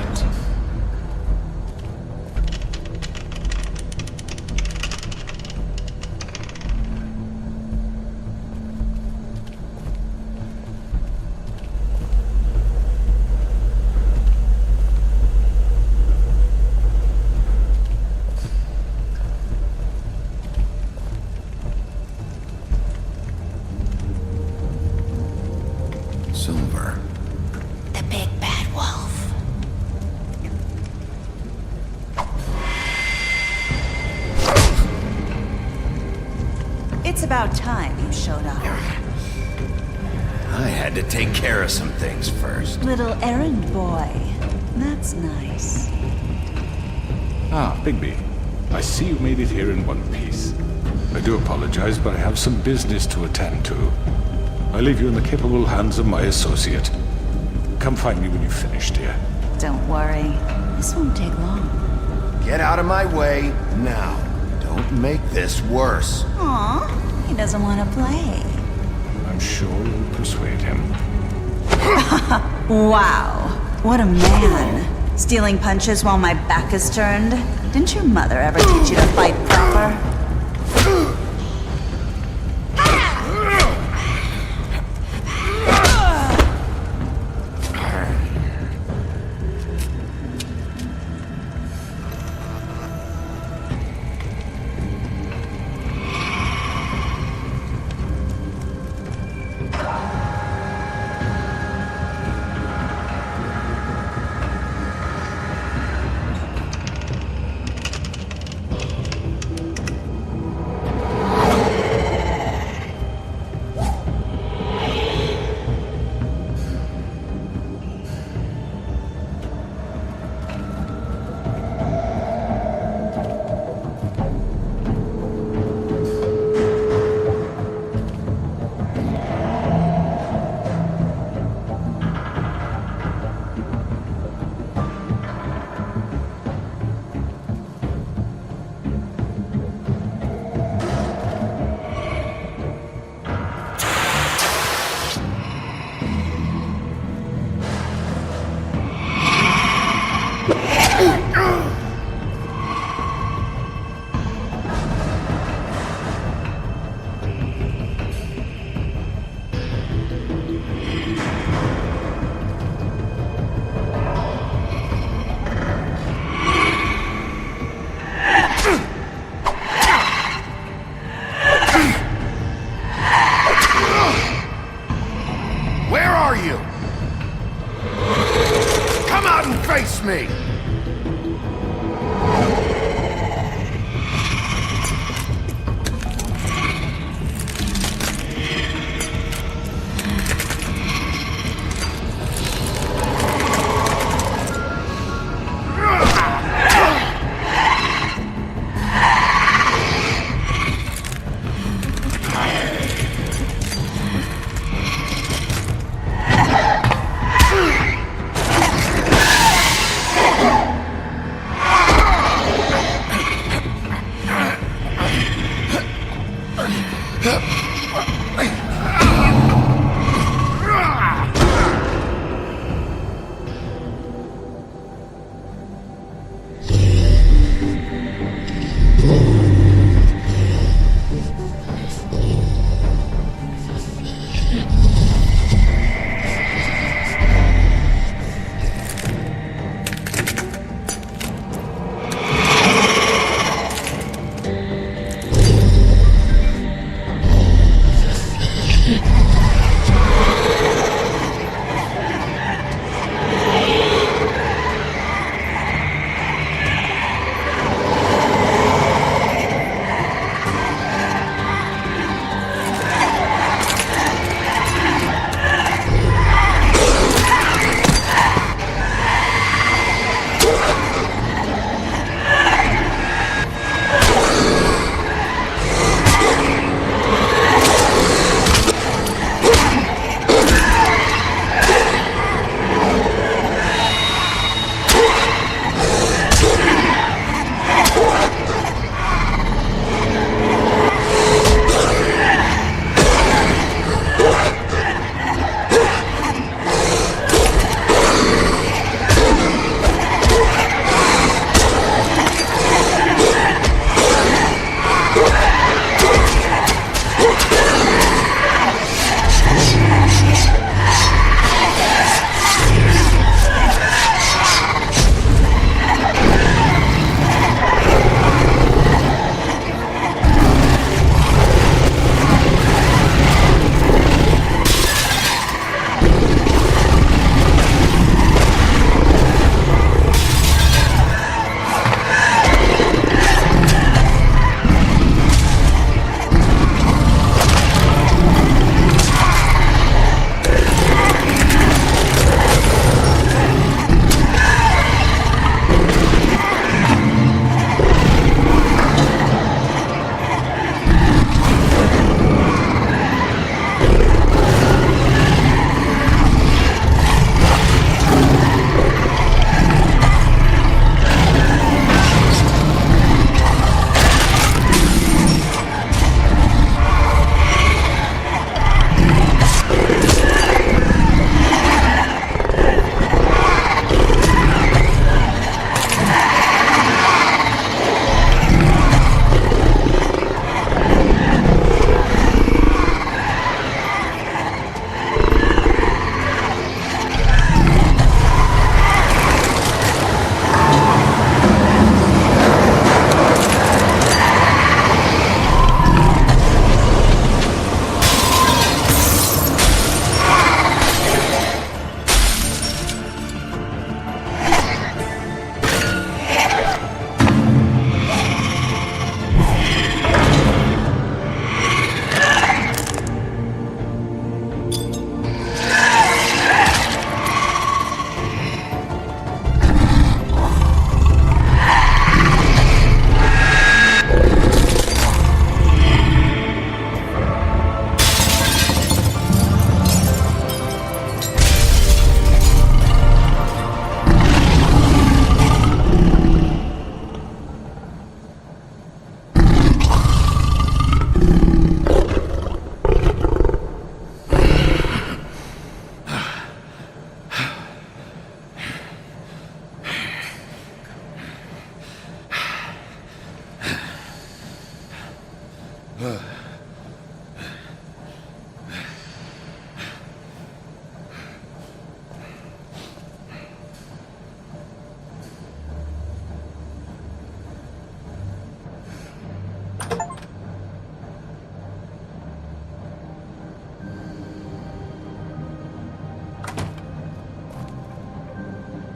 Silver. The big bad wolf. It's about time you showed up. I had to take care of some things first. Little errand boy. That's nice. Ah, Bigby. I see you made it here in one piece. I do apologize, but I have some business to attend to. I leave you in the capable hands of my associate. Come find me when you've finished, dear. Don't worry. This won't take long. Get out of my way now. Don't make this worse. Aw, he doesn't want to play. I'm sure you'll persuade him. Wow, what a man. Stealing punches while my back is turned? Didn't your mother ever teach you to fight proper?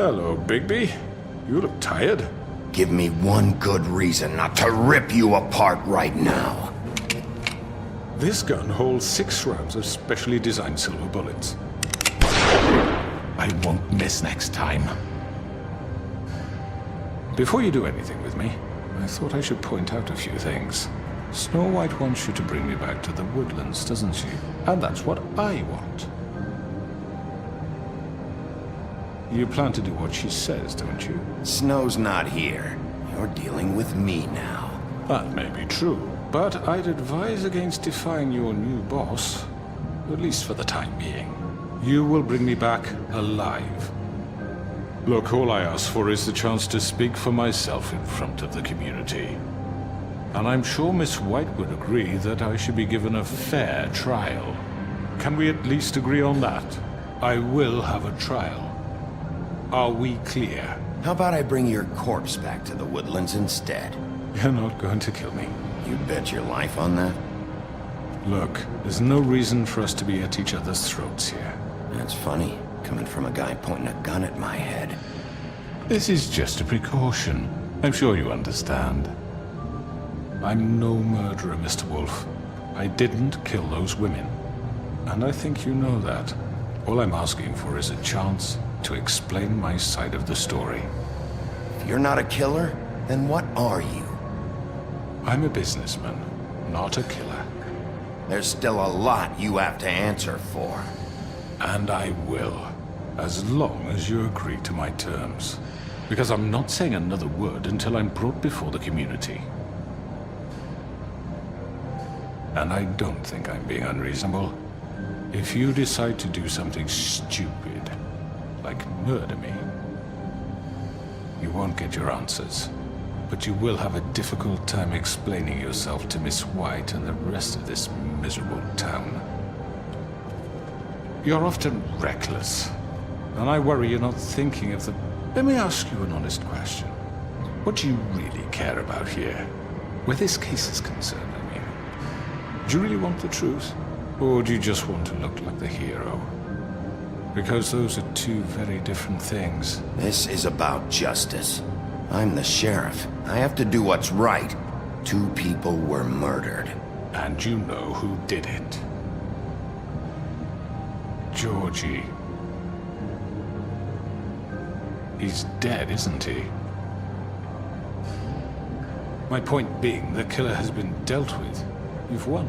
Hello, Bigby. You look tired. Give me one good reason not to rip you apart right now. This gun holds 6 rounds of specially designed silver bullets. I won't miss next time. Before you do anything with me, I thought I should point out a few things. Snow White wants you to bring me back to the woodlands, doesn't she? And that's what I want. You plan to do what she says, don't you? Snow's not here. You're dealing with me now. That may be true, But I'd advise against defying your new boss, at least for the time being. You will bring me back alive. Look, all I ask for is the chance to speak for myself in front of the community. And I'm sure Miss White would agree that I should be given a fair trial. Can we at least agree on that? I will have a trial. Are we clear? How about I bring your corpse back to the woodlands instead? You're not going to kill me. You bet your life on that? Look, there's no reason for us to be at each other's throats here. That's funny, coming from a guy pointing a gun at my head. This is just a precaution. I'm sure you understand. I'm no murderer, Mr. Wolf. I didn't kill those women. And I think you know that. All I'm asking for is a chance to explain my side of the story. If you're not a killer, then what are you? I'm a businessman, not a killer. There's still a lot you have to answer for. And I will, as long as you agree to my terms. Because I'm not saying another word until I'm brought before the community. And I don't think I'm being unreasonable. If you decide to do something stupid, like murder me, you won't get your answers. But you will have a difficult time explaining yourself to Miss White and the rest of this miserable town. You're often reckless, and I worry you're not thinking of the... Let me ask you an honest question. What do you really care about here? Where this case is concerned, I mean. Do you really want the truth? Or do you just want to look like the hero? Because those are two very different things. This is about justice. I'm the sheriff. I have to do what's right. 2 people were murdered. And you know who did it. Georgie. He's dead, isn't he? My point being, the killer has been dealt with. You've won.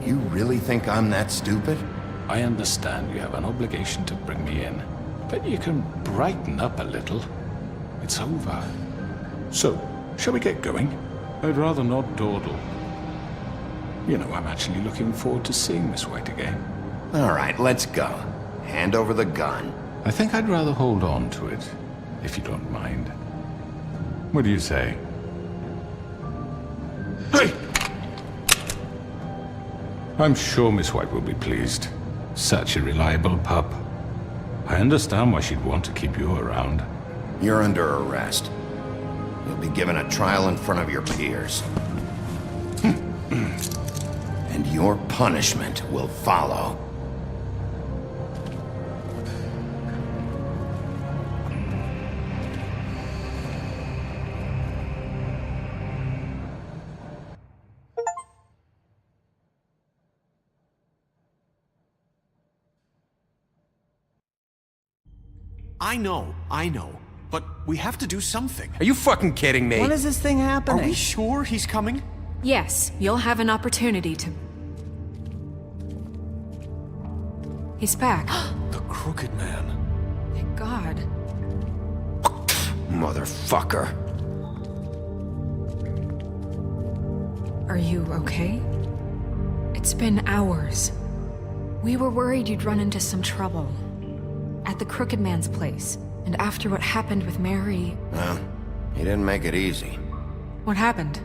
You really think I'm that stupid? I understand you have an obligation to bring me in, but you can brighten up a little. It's over. So, shall we get going? I'd rather not dawdle. You know, I'm actually looking forward to seeing Miss White again. All right, let's go. Hand over the gun. I think I'd rather hold on to it, if you don't mind. What do you say? Hey! I'm sure Miss White will be pleased. Such a reliable pup. I understand why she'd want to keep you around. You're under arrest. You'll be given a trial in front of your peers. And your punishment will follow. I know. But we have to do something. Are you fucking kidding me? When is this thing happening? Are we sure he's coming? Yes, you'll have an opportunity to... He's back. The Crooked Man. Thank God. Motherfucker. Are you okay? It's been hours. We were worried you'd run into some trouble. At the Crooked Man's place. And after what happened with Mary... Well, he didn't make it easy. What happened?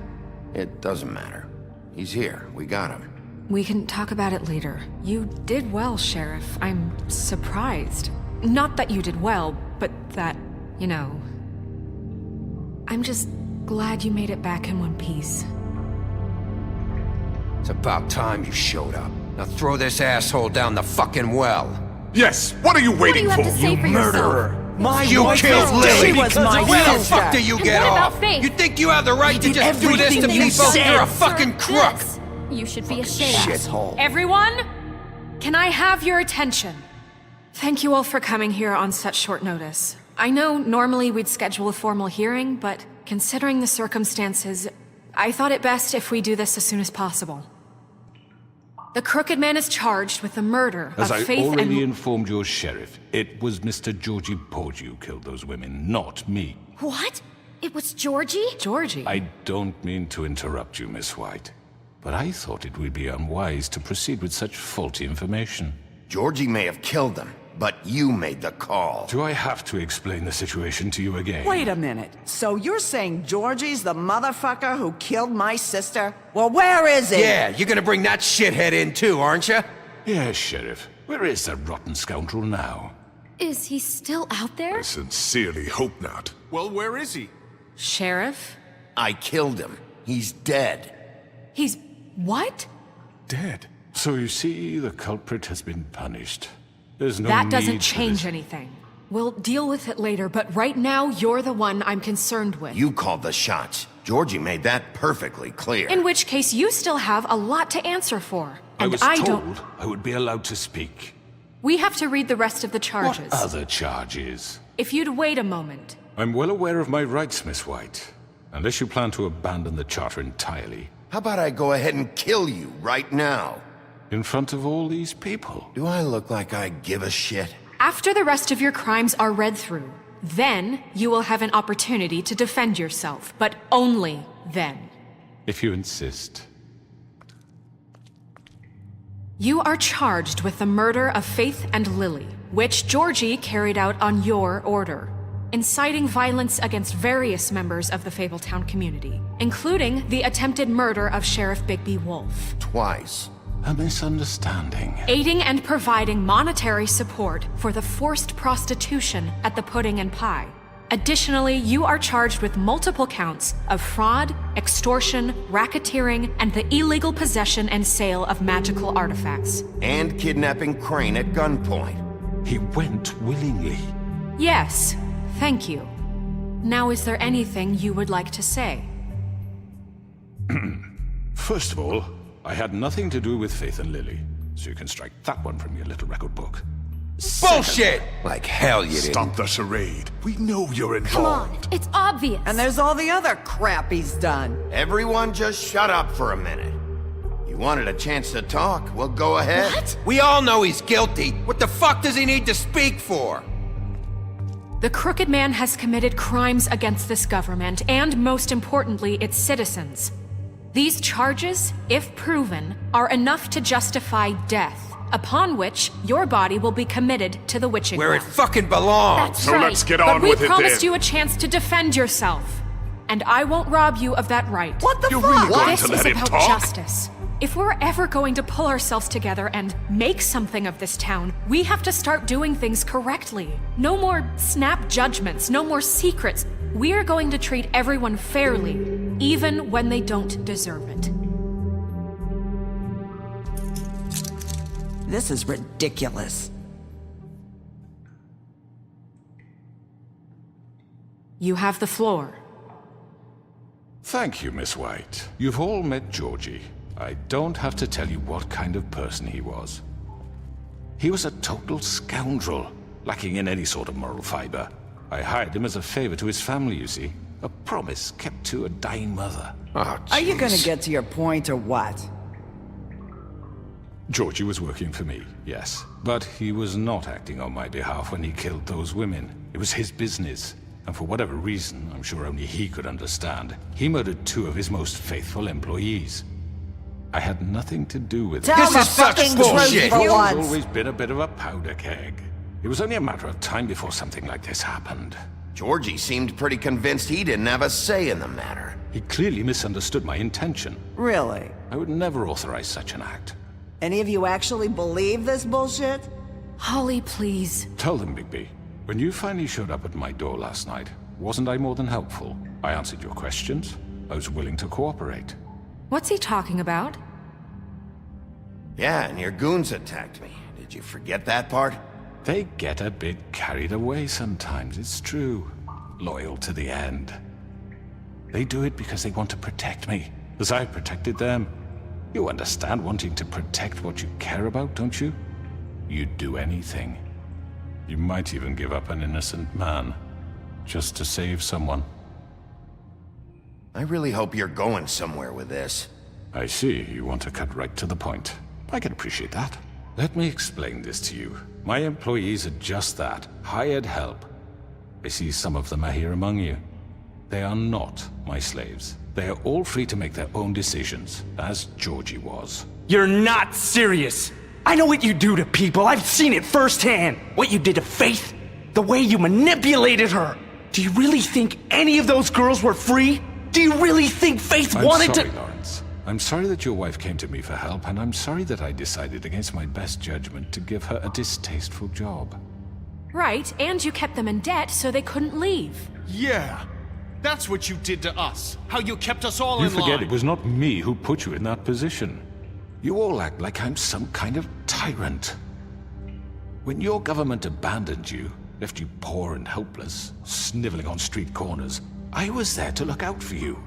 It doesn't matter. He's here. We got him. We can talk about it later. You did well, Sheriff. I'm surprised. Not that you did well, but that, you know... I'm just glad you made it back in one piece. It's about time you showed up. Now throw this asshole down the fucking well. Yes, what are you waiting What do you have to say for murderer! My You wife killed is Lily! dead. She was my Where the sister. fuck do you And get what about off? Faith? You think you have the right to did just do this to everything you people? said. You're a fucking crook! Yes. You should be ashamed. Shithole. Everyone, can I have your attention? Thank you all for coming here on such short notice. I know normally we'd schedule a formal hearing, but considering the circumstances, I thought it best if we do this as soon as possible. The Crooked Man is charged with the murder As of I Faith already and... informed your sheriff, it was Mr. Georgie Porgy who killed those women, not me. What? It was Georgie? Georgie? I don't mean to interrupt you, Miss White, but I thought it would be unwise to proceed with such faulty information. Georgie may have killed them, but you made the call. Do I have to explain the situation to you again? Wait a minute. So you're saying Georgie's the motherfucker who killed my sister? Well, where is he? Yeah, you're gonna bring that shithead in too, aren't you? Yes, Sheriff. Where is that rotten scoundrel now? Is he still out there? I sincerely hope not. Well, where is he? Sheriff? I killed him. He's dead. He's... what? Dead. So you see, the culprit has been punished. There's no That need doesn't for change this. anything. We'll deal with it later, but right now, you're the one I'm concerned with. You called the shots. Georgie made that perfectly clear. In which case, you still have a lot to answer for. I And was I told don't... I would be allowed to speak. We have to read the rest of the charges. What other charges? If you'd wait a moment. I'm well aware of my rights, Miss White. Unless you plan to abandon the charter entirely. How about I go ahead and kill you right now? In front of all these people? Do I look like I give a shit? After the rest of your crimes are read through, then you will have an opportunity to defend yourself, but only then. If you insist. You are charged with the murder of Faith and Lily, which Georgie carried out on your order, inciting violence against various members of the Fabletown community, including the attempted murder of Sheriff Bigby Wolf. Twice. A misunderstanding. Aiding and providing monetary support for the forced prostitution at the Pudding and Pie. Additionally, you are charged with multiple counts of fraud, extortion, racketeering, and the illegal possession and sale of magical artifacts. And kidnapping Crane at gunpoint. He went willingly. Yes, thank you. Now, is there anything you would like to say? First of all, I had nothing to do with Faith and Lily, so you can strike that one from your little record book. Bullshit! Like hell you didn't. Stop the charade. We know you're Come involved. on, it's obvious. And there's all the other crap he's done. Everyone just shut up for a minute. You wanted a chance to talk, well go ahead. What? We all know he's guilty. What the fuck does he need to speak for? The Crooked Man has committed crimes against this government, and most importantly, its citizens. These charges, if proven, are enough to justify death, upon which your body will be committed to the witching Where it ground. fucking belongs. That's So right. let's get But on we with it promised then. you a chance to defend yourself, and I won't rob you of that right. What the You're fuck? really going This to is let him about talk? justice. If we're ever going to pull ourselves together and make something of this town, we have to start doing things correctly. No more snap judgments, no more secrets. We are going to treat everyone fairly, even when they don't deserve it. This is ridiculous. You have the floor. Thank you, Miss White. You've all met Georgie. I don't have to tell you what kind of person he was. He was a total scoundrel, lacking in any sort of moral fiber. I hired him as a favor to his family, you see. A promise kept to a dying mother. Oh, Are you gonna jeez. get to your point or what? Georgie was working for me, yes. But he was not acting on my behalf when he killed those women. It was his business. And for whatever reason, I'm sure only he could understand, he murdered 2 of his most faithful employees. I had nothing to do with it. Tell the fucking truth for He's once. always been a bit of a powder keg. It was only a matter of time before something like this happened. Georgie seemed pretty convinced he didn't have a say in the matter. He clearly misunderstood my intention. Really? I would never authorize such an act. Any of you actually believe this bullshit? Holly, please. Tell them, Bigby. When you finally showed up at my door last night, wasn't I more than helpful? I answered your questions. I was willing to cooperate. What's he talking about? Yeah, and your goons attacked me. Did you forget that part? They get a bit carried away sometimes, it's true. Loyal to the end. They do it because they want to protect me, as I've protected them. You understand wanting to protect what you care about, don't you? You'd do anything. You might even give up an innocent man, just to save someone. I really hope you're going somewhere with this. I see, you want to cut right to the point. I can appreciate that. Let me explain this to you. My employees are just that, hired help. I see some of them are here among you. They are not my slaves. They are all free to make their own decisions, as Georgie was. You're not serious. I know what you do to people. I've seen it firsthand. What you did to Faith. The way you manipulated her. Do you really think any of those girls were free? Do you really think Faith wanted I'm sorry, to— Lawrence. I'm sorry that your wife came to me for help, and I'm sorry that I decided against my best judgment to give her a distasteful job. Right, and you kept them in debt so they couldn't leave. Yeah, that's what you did to us. How you kept us all You in forget line. it was not me who put you in that position. You all act like I'm some kind of tyrant. When your government abandoned you, left you poor and helpless, sniveling on street corners, I was there to look out for you.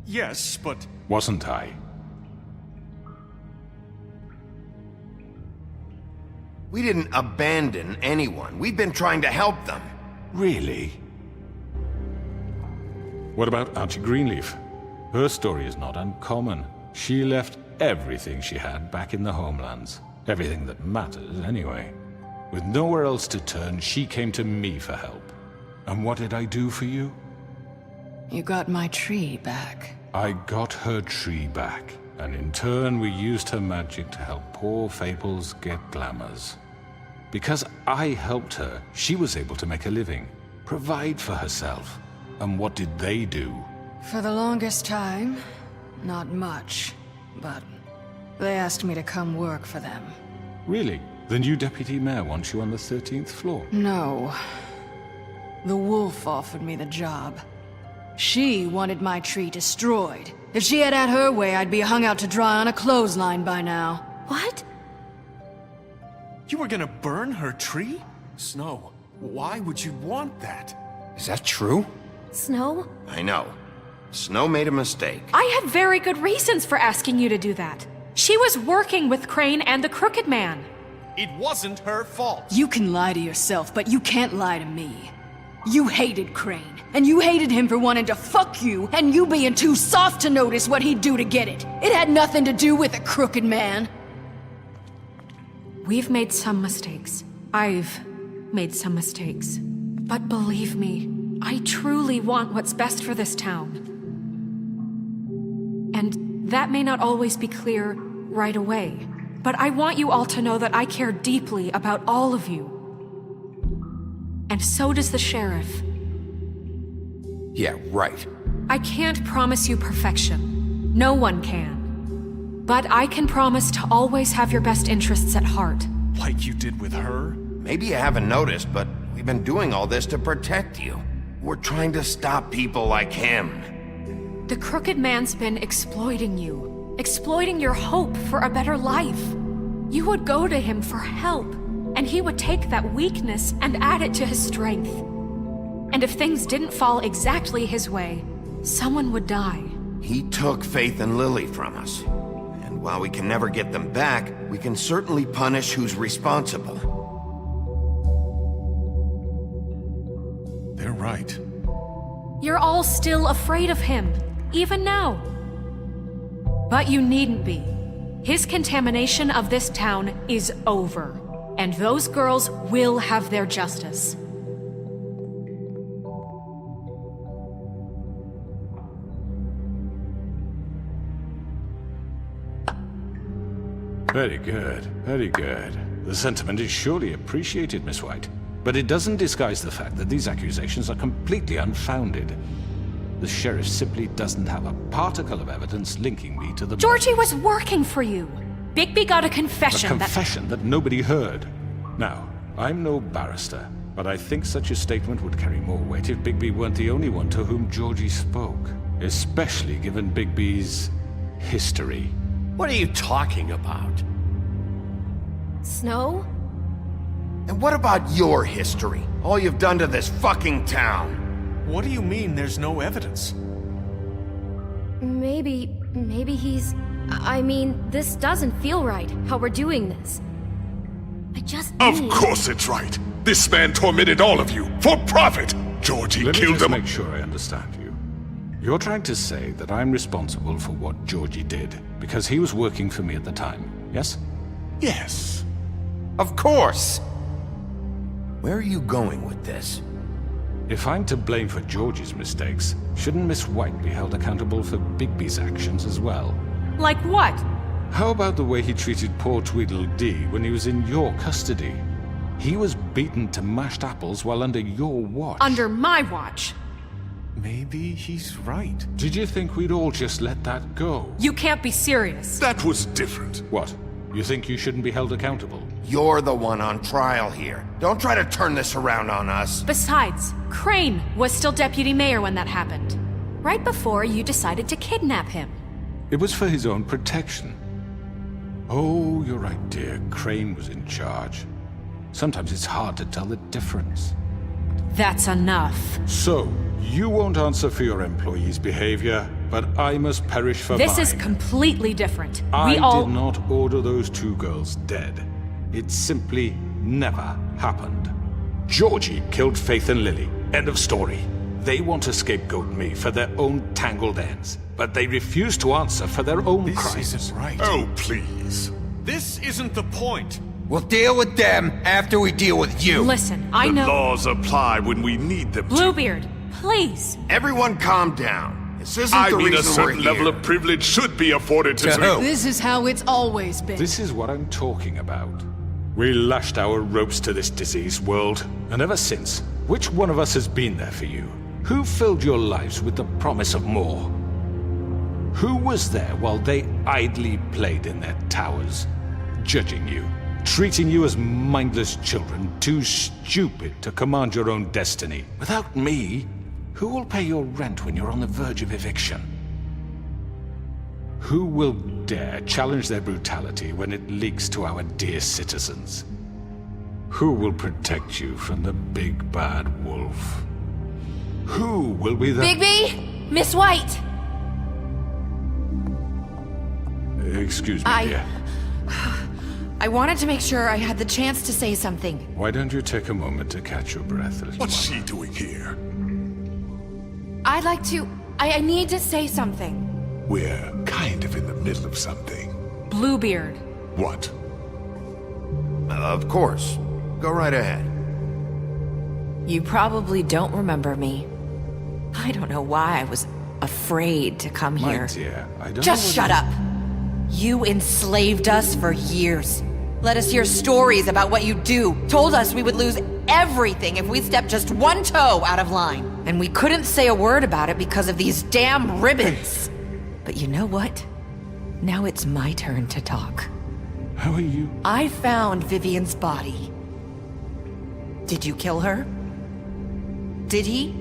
Yes, but... Wasn't I? We didn't abandon anyone. We've been trying to help them. Really? What about Auntie Greenleaf? Her story is not uncommon. She left everything she had back in the homelands. Everything that matters, anyway. With nowhere else to turn, she came to me for help. And what did I do for you? You got my tree back. I got her tree back, and in turn we used her magic to help poor Fables get glamours. Because I helped her, she was able to make a living, provide for herself. And what did they do? For the longest time, not much. But they asked me to come work for them. Really? The new deputy mayor wants you on the 13th floor? No. The wolf offered me the job. She wanted my tree destroyed. If she had her way, I'd be hung out to dry on a clothesline by now. What? You were gonna burn her tree? Snow, why would you want that? Is that true? Snow? I know. Snow made a mistake. I had very good reasons for asking you to do that. She was working with Crane and the Crooked Man. It wasn't her fault. You can lie to yourself, but you can't lie to me. You hated Crane, and you hated him for wanting to fuck you, and you being too soft to notice what he'd do to get it. It had nothing to do with the Crooked Man. We've made some mistakes. I've made some mistakes. But believe me, I truly want what's best for this town. And that may not always be clear right away. But I want you all to know that I care deeply about all of you. And so does the sheriff. Yeah, right. I can't promise you perfection. No one can. But I can promise to always have your best interests at heart. Like you did with her? Maybe you haven't noticed, but we've been doing all this to protect you. We're trying to stop people like him. The Crooked Man's been exploiting you. Exploiting your hope for a better life. You would go to him for help, and he would take that weakness and add it to his strength. And if things didn't fall exactly his way, someone would die. He took Faith and Lily from us. And while we can never get them back, we can certainly punish who's responsible. They're right. You're all still afraid of him, even now. But you needn't be. His contamination of this town is over, and those girls will have their justice. Very good, very good. The sentiment is surely appreciated, Miss White. But it doesn't disguise the fact that these accusations are completely unfounded. The sheriff simply doesn't have a particle of evidence linking me to the... Georgie was working for you. Bigby got a confession A confession that nobody heard. Now, I'm no barrister, but I think such a statement would carry more weight if Bigby weren't the only one to whom Georgie spoke. Especially given Bigby's history. What are you talking about? Snow? And what about your history? All you've done to this fucking town? What do you mean there's no evidence? Maybe he's... I mean, this doesn't feel right, how we're doing this. I just Of need... course it's right. This man tormented all of you, for profit. Georgie Let me killed just them. make sure I understand you. You're trying to say that I'm responsible for what Georgie did, because he was working for me at the time, yes? Yes. Of course! Where are you going with this? If I'm to blame for Georgie's mistakes, shouldn't Miss White be held accountable for Bigby's actions as well? Like what? How about the way he treated poor Tweedledee when he was in your custody? He was beaten to mashed apples while under your watch. Under my watch. Maybe he's right. Did you think we'd all just let that go? You can't be serious. That was different. What? You think you shouldn't be held accountable? You're the one on trial here. Don't try to turn this around on us. Besides, Crane was still deputy mayor when that happened. Right before you decided to kidnap him. It was for his own protection. Oh, you're right, dear. Crane was in charge. Sometimes it's hard to tell the difference. That's enough. So, you won't answer for your employees' behavior, but I must perish for mine. This is completely different. I did not order those two girls dead. It simply never happened. Georgie killed Faith and Lily. End of story. They want to scapegoat me for their own tangled ends, but they refuse to answer for their own crimes. This isn't right. Oh, please. This isn't the point. We'll deal with them after we deal with you. Listen, I know. The laws apply when we need them to. Bluebeard, please. Everyone calm down. This isn't I the mean, a reason we're certain here. level of privilege should be afforded to who? This is how it's always been. This is what I'm talking about. We lashed our ropes to this diseased world, and ever since, which one of us has been there for you? Who filled your lives with the promise of more? Who was there while they idly played in their towers, judging you, treating you as mindless children, too stupid to command your own destiny? Without me, who will pay your rent when you're on the verge of eviction? Who will dare challenge their brutality when it leaks to our dear citizens? Who will protect you from the big bad wolf? Who will be the— Bigby! Miss White! Excuse me, dear. I wanted to make sure I had the chance to say something. Why don't you take a moment to catch your breath, little What's one? she doing here? I'd like to... I need to say something. We're kind of in the middle of something. Bluebeard. What? Of course. Go right ahead. You probably don't remember me. I don't know why I was afraid to come My here. dear, I don't Just know shut up. You enslaved us for years. Let us hear stories about what you do. Told us we would lose everything if we stepped just one toe out of line. And we couldn't say a word about it because of these damn ribbons. But you know what? Now it's my turn to talk. How are you? I found Vivian's body. Did you kill her? Did he?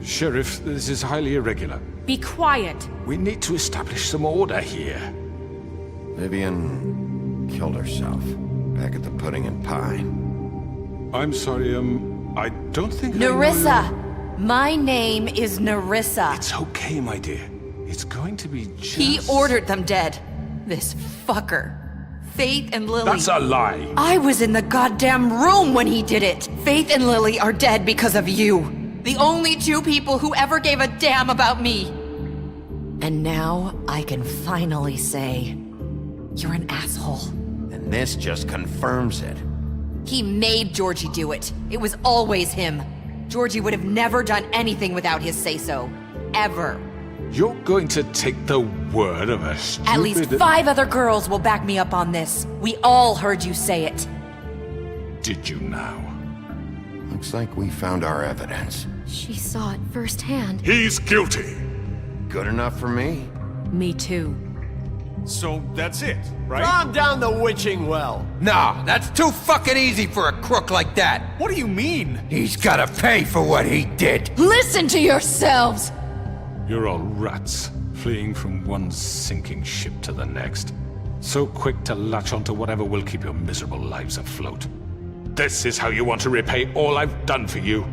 Sheriff, this is highly irregular. Be quiet. We need to establish some order here. Vivian killed herself back at the Pudding and Pie. I'm sorry, I don't think Nerissa! My name is Nerissa. It's okay, my dear. It's going to be just... He ordered them dead. This fucker. Faith and Lily... That's a lie! I was in the goddamn room when he did it! Faith and Lily are dead because of you. The only two people who ever gave a damn about me. And now I can finally say, you're an asshole. And this just confirms it. He made Georgie do it. It was always him. Georgie would have never done anything without his say-so. Ever. You're going to take the word of a stupid... At least 5 other girls will back me up on this. We all heard you say it. Did you now? Looks like we found our evidence. She saw it firsthand. He's guilty. Good enough for me. Me too. So that's it, right? Calm down the witching well. Nah, that's too fucking easy for a crook like that. What do you mean? He's gotta pay for what he did. Listen to yourselves! You're all rats, fleeing from one sinking ship to the next. So quick to latch onto whatever will keep your miserable lives afloat. This is how you want to repay all I've done for you.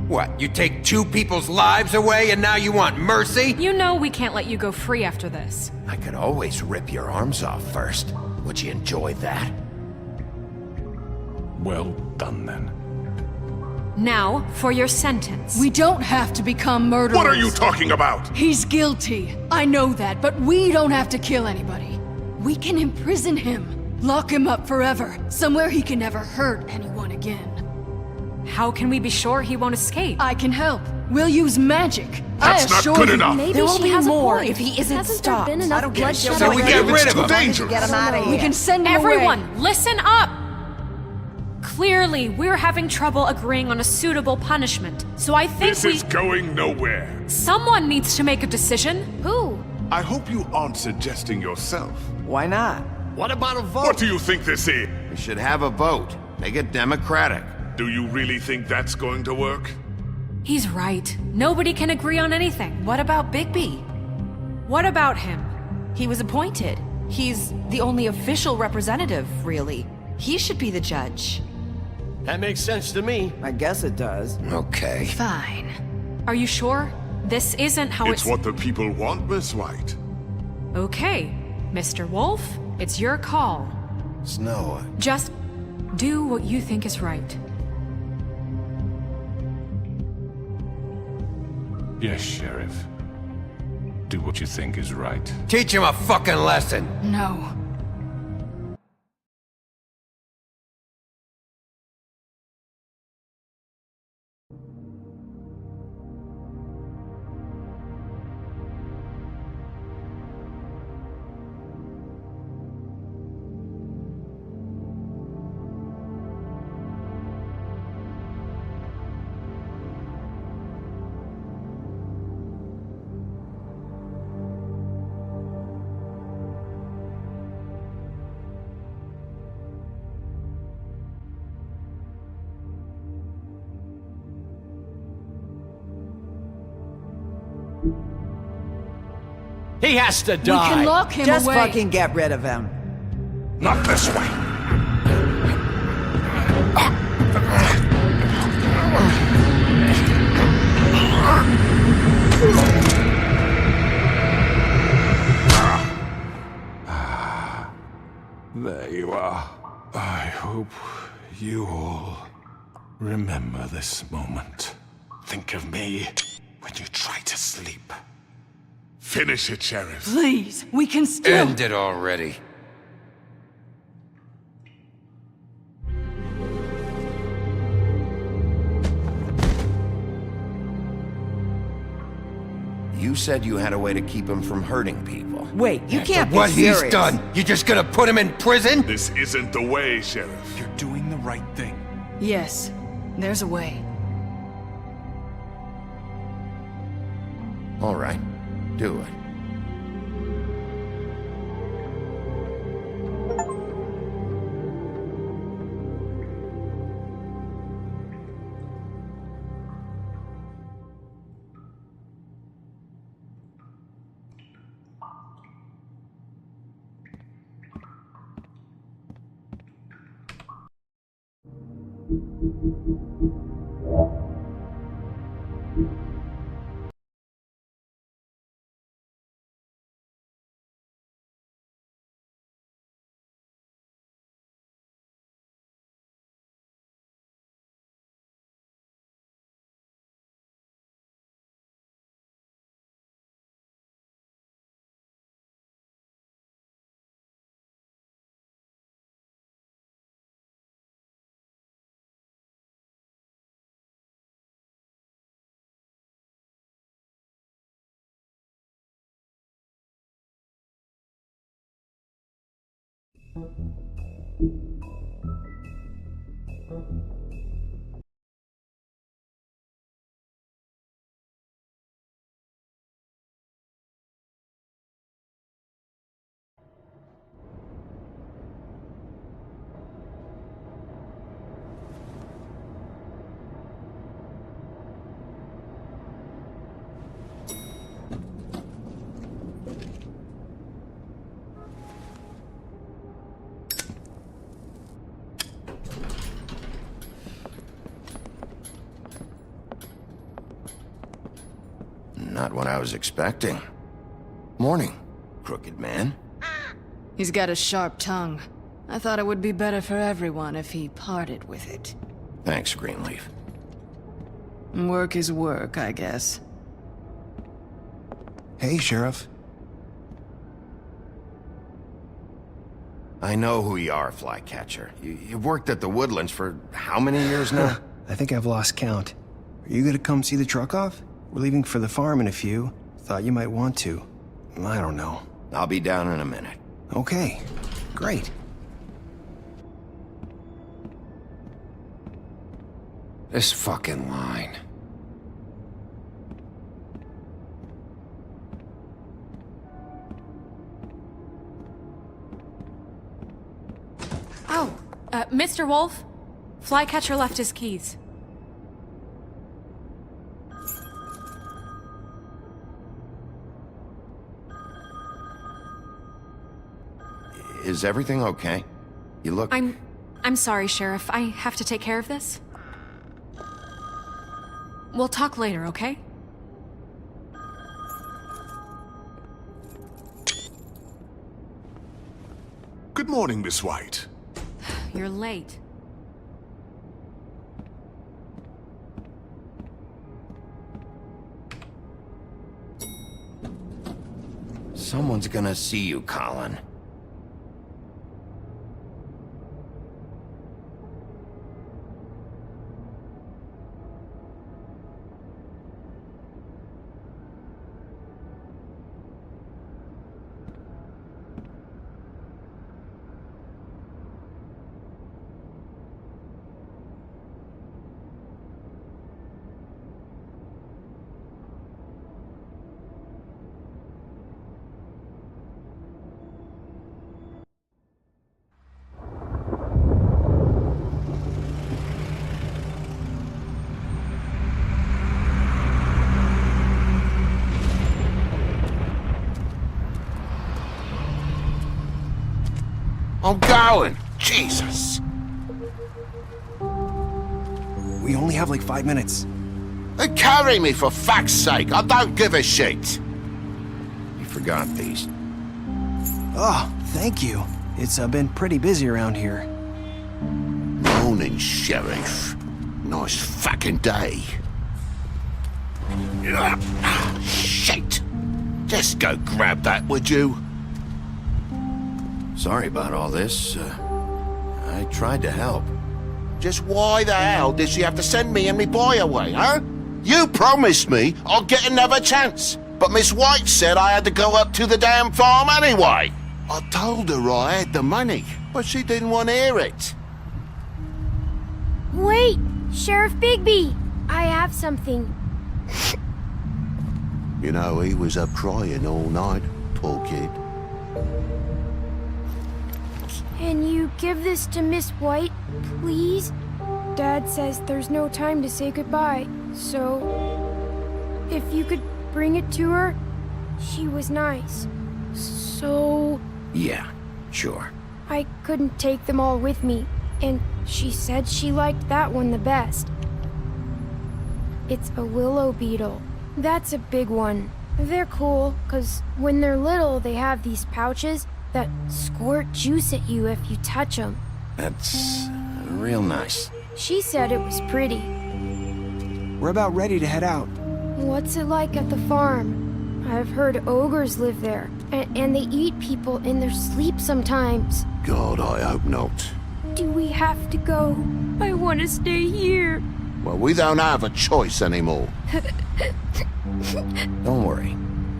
What, you take 2 people's lives away and now you want mercy? You know we can't let you go free after this. I could always rip your arms off first. Would you enjoy that? Well done, then. Now, for your sentence. We don't have to become murderers. What are you talking about? He's guilty. I know that, but we don't have to kill anybody. We can imprison him. Lock him up forever. Somewhere he can never hurt anyone again. How can we be sure he won't escape? I can help. We'll use magic. That's not good enough. Maybe There will she be has more a point. if he isn't Hasn't stopped. there been enough I don't get it. bloodshed So we already? get rid of him. Dangerous. Get him out of here. We can send him Everyone, away. listen up! Clearly, we're having trouble agreeing on a suitable punishment, so I think This is going nowhere. someone needs to make a decision. Who? I hope you aren't suggesting yourself. Why not? What about a vote? What do you think this is? We should have a vote. Make it democratic. Do you really think that's going to work? He's right. Nobody can agree on anything. What about Bigby? What about him? He was appointed. He's the only official representative, really. He should be the judge. That makes sense to me. I guess it does. Okay. Fine. Are you sure? This isn't how It's what the people want, Miss White. Okay, Mr. Wolf, it's your call. Snow, Just do what you think is right. Yes, Sheriff. Do what you think is right. Teach him a fucking lesson. No. He has to We die. can lock him Just away. fucking get rid of him. Not this way. There you are. I hope you all remember this moment. Think of me when you try to sleep. Finish it, Sheriff. Please, we can still... End it already. you said you had a way to keep him from hurting people. Wait, you can't be What serious. he's done, you just gonna put him in prison? This isn't the way, Sheriff. You're doing the right thing. Yes, there's a way. All right, do it. Not what I was expecting. Morning, crooked man. He's got a sharp tongue. I thought it would be better for everyone if he parted with it. Thanks, Greenleaf. Work is work, I guess. Hey, Sheriff. I know who you are, Flycatcher. You've worked at the Woodlands for how many years now? I think I've lost count. Are you gonna come see the truck off? We're leaving for the farm in a few. Thought you might want to. I don't know. I'll be down in a minute. Okay, great. This fucking line. Oh, Mr. Wolf? Flycatcher left his keys. Is everything okay? You look... I'm sorry, Sheriff. I have to take care of this. We'll talk later, okay? Good morning, Miss White. You're late. Someone's gonna see you, Colin. I'm going! Jesus! We only have like 5 minutes. Then carry me for fuck's sake! I don't give a shit! You forgot these. Oh, thank you. It's been pretty busy around here. Morning, Sheriff. Nice fucking day. Shit! Just go grab that, would you? Sorry about all this. I tried to help. Just why the hell did she have to send me and me boy away, huh? You promised me I'd get another chance, but Miss White said I had to go up to the damn farm anyway. I told her I had the money, but she didn't want to hear it. Wait! Sheriff Bigby! I have something. You know, he was up crying all night, poor kid. Can you give this to Miss White, please? Dad says there's no time to say goodbye, so... if you could bring it to her, she was nice. So... Yeah, sure. I couldn't take them all with me, and she said she liked that one the best. It's a willow beetle. That's a big one. They're cool, 'cause when they're little, they have these pouches that squirt juice at you if you touch them. That's real nice. She said it was pretty. We're about ready to head out. What's it like at the farm? I've heard ogres live there, and they eat people in their sleep sometimes. God, I hope not. Do we have to go? I want to stay here. Well, we don't have a choice anymore. Don't worry.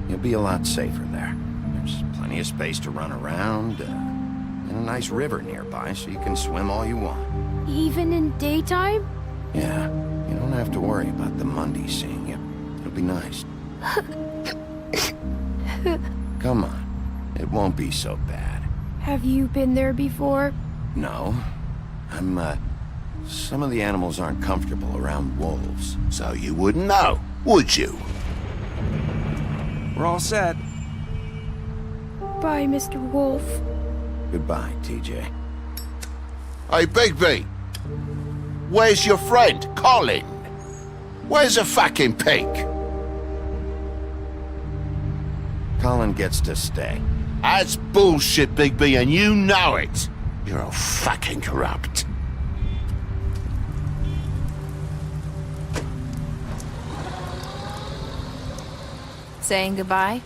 You'll be a lot safer there. There's plenty of space to run around, and a nice river nearby so you can swim all you want. Even in daytime? Yeah, you don't have to worry about the Mundy seeing you. It'll be nice. Come on. It won't be so bad. Have you been there before? No. Some of the animals aren't comfortable around wolves. So you wouldn't know, would you? We're all set. Bye, Mr. Wolf. Goodbye, TJ. Hey, Bigby! Where's your friend, Colin? Where's the fucking pig? Colin gets to stay. That's bullshit, Bigby, and you know it. You're all fucking corrupt. Saying goodbye?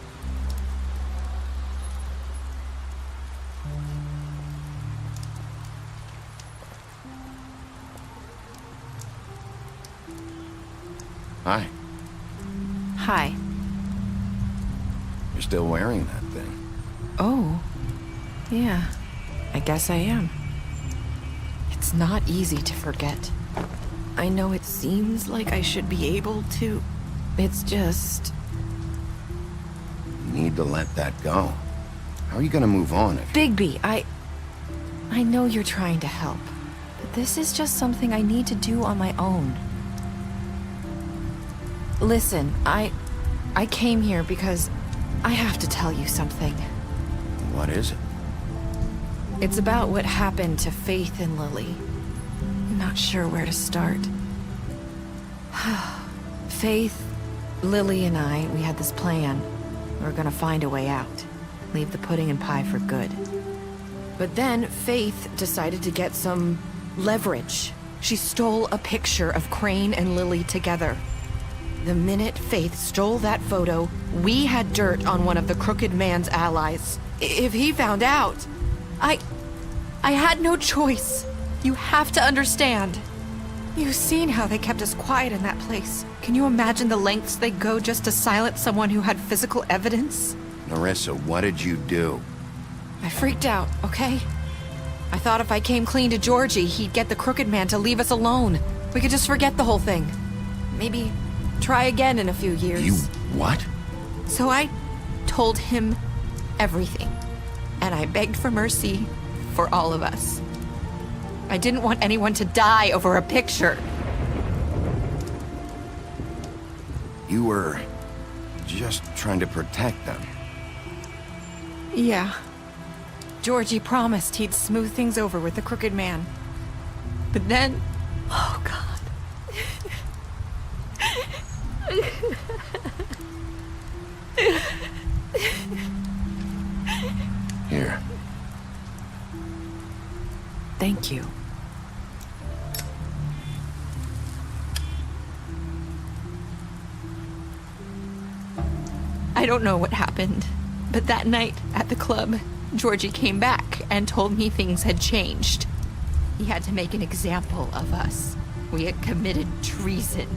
Hi. Hi. You're still wearing that thing. Oh. Yeah. I guess I am. It's not easy to forget. I know it seems like I should be able to. It's just... You need to let that go. How are you gonna move on if... Bigby, I know you're trying to help, but this is just something I need to do on my own. Listen, I came here because I have to tell you something. What is it? It's about what happened to Faith and Lily. I'm not sure where to start. Faith, Lily, and we had this plan. We were gonna find a way out. Leave the pudding and pie for good. But then Faith decided to get some leverage. She stole a picture of Crane and Lily together. The minute Faith stole that photo, we had dirt on one of the Crooked Man's allies. If he found out, I had no choice. You have to understand. You've seen how they kept us quiet in that place. Can you imagine the lengths they go just to silence someone who had physical evidence? Narissa, what did you do? I freaked out, okay? I thought if I came clean to Georgie, he'd get the Crooked Man to leave us alone. We could just forget the whole thing. Maybe try again in a few years. You what? So I told him everything. And I begged for mercy for all of us. I didn't want anyone to die over a picture. You were just trying to protect them. Yeah. Georgie promised he'd smooth things over with the Crooked Man. But then... Oh, God. Here. Thank you. I don't know what happened, but that night at the club, Georgie came back and told me things had changed. He had to make an example of us. We had committed treason.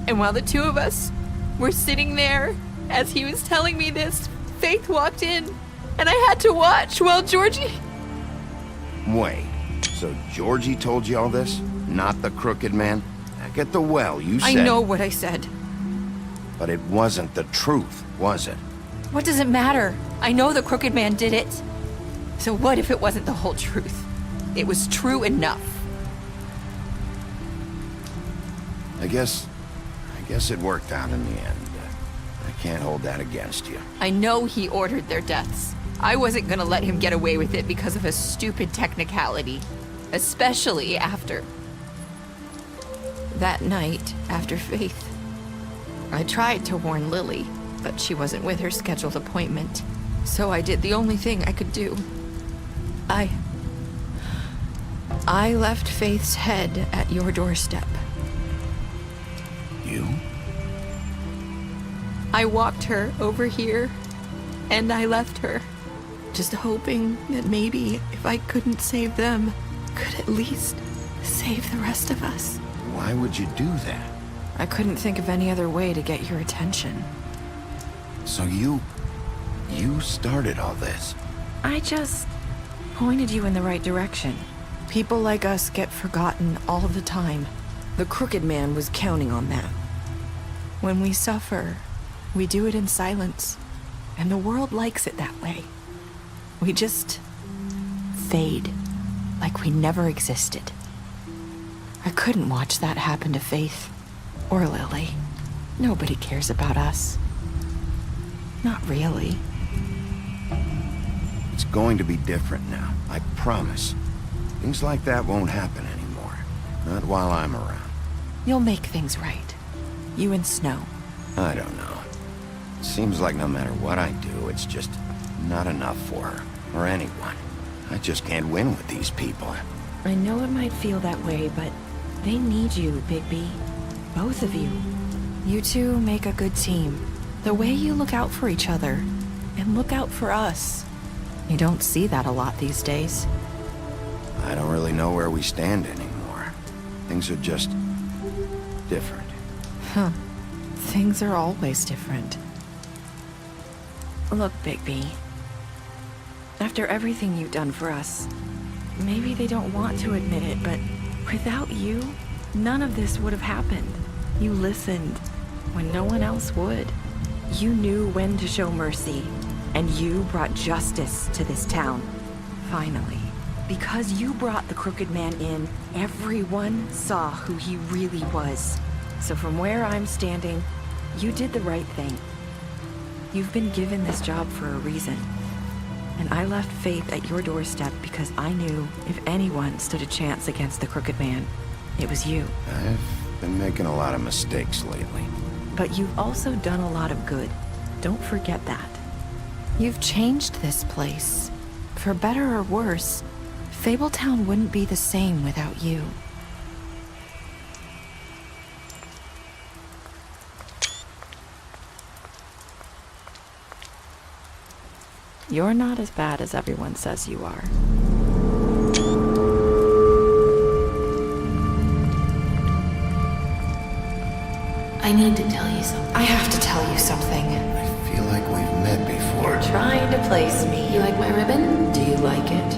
And while the two of us were sitting there, as he was telling me this, Faith walked in, and I had to watch while Georgie... Wait, so Georgie told you all this? Not the Crooked Man? Back at the well, you said... I know what I said. But it wasn't the truth, was it? What does it matter? I know the Crooked Man did it. So what if it wasn't the whole truth? It was true enough. I guess it worked out in the end. I can't hold that against you. I know he ordered their deaths. I wasn't gonna let him get away with it because of a stupid technicality. Especially after... that night, after Faith. I tried to warn Lily, but she wasn't with her scheduled appointment. So I did the only thing I could do. I left Faith's head at your doorstep. You? I walked her over here, and I left her. Just hoping that maybe if I couldn't save them, could at least save the rest of us. Why would you do that? I couldn't think of any other way to get your attention. So you started all this? I just pointed you in the right direction. People like us get forgotten all the time. The Crooked Man was counting on that. When we suffer, we do it in silence, and the world likes it that way. We just fade, like we never existed. I couldn't watch that happen to Faith, or Lily. Nobody cares about us. Not really. It's going to be different now, I promise. Things like that won't happen anymore. Not while I'm around. You'll make things right. You and Snow. I don't know. It seems like no matter what I do, it's just not enough for her, or anyone. I just can't win with these people. I know it might feel that way, but they need you, Bigby. Both of you. You two make a good team. The way you look out for each other, and look out for us. You don't see that a lot these days. I don't really know where we stand anymore. Things are just different. Huh. Things are always different. Look, Bigby. After everything you've done for us, maybe they don't want to admit it, but without you, none of this would have happened. You listened when no one else would. You knew when to show mercy, and you brought justice to this town. Finally. Because you brought the Crooked Man in, everyone saw who he really was. So from where I'm standing, you did the right thing. You've been given this job for a reason. And I left Faith at your doorstep because I knew if anyone stood a chance against the Crooked Man, it was you. I've been making a lot of mistakes lately. But you've also done a lot of good. Don't forget that. You've changed this place. For better or worse, Fabletown wouldn't be the same without you. You're not as bad as everyone says you are. I need to tell you something. I have to tell you something. I feel like we've met before. You're trying to place me. You like my ribbon? Do you like it?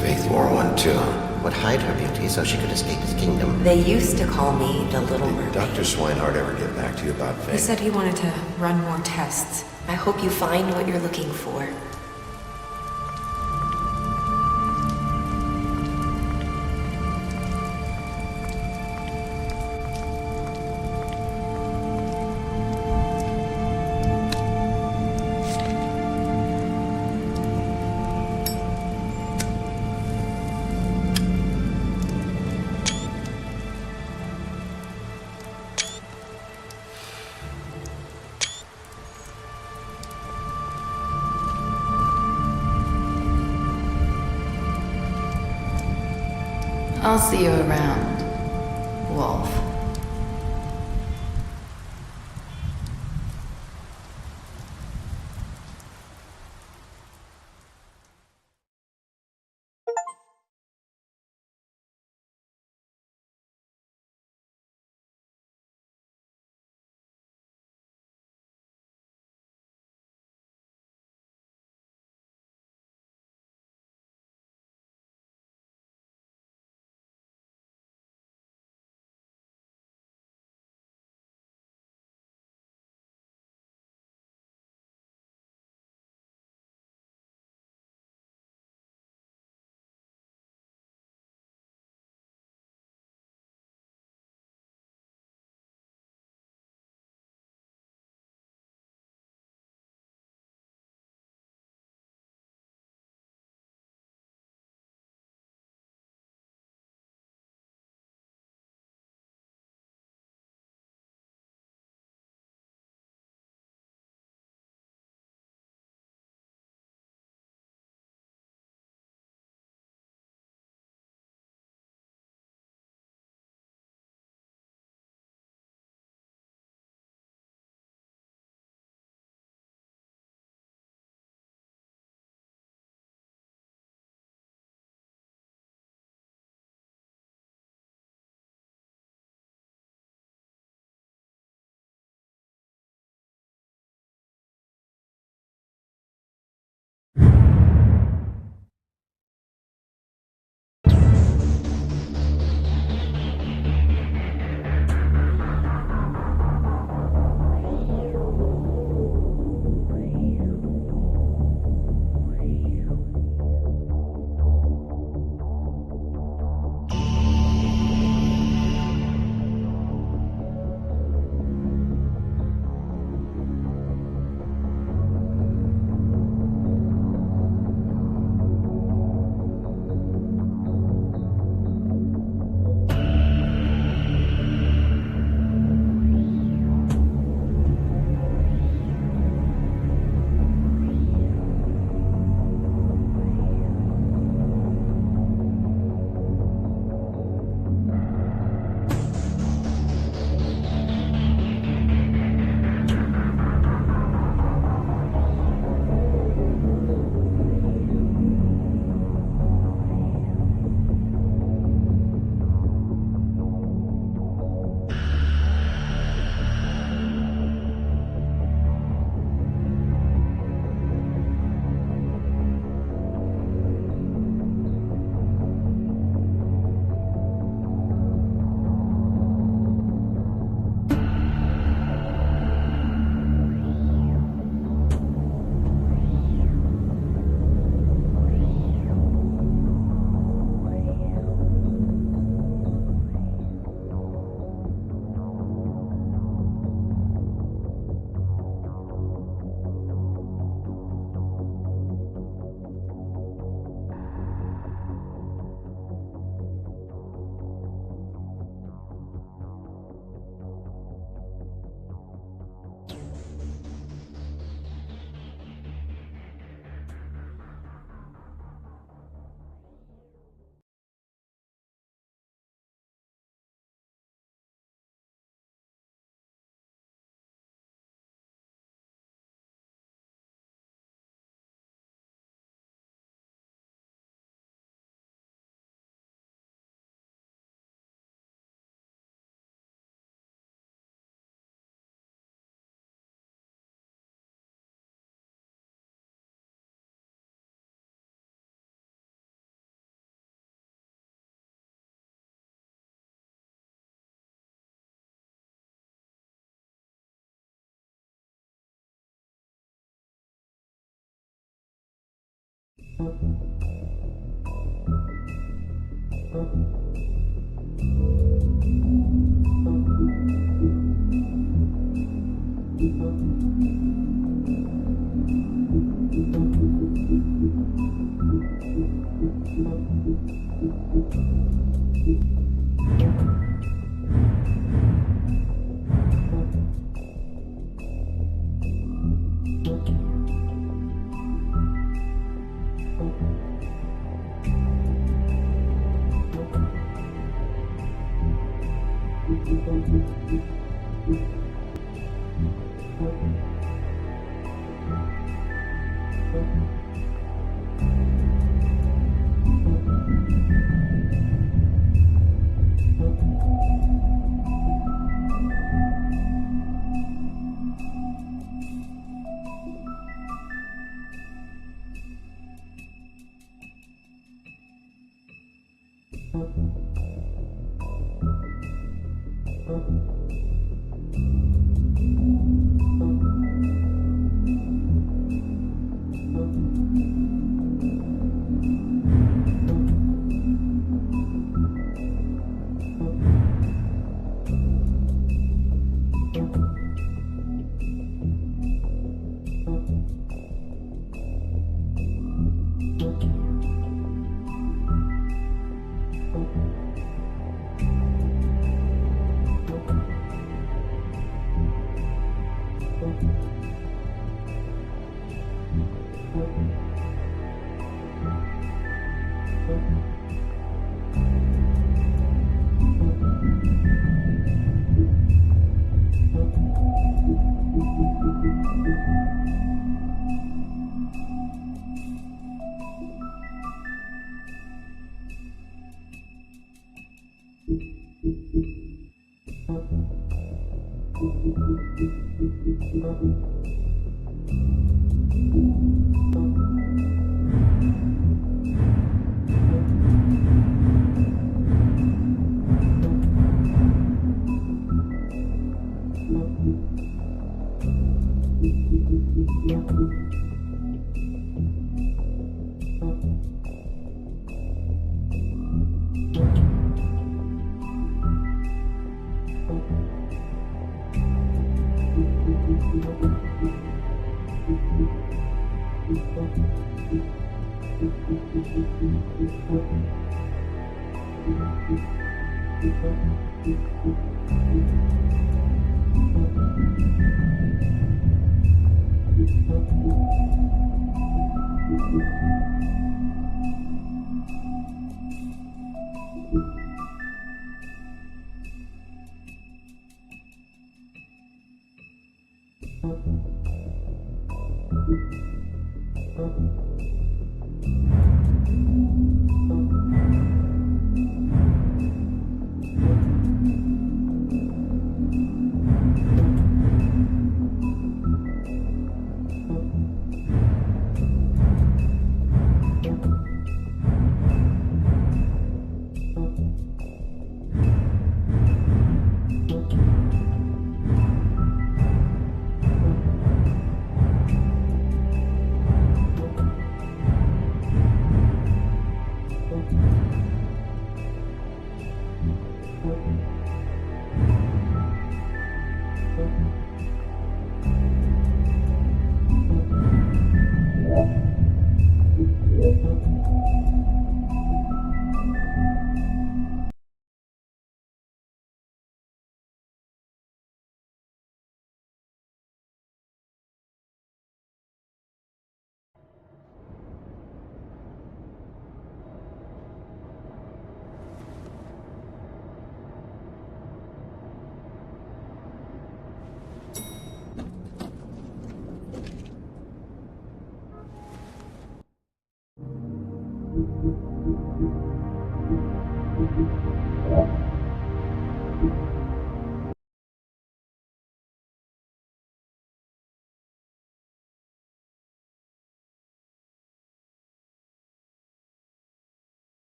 Faith wore one too. Would hide her beauty so she could escape his kingdom. They used to call me the Little Mermaid. Did Dr. Swinehart ever get back to you about Faith? He said he wanted to run more tests. I hope you find what you're looking for. I'll see you around, Wolf.